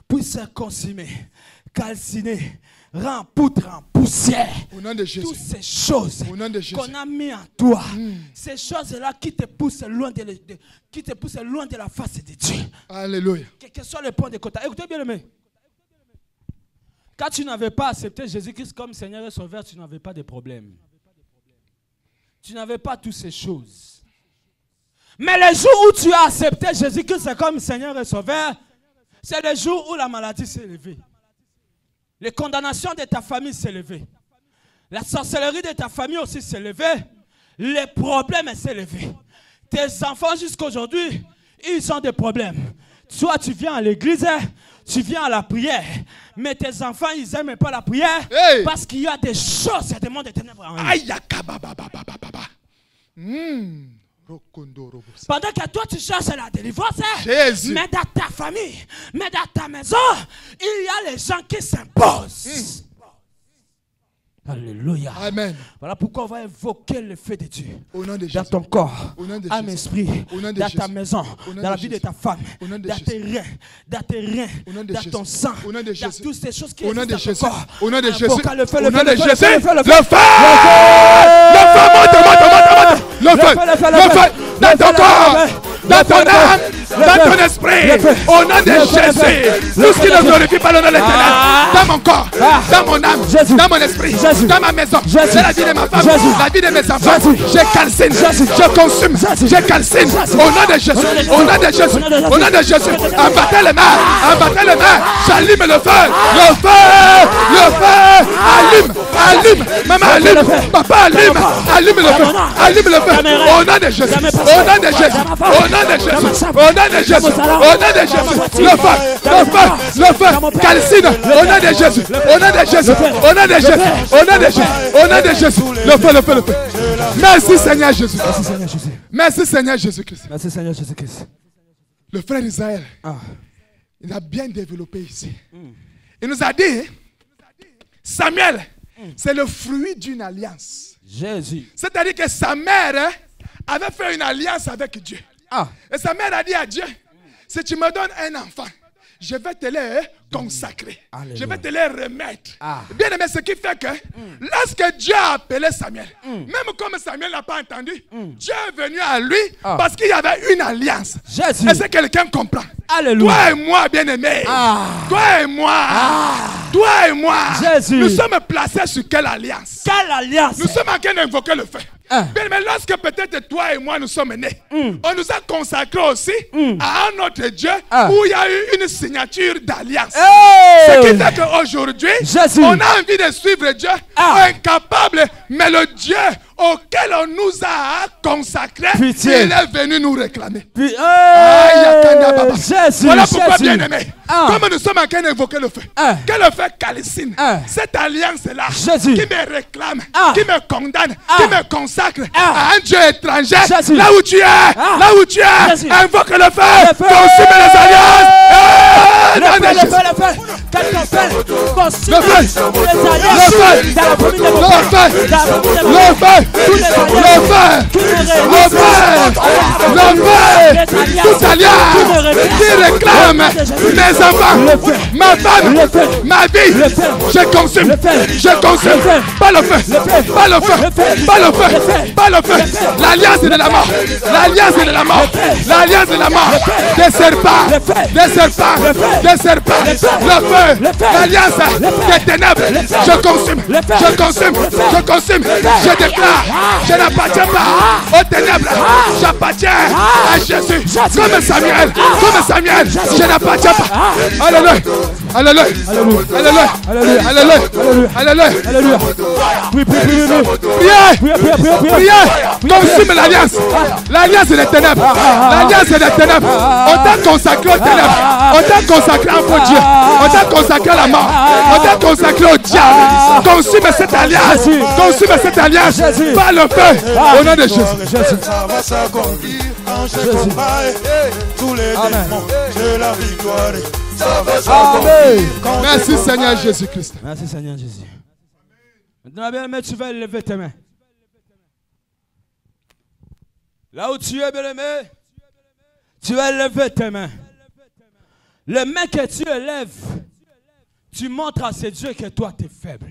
puisse se consumer, calciner, rend poutre en poussière. Au nom de Jésus. Toutes ces choses Au nom de Jésus. qu'on a mis en toi, ces choses-là qui te poussent loin de la face de Dieu. Alléluia. Quel que soit le point de contact. Écoutez bien, aimé. Quand tu n'avais pas accepté Jésus-Christ comme Seigneur et Sauveur, tu n'avais pas de problème. Tu n'avais pas toutes ces choses. Mais le jour où tu as accepté Jésus-Christ comme Seigneur et Sauveur, c'est le jour où la maladie s'est levée. Les condamnations de ta famille s'est levée. La sorcellerie de ta famille aussi s'est levée. Les problèmes s'est levé. Tes enfants jusqu'à aujourd'hui, ils ont des problèmes. Soit tu viens à l'église, tu viens à la prière, mais tes enfants, ils n'aiment pas la prière parce qu'il y a des choses, il y a des mondes de ténèbres en eux. Aïe, Pendant que toi tu cherches la délivrance, Jésus. mais dans ta famille, mais dans ta maison, il y a les gens qui s'imposent. Alléluia. Amen. Voilà pourquoi on va évoquer le fait de Dieu. Au nom de Dans Jésus. ton corps, Au nom de âme, Jésus. esprit, Au nom de dans Jésus. ta maison, Au nom dans la de vie de Jésus. ta femme, Au nom de dans Jésus. tes reins, Au nom de dans Jésus. ton sang, Au nom de dans Jésus. toutes ces choses qui Au nom de existent Jésus. dans ton corps. Au nom de Jésus. Invoquant le feu, Au le nom feu, de le feu, Jésus. le feu, le Le feu. feu. Le feu monte. Le feu. Le feu. Dans ton corps. Dans ton âme. Dans ton esprit. Au nom de Jésus. Tout ce qui ne glorifie pas le nom de l'Éternel. Dans mon corps. Dans mon âme. Dans mon esprit. Dans ma maison. Dans la vie de ma femme. La vie de mes enfants. Je calcine. Je consume. Je calcine. Au nom de Jésus. Au nom de Jésus. Au nom de Jésus. Abattez les mains. Abattez les mains. J'allume le feu. Le feu. Le feu. Allume. Allume. Maman allume. Papa allume. Allume le feu. Allume le feu. Au nom de Jésus. Au nom de Jésus. Au nom de Jésus. Au nom de Jésus. Au nom de Jésus. Le feu. Le feu. Le feu. Calcine. Au nom de Jésus. Au nom de Jésus. Au nom de Jésus. Au nom de Jésus. Au nom de Jésus. Le feu. Le feu. Le feu. Merci Seigneur Jésus. Merci Seigneur Jésus. Merci Seigneur Jésus-Christ. Merci Seigneur Jésus-Christ. Le frère Israël, il a bien développé ici. Il nous a dit, Samuel, c'est le fruit d'une alliance. Jésus. C'est-à-dire que sa mère avait fait une alliance avec Dieu. Et sa mère a dit à Dieu, si tu me donnes un enfant, je vais te les consacrer. Alléluia. Je vais te les remettre. Bien aimé, ce qui fait que lorsque Dieu a appelé Samuel, même comme Samuel n'a pas entendu, Dieu est venu à lui parce qu'il y avait une alliance. Jésus. Est-ce que quelqu'un comprend? Alléluia. Toi et moi, bien aimé. Toi et moi. Toi et moi. Jésus. Nous sommes placés sur quelle alliance? Quelle alliance? Nous sommes en train d'invoquer le feu. Mais lorsque peut-être toi et moi nous sommes nés, on nous a consacrés aussi à un autre Dieu où il y a eu une signature d'alliance. Ce qui fait qu'aujourd'hui, on a envie de suivre Dieu, incapable, mais le Dieu auquel on nous a consacrés, il est venu nous réclamer. Jésus, voilà pourquoi, Jésus. bien aimé, comme nous sommes en train d'invoquer le feu, que le feu calcine, cette alliance-là qui me réclame, qui me condamne, qui me consacre à un Dieu étranger, là où tu es, là où tu es, invoque le feu, consume les alliances. Le feu, quelqu'un fait, consume les alliances dans la famille de mon père, dans la famille de mon père. toute alliance qui réclame mes enfants, ma femme, ma vie, je consume, pas le feu, pas le feu, pas le feu, pas le feu, l'alliance de la mort, l'alliance de la mort, l'alliance de la mort, des serpents, le feu, l'alliance des ténèbres, je consume, je déclare, je n'appartiens pas aux ténèbres, j'appartiens à Jésus, comme Samuel, je n'appartiens pas. Alléluia, alléluia, alléluia, alléluia, alléluia, alléluia. Priez, consume l'alliance des ténèbres, l'alliance des ténèbres. On t'a consacré aux ténèbres, on t'a consacré à faux Dieu, on t'a consacré à la mort, on t'a consacré au diable. Consume cette alliance, par le feu, au nom de Jésus. Ça va s'accomplir quand je combat tous les démons de la victoire. Ça va s'accomplir. Merci Seigneur Jésus-Christ. Merci Seigneur Jésus. Maintenant, bien-aimé, tu vas lever tes mains. Là où tu es, bien-aimé, tu vas lever tes mains. Les mains que tu élèves, tu montres à ces dieux que toi, tu es faible.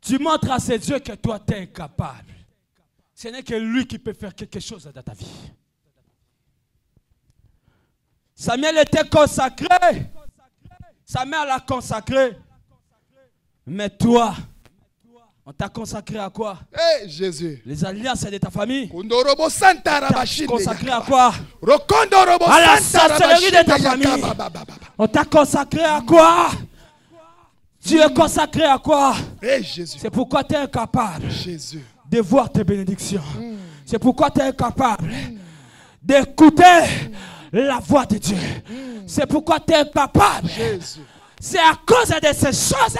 Tu montres à ces dieux que toi, tu es incapable. Ce n'est que lui qui peut faire quelque chose dans ta vie. Samuel était consacré. Samuel l'a consacré. Mais toi, on t'a consacré à quoi? Hey, Jésus. Les alliances de ta famille. T'as consacré à quoi? À la sorcellerie de ta famille. On t'a consacré à quoi? Tu es consacré à quoi? Hey, Jésus. C'est pourquoi tu es incapable Jésus. de voir tes bénédictions. C'est pourquoi tu es incapable d'écouter la voix de Dieu. C'est pourquoi tu es incapable. C'est à cause de ces choses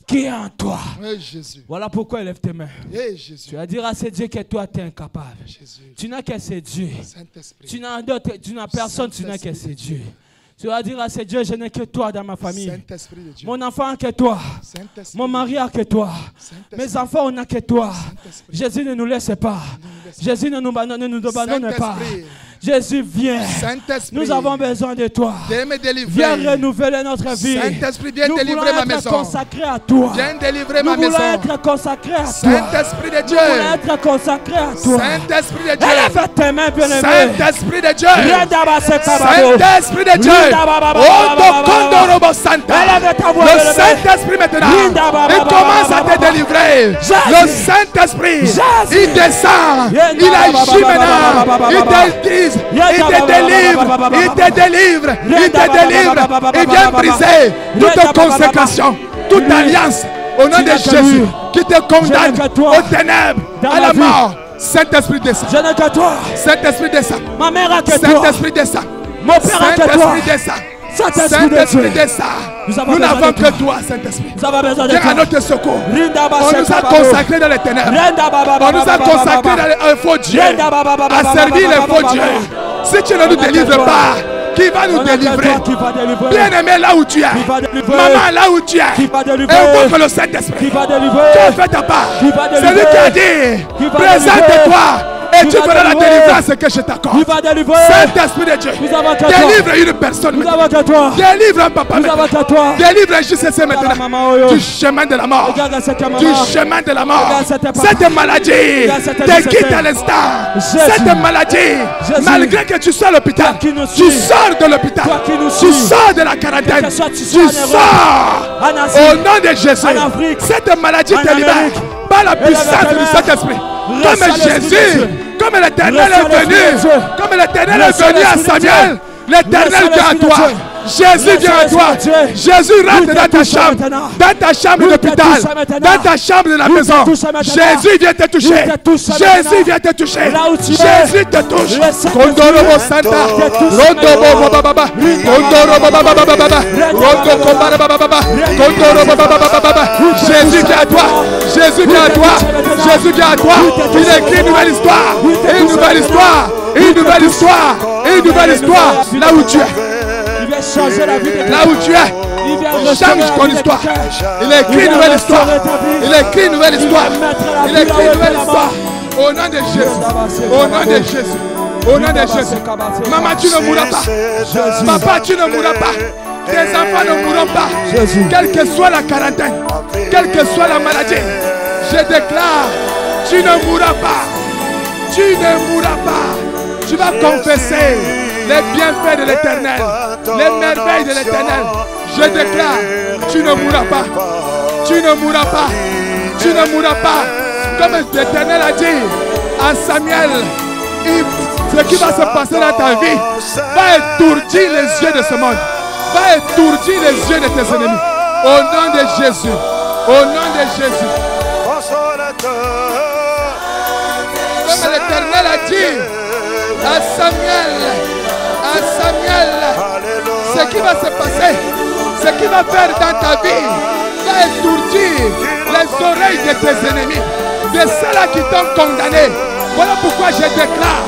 qui est en toi. Hey, Jésus. Voilà pourquoi élève tes mains. Hey, Jésus. Tu vas dire à ces dieux que toi tu es incapable. Jésus. Tu n'as que ces dieux. Saint-Esprit. Tu n'as personne, tu n'as que ces dieux. Tu vas dire à ces dieux, je n'ai que toi dans ma famille. Saint-Esprit de Dieu. Mon enfant que toi. Mon mari a que toi. Mes enfants, on n'a que toi. Jésus ne nous laisse pas. Jésus ne nous abandonne pas. Jésus, viens. Nous avons besoin de toi. Viens renouveler notre vie. Saint-Esprit, viens nous délivrer ma voulons maison. être consacrés à toi. Viens délivrer ma Nous maison. voulons être consacrés à toi. Saint-Esprit de Dieu. Nous voulons être consacrés à toi. Saint-Esprit de Dieu. Élève tes mains, bien-aimés. Saint-Esprit de Dieu. Saint-Esprit Saint-Esprit de Dieu. Le Saint-Esprit maintenant, il commence à te délivrer. Le Saint-Esprit, il descend, il agit maintenant, il vient briser toute consécration, toute alliance au nom de Jésus qui te condamne aux ténèbres, à la mort. Saint-Esprit descend. Je n'ai que toi. Saint-Esprit descend. Ma mère a que toi. Saint-Esprit descend. Mon père a que toi. Saint-Esprit descend. Saint-Esprit descend. Nous n'avons que toi, Saint-Esprit. Viens à notre secours. On nous a consacrés dans les ténèbres. On nous a consacrés dans les faux dieux. À servir les faux dieux. Si tu ne nous délivres pas, qui va nous délivrer? Bien-aimé, là où tu es. Maman, là où tu es. Invoque le Saint-Esprit. Tu as fait ta part. C'est lui qui a dit, présente-toi. Et tu feras la délivrance que je t'accorde. Saint-Esprit de Dieu, délivre une personne maintenant. Délivre un papa maintenant. Délivre un juste maintenant du chemin de la mort. Du chemin de la mort. Cette maladie te quitte à l'instant. Cette maladie, malgré que tu sois à l'hôpital, tu sors de l'hôpital. Tu sors de la quarantaine. Tu sors au nom de Jésus. Cette maladie te libère par la puissance du Saint-Esprit. Comme Jésus, comme l'Éternel est venu, comme l'Éternel est venu à Samuel, l'Éternel vient à toi. Jésus vient à toi. Jésus rentre dans ta chambre d'hôpital, dans ta chambre de la maison. Jésus vient te toucher. Jésus vient te toucher. Jésus te touche. Kondorobo Santa, Rondobo Baba, Kondorobo Baba, Rondobo Baba, Kondorobo Baba. Jésus vient à toi. Jésus vient à toi. Jésus vient à toi. Il écrit une nouvelle histoire. Une nouvelle histoire. Une nouvelle histoire. Une nouvelle histoire. Là où tu es. Changer la vie de là où tu es, Il change ton histoire. Il écrit une nouvelle histoire. Il écrit une nouvelle histoire. Il écrit une nouvelle histoire. Au nom de Jésus. Au nom de Jésus. Au nom de Jésus. Maman, tu ne mourras pas. Papa, tu ne mourras pas. Tes enfants ne mourront pas. Quelle que soit la quarantaine, quelle que soit la maladie, je déclare, tu ne mourras pas. Tu ne mourras pas. Tu vas confesser les bienfaits de l'Éternel, les merveilles de l'Éternel. Je déclare, tu ne mourras pas. Tu ne mourras pas. Tu ne mourras pas. Comme l'Éternel a dit à Samuel, ce qui va se passer dans ta vie va étourdir les yeux de ce monde. Va étourdir les yeux de tes ennemis. Au nom de Jésus. Au nom de Jésus. Comme l'Éternel a dit à Samuel, ce qui va se passer, ce qui va faire dans ta vie, va étourdir les oreilles de tes ennemis, de ceux-là qui t'ont condamné. Voilà pourquoi je déclare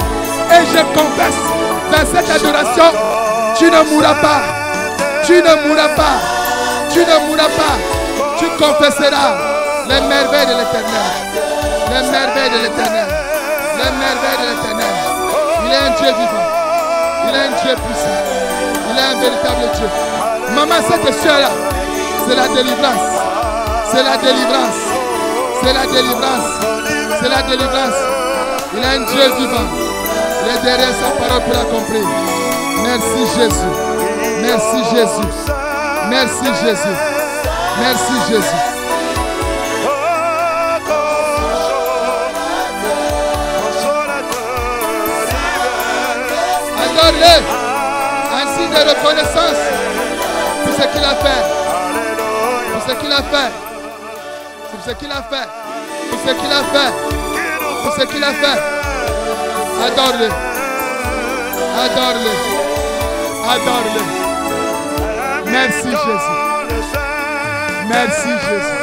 et je confesse dans cette adoration, tu ne mourras pas. Tu ne mourras pas. Tu ne mourras pas. Tu confesseras les merveilles de l'Éternel. Les merveilles de l'Éternel. Les merveilles de l'Éternel. Il est un Dieu vivant. Il est un Dieu puissant. Il est un véritable Dieu. Maman, cette soeur-là, c'est la délivrance. C'est la délivrance. C'est la délivrance. C'est la délivrance. Il est un Dieu vivant. Il est derrière sa parole pour l'accomplir. Merci Jésus. Merci Jésus. Merci Jésus. Merci Jésus. Adore-le en signe de reconnaissance pour ce qu'il a fait. Pour ce qu'il a fait. Pour ce qu'il a fait. Pour ce qu'il a fait. Pour ce qu'il a fait. Adore-le. Adore-le. Adore-le. Merci Jésus. Merci Jésus.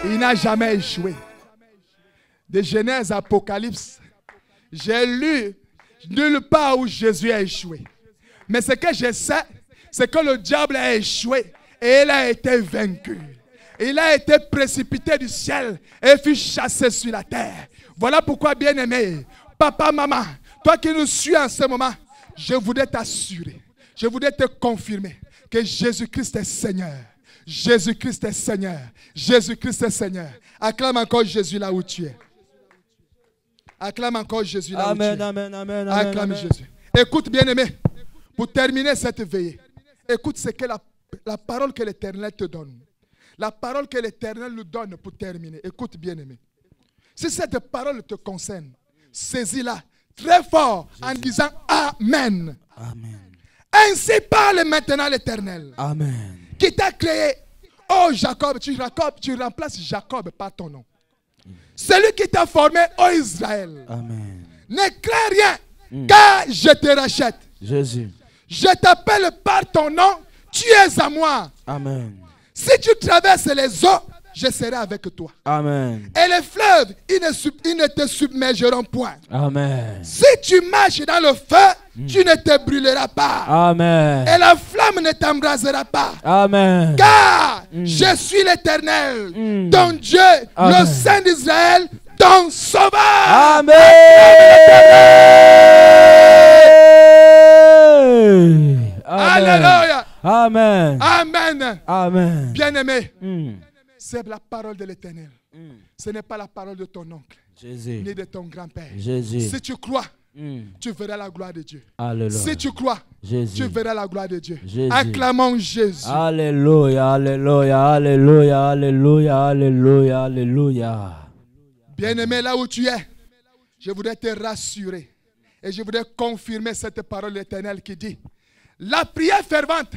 Il n'a jamais échoué. De Genèse à Apocalypse, j'ai lu nulle part où Jésus a échoué. Mais ce que je sais, c'est que le diable a échoué et il a été vaincu. Il a été précipité du ciel et fut chassé sur la terre. Voilà pourquoi, bien-aimé, papa, maman, toi qui nous suis en ce moment, je voudrais t'assurer, je voudrais te confirmer que Jésus-Christ est Seigneur. Jésus-Christ est Seigneur. Jésus-Christ est Seigneur. Acclame encore Jésus là où tu es. Acclame encore Jésus là où tu es. Amen, amen, Acclame Jésus. Écoute, bien-aimé, pour terminer cette veillée, écoute ce que la parole que l'Éternel te donne. La parole que l'Éternel nous donne pour terminer. Écoute, bien-aimé. Si cette parole te concerne, saisis-la très fort en disant Amen. Amen. Ainsi parle maintenant l'Éternel. Amen. Qui t'a créé. Oh Jacob, tu remplaces Jacob par ton nom. Celui qui t'a formé, oh Israël. Amen. Ne crains rien, car je te rachète. Jésus. Je t'appelle par ton nom, tu es à moi. Amen. Si tu traverses les eaux, je serai avec toi. Amen. Et les fleuves, ils ne te submergeront point. Amen. Si tu marches dans le feu, tu ne te brûleras pas. Amen. Et la flamme ne t'embrasera pas. Amen. Car je suis l'Éternel, ton Dieu, Amen. le Saint d'Israël, ton Sauveur. Amen. Alléluia. Amen. Amen. Amen. Bien-aimé, c'est la parole de l'Éternel. Ce n'est pas la parole de ton oncle, Jésus. ni de ton grand-père. Jésus. Si tu crois, tu verras la gloire de Dieu. Alléluia. Si tu crois, Jésus. tu verras la gloire de Dieu. Jésus. Acclamons Jésus. Alléluia, alléluia, alléluia, alléluia, alléluia, alléluia. Bien-aimé, là où tu es, je voudrais te rassurer et je voudrais confirmer cette parole éternelle qui dit: la prière fervente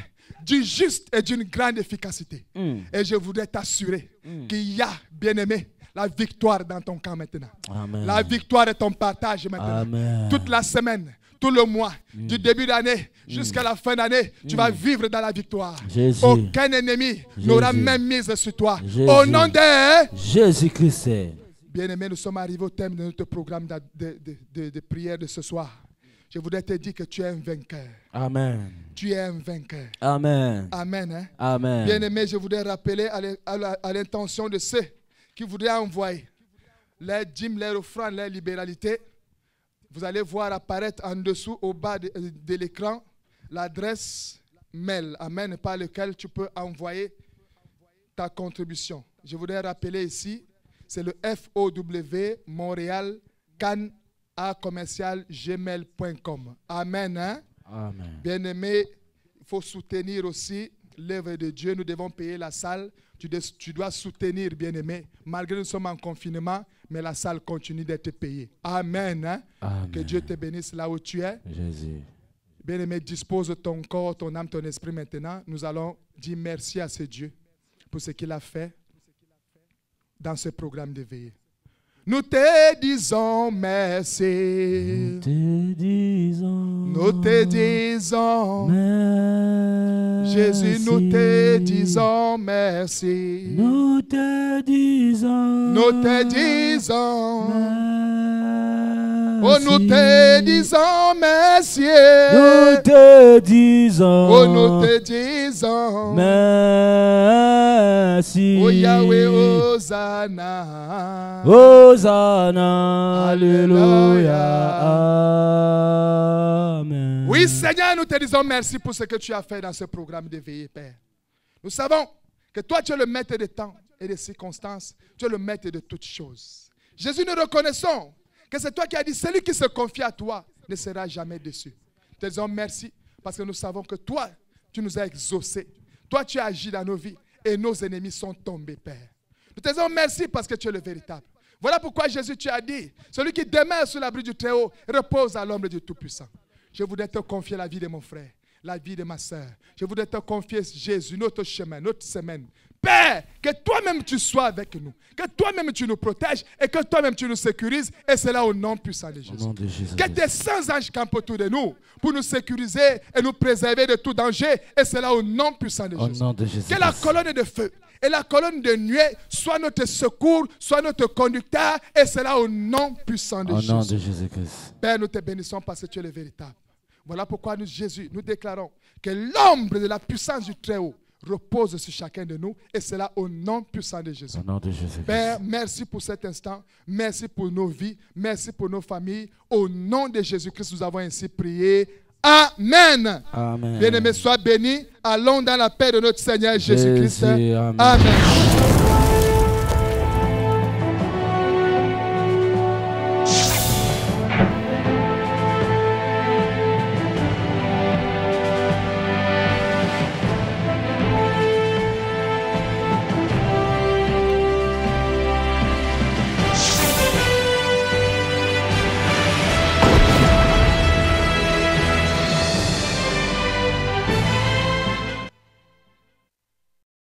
du juste est d'une grande efficacité. Et je voudrais t'assurer qu'il y a, bien-aimé, la victoire dans ton camp maintenant. Amen. La victoire est ton partage maintenant. Amen. Toute la semaine, tout le mois, du début d'année jusqu'à la fin d'année, tu vas vivre dans la victoire. Jésus. Aucun ennemi n'aura Jésus. même mise sur toi. Jésus. Au nom de Jésus-Christ. Bien-aimés, nous sommes arrivés au thème de notre programme de prière de ce soir. Je voudrais te dire que tu es un vainqueur. Amen. Tu es un vainqueur. Amen. Amen. Hein? Amen. Bien-aimé, je voudrais rappeler à l'intention de ceux qui voudraient envoyer les dîmes, les offrandes, les libéralités. Vous allez voir apparaître en dessous, au bas de l'écran, l'adresse mail, amen, par lequel tu peux envoyer ta contribution. Je voudrais rappeler ici, c'est le FOW Montréal Cannes @gmail.com. Amen. Hein? Amen. Bien-aimé, il faut soutenir aussi l'œuvre de Dieu. Nous devons payer la salle. Tu dois soutenir, bien-aimé. Malgré que nous sommes en confinement, mais la salle continue d'être payée. Amen. Hein? Amen. Que Dieu te bénisse là où tu es. Jésus. Bien-aimé, dispose ton corps, ton âme, ton esprit maintenant. Nous allons dire merci à ce Dieu pour ce qu'il a fait dans ce programme de veillée. Nous te disons merci. Nous te disons. Nous te disons. Merci. Jésus, nous te disons merci. Nous te disons. Nous te disons. Merci. Oh, nous te disons merci. Nous te disons. Oh, nous te disons. Merci. Oh, Yahweh, Hosanna. Hosanna. Alléluia. Amen. Oui, Seigneur, nous te disons merci pour ce que tu as fait dans ce programme de veillée, Père. Nous savons que toi, tu es le maître des temps et des circonstances. Tu es le maître de toutes choses. Jésus, nous reconnaissons que c'est toi qui as dit, celui qui se confie à toi ne sera jamais déçu. Nous te disons merci parce que nous savons que toi, tu nous as exaucés. Toi, tu as agi dans nos vies et nos ennemis sont tombés, Père. Nous te disons merci parce que tu es le véritable. Voilà pourquoi Jésus, tu as dit, celui qui demeure sous l'abri du Très-Haut repose à l'ombre du Tout-Puissant. Je voudrais te confier la vie de mon frère, la vie de ma soeur. Je voudrais te confier, Jésus, notre chemin, notre semaine. Père, que toi-même tu sois avec nous, que toi-même tu nous protèges et que toi-même tu nous sécurises, et c'est là au nom puissant de Jésus. Au nom de Jésus. Que tes saints anges campent autour de nous pour nous sécuriser et nous préserver de tout danger, et c'est là au nom puissant de Au Jésus. nom de Jésus. Que la colonne de feu et la colonne de nuée soit notre secours, soit notre conducteur, et c'est là au nom puissant de Au Jésus. nom de Jésus-Christ. Père, nous te bénissons parce que tu es le véritable. Voilà pourquoi nous, Jésus, nous déclarons que l'ombre de la puissance du Très-Haut repose sur chacun de nous, et c'est là au nom puissant de Jésus. Au nom de Jésus-Christ. Père, merci pour cet instant, merci pour nos vies, merci pour nos familles. Au nom de Jésus-Christ, nous avons ainsi prié. Amen. Amen. Bien-aimés, sois bénis. Allons dans la paix de notre Seigneur Jésus-Christ. Jésus, amen. Amen.